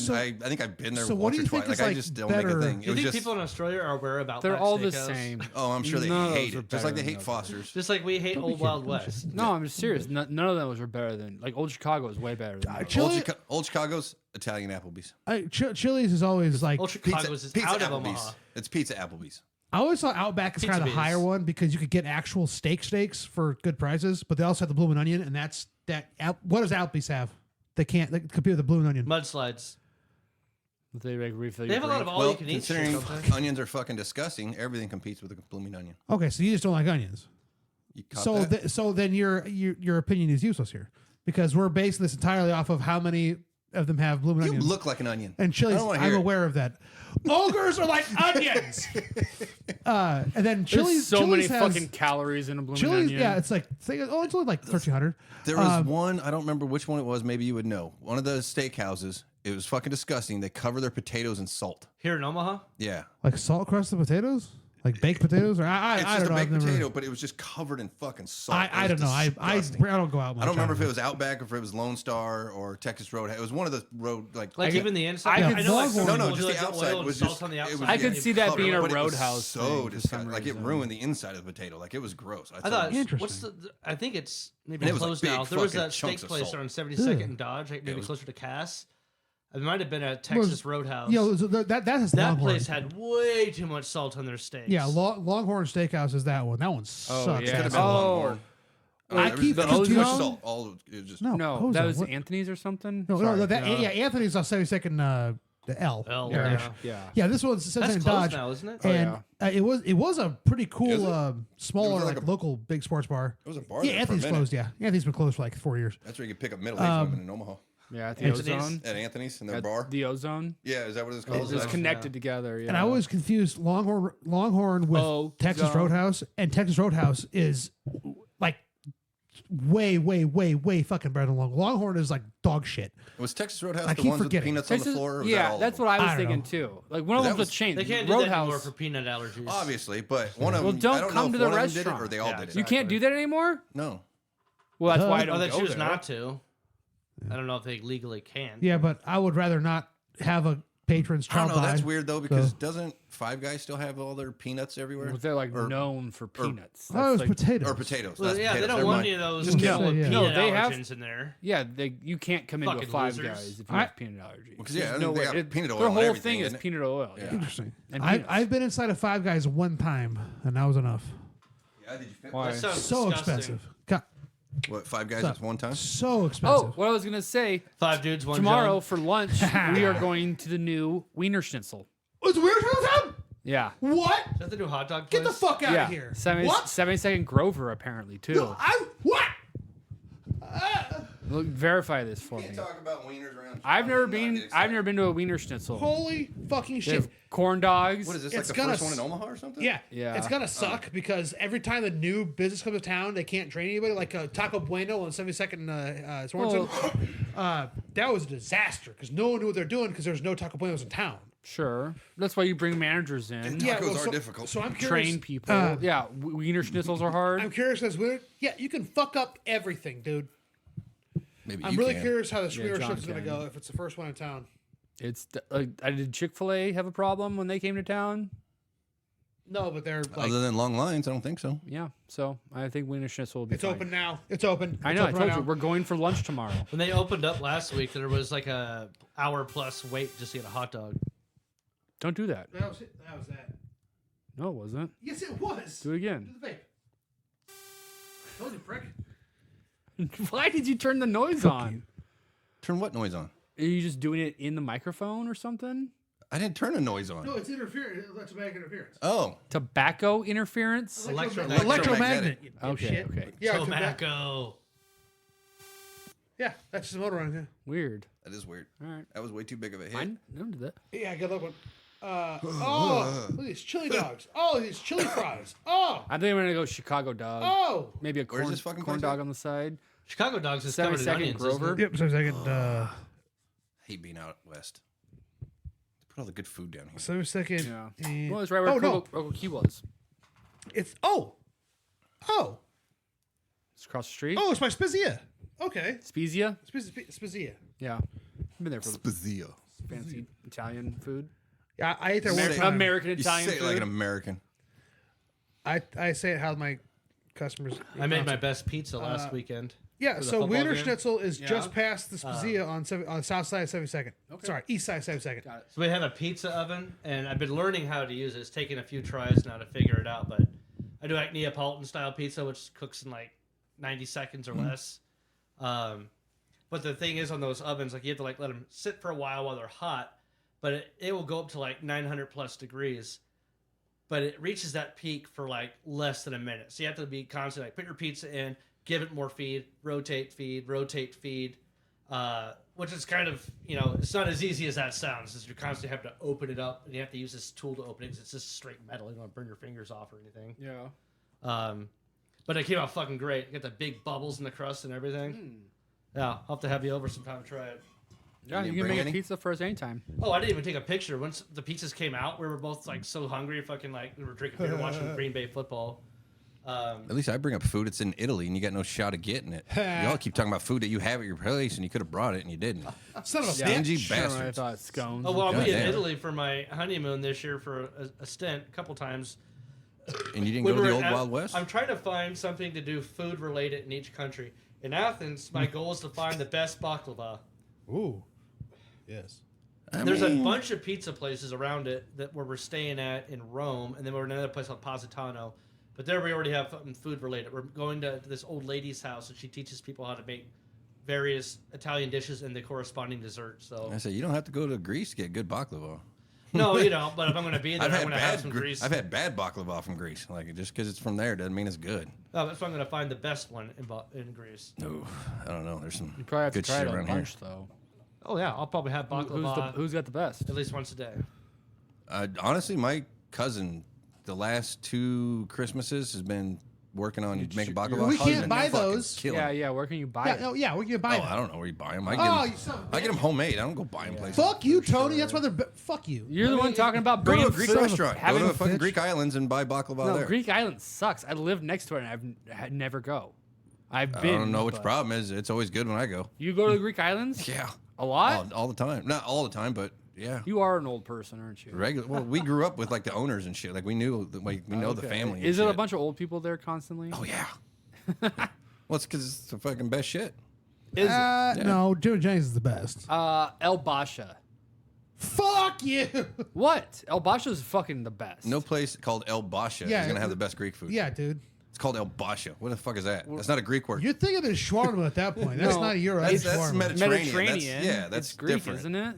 think I've been there So what once do or you twice. think is, I like, just don't better- make a thing. Do It you was think just. people in Australia are aware about They're Outback all the Steakhouse? same. Oh, I'm sure they None of hate those are it. Just like they better hate than Foster's. Just like we hate Old Wild West. No, I'm just serious. None of those are better than like Chicago is way better than those. Chili- Old Chicago's Italian Applebee's. Chili's is always like. Old Chicago's is out of Omaha. Applebee's. It's pizza Applebe's. I always thought Outback is kind of the Pizza higher Biz. one because you could get actual steaks for good prices, but they also have the blooming onion, and that's that. What does Applebee's have? They can't. They compete with the blooming onion. Mudslides. They like refill They your have a lot of drink. all Well, you can eat shit, considering don't they? onions are fucking disgusting, everything competes with a blooming onion. Okay, so you just don't like onions. You caught So that? so then your opinion is useless here because we're basing this entirely off of how many of them have blooming You onions. look like an onion. And I Chili's, don't wanna I'm hear it. aware of that. Ogres are like onions. And then There's Chili's, so Chili's many has, fucking calories in a blooming Chili's, onion. yeah, it's like it's only like 1,300. There was one, I don't remember which one it was, maybe you would know. One of the steakhouses, it was fucking disgusting. They cover their potatoes in salt. Here in Omaha? Yeah. Like salt crusted potatoes, like baked potatoes, or I It's don't just know. a I've baked never- potato, but it was just covered in fucking salt. I It don't was know. I disgusting. don't go out. Much I don't remember if it either. was Outback or if it was Lone Star or Texas Road. It was one of the road like Even the inside? I could- know like No, some no, people just do the like outside oil and was salt just. on the it was outside. I could getting see that covered, being a but it was Roadhouse So thing for disgusting. some Like it reason. ruined the inside of the potato. Like it was gross. I thought, Interesting. what's I think it's maybe And it was, like, closed big now. There was fucking that steak chunks of place salt. on 72nd and Dodge, like maybe closer to Cass. It might have been a Texas Roadhouse. Yo, so that has that Longhorn. place had way too much salt on their steaks. Yeah, Longhorn Steakhouse is that one. That one sucks. Could have ass. been Oh. Longhorn. I There was- keep there was too much confusing- salt. All it was just No, No, Ozone. that was What? Anthony's or something. No, Sorry. yeah, Anthony's on 72nd the L. L, area. yeah. Yeah, this one's Cincinnati That's closed Dodge. now, isn't it? And it was a pretty cool, Is it? smaller, It was like like a- local big sports bar. It was a bar Yeah, there for a Anthony's minute. closed. Yeah, Anthony's been closed for like 4 years. That's where you can pick up middle-aged women in Omaha. Yeah, at the Anthony's? Ozone. At Anthony's in their At bar. the Ozone. Yeah, is that what it's called? It's just connected together. Yeah. And I always confused Longhorn with Oh, Texas Zone. Roadhouse, and Texas Roadhouse is like way fucking better than Longhorn is like dog shit. Was Texas Roadhouse I the keep ones with forgetting. peanuts on the Texas- floor? Or was yeah, that all that's of them? what I was I don't thinking know. too. Like one of That them's a was- chain. They can't do that anymore Roadhouse. for peanut allergies. Obviously, but one of Well, them. don't I don't come know to if the one of them did it restaurant. or they all Yeah, did it. You can't do that anymore. No. Well, that's why I Huh? don't Oh, they go choose there. not to. I don't know if they legally can. Yeah, but I would rather not have a patron's I don't child know. That's die. weird though, because So- doesn't Five Guys still have all their peanuts everywhere? They're like Or- known for peanuts. Oh, it That's was like- potatoes. Or potatoes. Well, That's yeah, they potatoes. don't Never want mind. any of those Just people kidding, with yeah. peanut No, they have- allergens in there. Yeah, you can't come into a Fucking Five losers. Guys if you have peanut allergy. Because, yeah, There's I no think they way. got peanut oil Their and whole everything, thing is isn't it? peanut oil. Yeah. Interesting. And I've peanuts. been inside of Five Guys one time, and that was enough. Yeah, did you fit? Why? That sounds So disgusting. expensive. God, What, Five Guys Stop. at one time? so expensive. Oh, what I was gonna say. 5 dudes, 1 Tomorrow John. for lunch, we are going to the new Wiener Schnitzel. Was it weird time? Yeah. What? Is that the new hot dog place? Get the fuck out Yeah. of here. 72nd Grover apparently too. No, what? Look, verify this for You me. can't talk about wieners around. I've never I'm not been. getting I've excited. never been to a Wiener Schnitzel. Holy fucking They shit. have corn dogs. What is this, It's like the gonna first one in s- Omaha or something? Yeah, Yeah. It's gonna suck because every time a new business comes to town, they can't train anybody. Like Taco Bueno on 72nd Sorensen, that was a disaster because no one knew what they're doing because there's no Taco Buenos in town. Sure. That's why you bring managers in. Tacos are difficult. So I'm curious. Train people. Yeah. Wiener Schnitzels are hard. I'm curious because yeah, you can fuck up everything, dude. Maybe I'm you really can. curious how the Wiener John Schnitzel's gonna can. go if it's the first one in town. It's I did Chick-fil-A have a problem when they came to town? No, but they're like Other than long lines, I don't think so. Yeah. So I think Wiener Schnitzel will be it's fine. open now. It's open. I It's know. I open told right you now. we're going for lunch tomorrow. When they opened up last week, there was like a hour plus wait just to get a hot dog. Don't do that. That was it. That was that. No, it wasn't. Yes, it was. Do it again. Do the vape. Told you, prick. Why did you turn the noise on? Turn what noise on? Are you just doing it in the microphone or something? I didn't turn a noise on. No, it's interference. Electromagnetic interference. Oh, Tobacco interference? Electromagnet. You Okay, dipshit. okay. Yeah, Tobacco. Yeah, that's just the motor on. Weird. that is weird. All right. That was way too big of a hit. Fine. Don't do that. Yeah, good luck one. Oh, look at these chili dogs. Oh, these chili fries. Oh, I think I'm gonna go Chicago dog. oh. Maybe a Where's corn, this fucking corn place dog at? on the side. Chicago dogs is covered in 72nd onions. Grover. Isn't it? Yep, so second. I hate being out west. Put all the good food down here. So second. Yeah. and- Well, it's right where oh no, Roco Key was. it's oh, It's across the street. it's my Spezia. Okay, Spezia. Spezia. Yeah. I've been there for Spazio. fancy Italian food. Yeah, I ate there one Say- time. American You Italian say it food. like an American. I say it how my customers. I made my best pizza last weekend. Yeah, for the so football Wiener game. Schnitzel is just past the Spezia on the south side of 72nd. Sorry, east side of 72nd. Got it. So we have a pizza oven, and I've been learning how to use it. It's taken a few tries now to figure it out, but I do like Neapolitan style pizza, which cooks in like 90 seconds or less. But the thing is, on those ovens, like you have to like let them sit for a while they're hot, but it will go up to like 900 plus degrees. But it reaches that peak for like less than a minute. So you have to be constantly like put your pizza in, give it more feed, rotate, feed, which is kind of, it's not as easy as that sounds. Is you constantly have to open it up, and you have to use this tool to open it because it's just straight metal. You don't want to burn your fingers off or anything. Yeah. But it came out fucking great. You got the big bubbles in the crust and everything. Yeah, I'll have to have you over sometime to try it. Yeah, you You can bring make any? a pizza for us anytime. Oh, I didn't even take a picture. Once the pizzas came out, we were both like so hungry, fucking like we were drinking beer, watching Green Bay football. At least I bring up food. It's in Italy, and you got no shot of getting it. Y'all keep talking about food that you have at your place, and you could have brought it, and you didn't. Son of a Stingy bitch. I bastards. thought scones. Oh well, I'll be in Goddamn. Italy for my honeymoon this year for a stint, a couple times. And you didn't We go to were the in old Ath- Wild West? I'm trying to find something to do food related in each country. In Athens, my goal is to find the best baklava. Ooh, yes. There's a bunch of pizza places around it where we're staying at in Rome, and then we're in another place called Positano. But there we already have something food related. We're going to this old lady's house, and she teaches people how to make various Italian dishes and the corresponding dessert. So I said you don't have to go to Greece to get good baklava. no, you don't. But if I'm going to be there, I'm going to have some Greece. I've had bad baklava from Greece. Like just because it's from there doesn't mean it's good. Oh, that's why I'm going to find the best one in Greece. No, I don't know. There's some You probably have good to try shit it on around here. lunch, though. Oh yeah, I'll probably have baklava Who's got the best? at least once a day. Honestly, my cousin, the last 2 Christmases has been working on making baklava. We He's can't been buy fucking those. killing Yeah, it. yeah. Where can you buy Yeah, it? no, yeah, we can buy Oh, it. I don't know where you buy them. I Oh, get you son of a I get them homemade. I don't go buy them places. Fuck you, Tony. That's why they're. Fuck you. You're the one talking about Go to bringing a Greek Greek restaurant. Go having to a fucking bitch. Greek islands and buy baklava there. Greek Island sucks. I live next to it, and I've never go. I've I been. don't know which but- problem is. It's always good when I go. You go to the Greek Islands? Yeah, A lot? all the time. Not all the time, but yeah. You are an old person, aren't you? Regular. Well, we grew up with like the owners and shit. Like we know the Okay. family. And Is it a shit. bunch of old people there constantly? Oh yeah. Well, it's because it's the fucking best shit. Is it? No, Joe Jennings is the best. El Basha. Fuck you. What? El Basha is fucking the best. No place called El Basha Yeah, is gonna have the best Greek food. Yeah, dude. It's called El Basha. What the fuck is that? That's not a Greek word. You're thinking of shawarma at that point. That's No, not a Euro. That's shawarma. Mediterranean. Mediterranean. That's it's Greek, different. isn't it?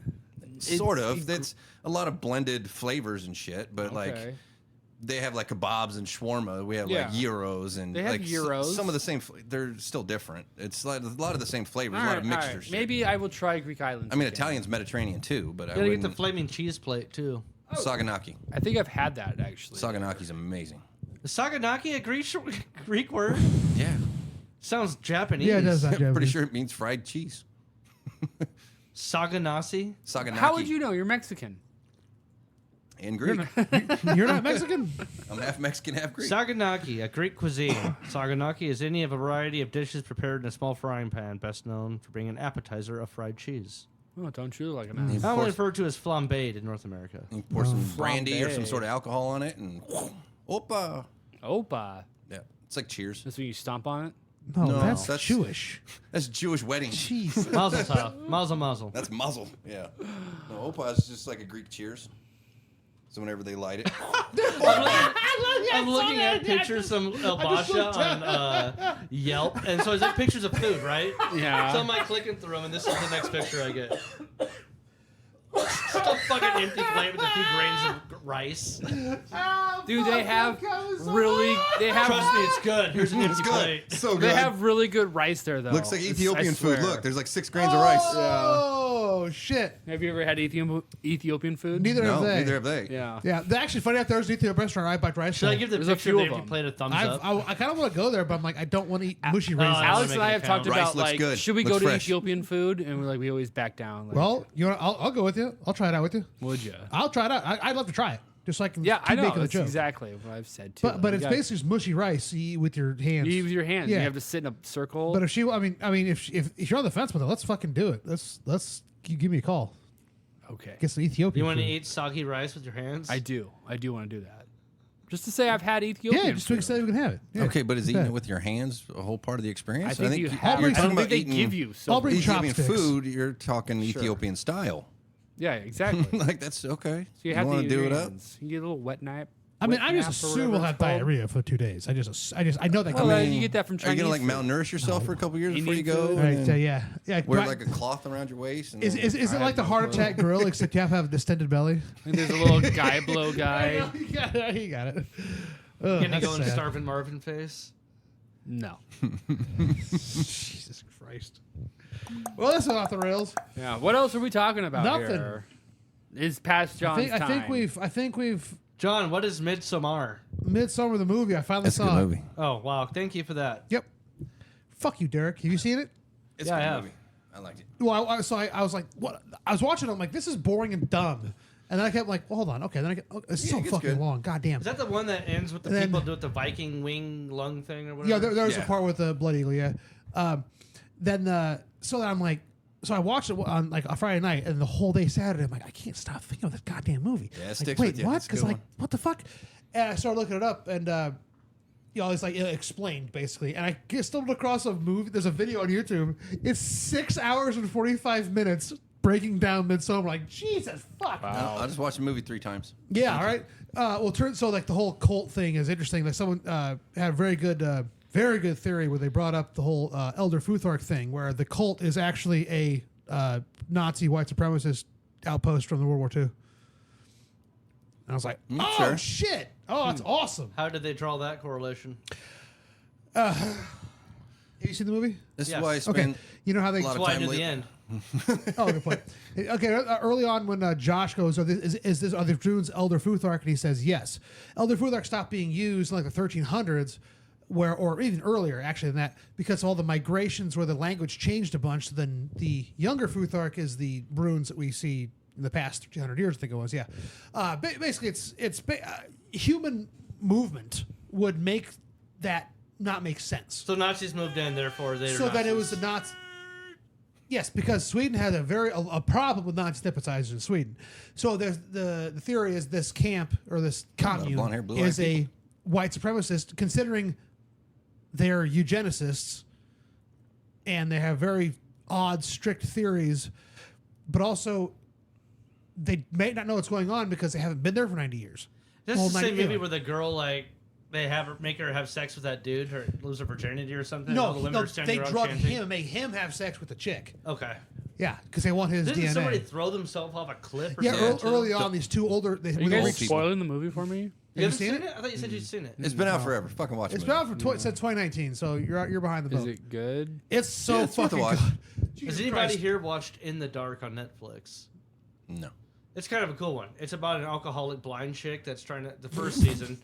Sort of. It's a lot of blended flavors and shit, but like Okay. they have like kebabs and shawarma. We have Yeah. like gyros and They have like gyros. some of the same. They're still different. It's like a lot of the same flavors, All a lot right, of all right. mixtures. Maybe I will try Greek Islands. I mean, again. Italian's Mediterranean too, but I You gotta get wouldn't. the flaming cheese plate too. Saganaki. I think I've had that actually. Saganaki's amazing. Is Saganaki a Greek word? Yeah, Sounds Japanese. Yeah, it does. That I'm pretty sure it means fried cheese. Saganasi. Saganaki. How would you know? You're Mexican. In Greek. You're not Mexican? I'm half Mexican, half Greek. Saganaki, a Greek cuisine. Saganaki is any of a variety of dishes prepared in a small frying pan, best known for being an appetizer of fried cheese. Oh, don't you look like an ass? Commonly referred to as flambéed in North America. You pour some brandy or some Flambe. sort of alcohol on it, and opa. Opa. Yeah, it's like Cheers. That's when you stomp on it. No, No, that's that's- Jewish. That's Jewish wedding. Jeez. Mazel tov. Mazel mazel. That's muzzle. Yeah. No, opa is just like a Greek Cheers. So whenever they light it, I'm looking at pictures of El Basha on Yelp, and so it's like pictures of food, right? Yeah. So I'm like clicking through them, and this is the next picture I get. Just a fucking empty plate with a few grains of rice. Dude, they have really. They have. Trust me, it's good. Here's an empty plate. so They have really good rice there, though. Looks like It's- Ethiopian I food. swear. Look, there's like 6 grains of rice. Oh, shit. Have you ever had Ethiopian food? Neither No, have they. neither have they. Yeah. Yeah, they're actually funny out there. There's an Ethiopian restaurant right by rice. Should I give the There's a picture few of of the empty them. plate a thumbs I up? kind of want to go there, but I'm like, I don't want to eat mushy raisins. I Alex wanna and I make have it talked count. Rice about looks like, good. should we Looks go to fresh. Ethiopian food? And we're like, we always back down. Like, Well, you know, I'll go with you. I'll try it out with you. would you? I'll try it out. I'd love to try it. Just so I can Yeah, keep I know. making the That's joke. exactly what I've said too. But You it's gotta- basically just mushy rice you eat with your hands. you use your hands. Yeah. You have to sit in a circle. But if she, I mean, if you're on the fence with it, let's fucking do it. Let's you give me a call. okay. Get some Ethiopian. You want to food. eat soggy rice with your hands? I do want to do that. Just to say I've had Ethiopian. Yeah, just to food. say we can have it. Yeah. Okay, but is eating Yeah. it with your hands a whole part of the experience? I think you have. You're I talking don't about think they eating give you. So I'll bring Ethiopian chopsticks. food. You're talking Ethiopian style. Yeah, exactly. So Like that's okay. you have want to to do use it your up? hands. You get a little wet nap. I mean, wet I just nap or assume whatever we'll it's have called. diarrhea for 2 days. I know that. Well, coming. you get that from Are you Chinese. gonna like food. malnourish yourself for a couple years before you Indian go? food. All right, and yeah. Wear Right. like a cloth around your waist. And Is it like the heart attack grill, except you have to have a distended belly? And there's a little guy blow guy. You got it. Gonna That's go in sad. starving Marvin face? No. Jesus Christ. Well, this is off the rails. Yeah. What else are we talking about Nothing. here? It's past John's I time. think we've John, what is Midsommar? Midsummer the movie. I finally That's a saw good it. movie. Oh, wow. Thank you for that. Yep. Fuck you, Derek. Have you seen it? It's Yeah, a I good have. movie. I liked it. Well, I was like, what? I was watching it. I'm like, this is boring and dumb. And then I kept like, well, hold on. Okay. Then I get, it's so it gets fucking good. long. God damn. Is that the one that ends with the And then- people do with the Viking wing lung thing or whatever? Yeah, there's Yeah. a part with the blood eagle. Yeah. So then I'm like, so I watched it on like a Friday night, and the whole day Saturday, I'm like, I can't stop thinking of this goddamn movie. Yeah, it like, sticks wait, with you. what? It's a Because good like, one. what the fuck? And I started looking it up, and it's like it explained basically, and I stumbled across a movie. There's a video on YouTube. It's 6 hours and 45 minutes breaking down Midsommar. Like, Jesus fuck. I'll just watch the movie 3 times. Yeah, all right. So like the whole cult thing is interesting. Like someone had a very good very good theory where they brought up the whole Elder Futhark thing, where the cult is actually a Nazi white supremacist outpost from the World War II. And I was like, oh, sure. shit. Oh, that's awesome. How did they draw that correlation? Have you seen the movie? This Yes. is why I Okay. spend You know how they... a lot That's of why I time knew the late. end. Oh, good point. Okay, early on when Josh goes, are the Druids Elder Futhark? And he says yes. Elder Futhark stopped being used in like the 1300s, or even earlier actually than that, because all the migrations where the language changed a bunch. So then the younger Futhark is the runes that we see in the past 300 years. I think it was. Yeah. Basically, human movement would make that not make sense. So Nazis moved in, therefore they. So then it was the Nazi. Yes, because Sweden had a problem with Nazi sympathizers in Sweden. So there's the theory is this camp or this commune blonde hair, blue-eyed is a white supremacist, considering they're eugenicists and they have very odd, strict theories, but also they may not know what's going on because they haven't been there for 90 years. That's Well, the same 90 movie where the girl they make her have sex with that dude, or lose her virginity or something. No, all the women no, are standing they around drug chanting. him and make him have sex with the chick. Okay. Yeah, because they want his Didn't DNA. somebody throw themselves off a cliff or Yeah, something? too? early on, these two older. Are you when they guys were- old people. spoiling the movie for me? You haven't seen seen it? it? I thought you said you'd seen it. It's been out forever. Fucking watch it. It's been out for since 2019, so you're behind the Is boat. it good? It's so Yeah, it's worth a fucking watch. good. Jesus Has anybody Christ. here watched In the Dark on Netflix? No. It's kind of a cool one. It's about an alcoholic blind chick that's the first season,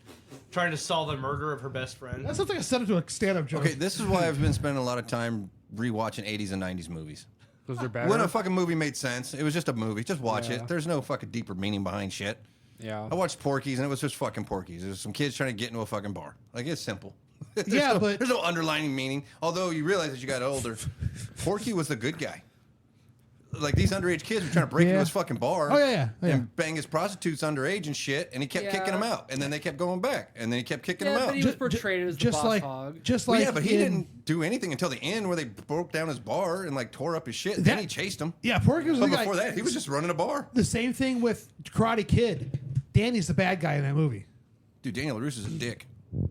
trying to solve the murder of her best friend. That sounds like I set up to a stand-up joke. Okay, this is why I've been spending a lot of time rewatching 80s and 90s movies. Was there better? When a fucking movie made sense, it was just a movie. Just watch Yeah. it. There's no fucking deeper meaning behind shit. Yeah. I watched Porky's and it was just fucking Porky's. There's some kids trying to get into a fucking bar. Like, it's simple. Yeah, but- there's no underlining meaning. Although you realize as you got older, Porky was the good guy. Like, these underage kids were trying to break into Yeah. his fucking bar. Oh, yeah. And bang his prostitutes underage and shit. And he kept kicking them out. And then they kept going back. And then he kept kicking them Yeah, out. but he was portrayed as the just boss like, hog. just Well, like yeah, but he in- didn't do anything until the end where they broke down his bar and like tore up his shit. That- Then he chased him. Yeah, Porky was But the guy. before that, he was just running a bar. The same thing with Karate Kid. Danny's the bad guy in that movie. Dude, Daniel LaRusso's a dick.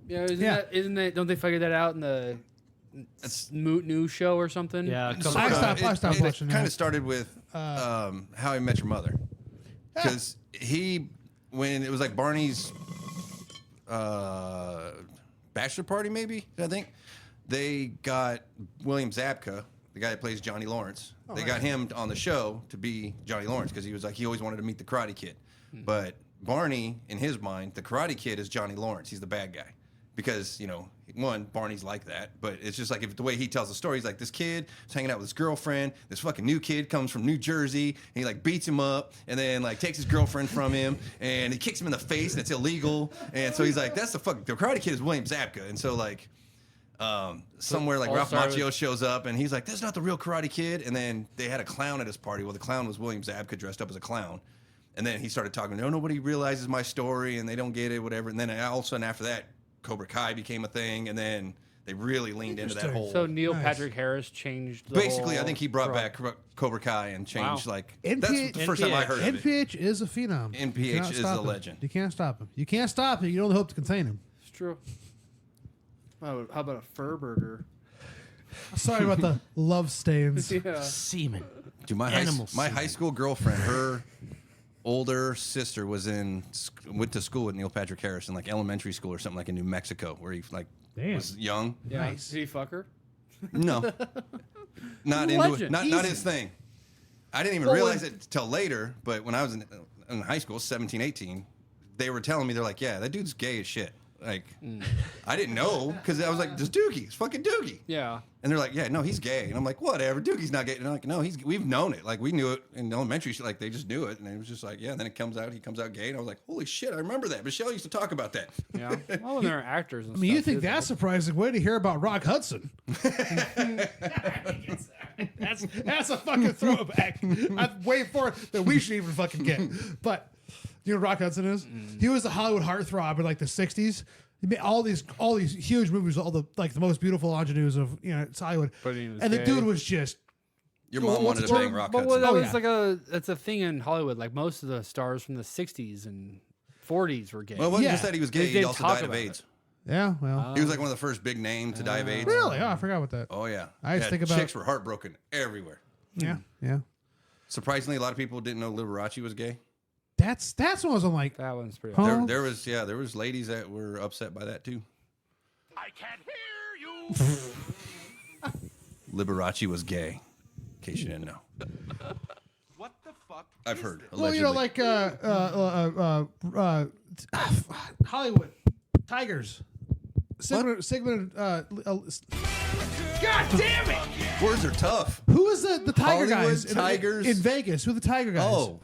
Yeah, Yeah. Isn't that? Don't they figure that out in the new show or something? Yeah, I stopped watching Kind that. of started with How I Met Your Mother, because when it was like Barney's bachelor party, maybe I think they got William Zabka, the guy that plays Johnny Lawrence. They got him on the show to be Johnny Lawrence because he was like he always wanted to meet the Karate Kid, but Barney in his mind, the Karate Kid is Johnny Lawrence. He's the bad guy. Because, one, Barney's like that, but it's just like if the way he tells the story, he's like, this kid is hanging out with his girlfriend, this fucking new kid comes from New Jersey, and he like beats him up, and then like takes his girlfriend from him, and he kicks him in the face, and it's illegal, and so he's like, the Karate Kid is William Zabka, and so like, somewhere like all Ralph started Macchio shows up, and he's like, that's not the real Karate Kid, and then they had a clown at his party, well the clown was William Zabka dressed up as a clown, and then he started talking, no, nobody realizes my story, and they don't get it, whatever, and then all of a sudden after that, Cobra Kai became a thing, and then they really leaned into that Interesting. whole. So Neil Nice. Patrick Harris changed. The Basically, I whole think he brought drug. back Cobra Kai and changed Wow. like. NPH That's the first time I heard of it. NPH is a phenom. NPH You cannot is stop a him. legend. You can't stop him. You can't stop him. You only hope to contain him. It's true. How about a fur burger? Sorry about the love stains. Yeah. Semen. Dude, my high school girlfriend, her older sister went to school with Neil Patrick Harris in like elementary school or something like in New Mexico, where he like Damn. was young. Yeah. Nice. Did he fuck her? No, not into it. Legend. Not Easy. his thing. I didn't even Well, realize it till later. But when I was in high school, 17, 18, they were telling me they're like, yeah, that dude's gay as shit. Like, I didn't know because I was like, this Doogie, it's fucking Doogie. Yeah. And they're like, yeah, no, he's gay. And I'm like, whatever, Doogie's not gay. And I'm like, no, we've known it. Like, we knew it in elementary. Like, they just knew it. And it was just like, yeah. And then he comes out gay. And I was like, holy shit, I remember that. Michelle used to talk about that. Yeah. Well, when they're actors and I mean, you stuff, think it is that's surprising? Way to hear about Rock Hudson. that's a fucking throwback. I'm waiting for it that we should even fucking get. But you know who Rock Hudson is? He was a Hollywood heartthrob in like the '60s. He made all these huge movies, all the most beautiful ingenues of it's Hollywood. But he was and the gay. dude was just Your mom wanted to bang Rock But Hudson. that Oh, was yeah. like that's a thing in Hollywood. Like most of the stars from the '60s and '40s were gay. Well, it wasn't Yeah. just that he was gay. They He also talk died of about AIDS. Yeah, well. He was like one of the first big name to die of AIDS. Really? Oh, I forgot about that. Oh yeah. I just think about- chicks were heartbroken everywhere. Yeah, yeah. Surprisingly, a lot of people didn't know Liberace was gay. That's what I was like. That one's pretty. Huh? There was ladies that were upset by that too. I can't hear you. Liberace was gay. In case you didn't know. What the fuck? I've heard. Well, you know, like Hollywood Tigers. Sigmund. God damn it! Words are tough. Who is the Tiger Hollywood guys Tigers? in Vegas? Who are the Tiger guys? Oh,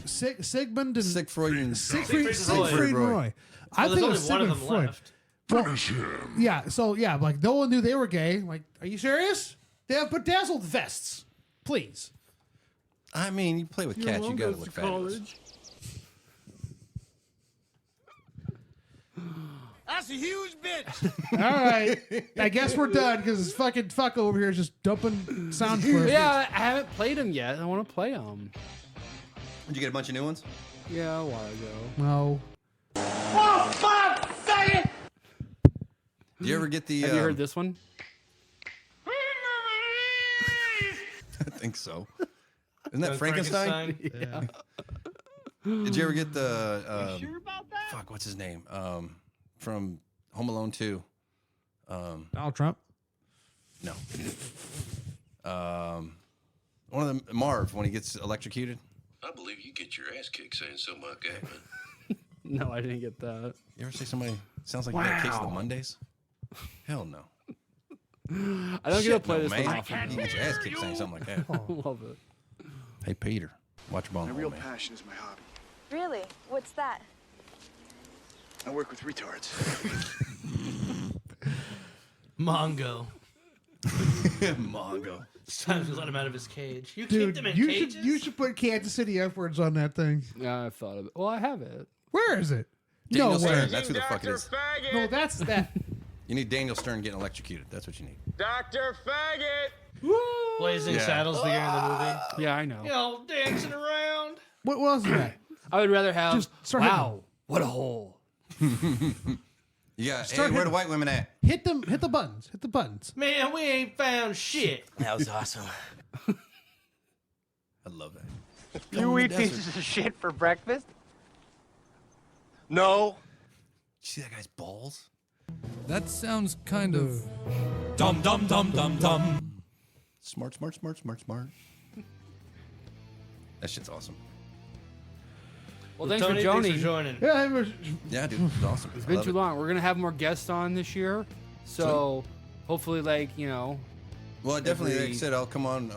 Sigmund and Siegfried and Siegfried Siegfried and Roy. I Well, think it there's was only one of Sigmund them Freud. left. Well, yeah. So yeah, like no one knew they were gay. Like, are you serious? They have bedazzled vests. Please. I mean, you play with cats, you gotta look fabulous. That's a huge bitch. All right. I guess we're done because this fucking fuck over here is just dumping sound clips. Yeah, I haven't played them yet. I want to play them. Did you get a bunch of new ones? Yeah, a while ago. No. Did you ever get the? Have you heard this one? I think so. Isn't that Frankenstein? Yeah. Did you ever get the? Sure about that? Fuck, what's his name? From Home Alone 2. Donald Trump. No. One of them, Marv, when he gets electrocuted. I believe you get your ass kicked saying something like that, man. No, I didn't get that. You ever say somebody sounds like you got kicks on the Mondays? Hell no. I don't get to play no, this man. one often. You get your ass kicked saying something like that. I love it. Hey, Peter, watch your bone. My real man. passion is my hobby. Really? What's that? I work with retards. Mongo. Mongo. It's time to let him out of his cage. You Dude, keep them in you cages? should put Kansas City F words on that thing. Yeah, I've thought of it. Well, I have it. Where is it? Daniel no Stern, way. that's who the fuck it is. No, that's that. You need Daniel Stern getting electrocuted. That's what you need. Dr. Faggot. Blazing Yeah. Saddles beginning of the movie. Yeah, I know. You know, dancing around. What was that? I would rather have. Just start Wow, what a hole. Yeah. Start Hey, where hitting- the white women at? Hit them. Hit the buttons. Hit the buttons. Man, we ain't found shit. That was awesome. I love that. You eat pieces of shit for breakfast? No. You see that guy's balls? That sounds kind of dumb, dumb, dumb, dumb, dumb. Smart, smart, smart, smart, smart. That shit's awesome. Well, thanks Tony, for thanks joining. for joining. Yeah, it was, Yeah, dude, it's awesome. It's been too long. We're gonna have more guests on this year, so hopefully, like Well, I definitely, like I Every- said, I'll come on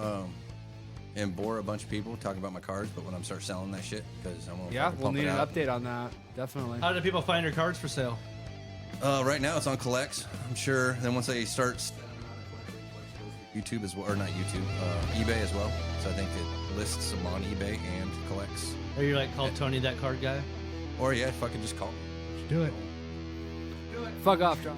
and bore a bunch of people talking about my cards, but when I'm start selling that shit, because I'm gonna yeah, fucking we'll pump need it an out. update on that. Definitely. How do people find your cards for sale? Right now it's on Collects, I'm sure. Then once they start YouTube as well, or not YouTube, eBay as well. So I think it lists them on eBay and Collects. Are you like called Tony that card guy? Or yeah, fucking just call me. do it. Fuck off, John.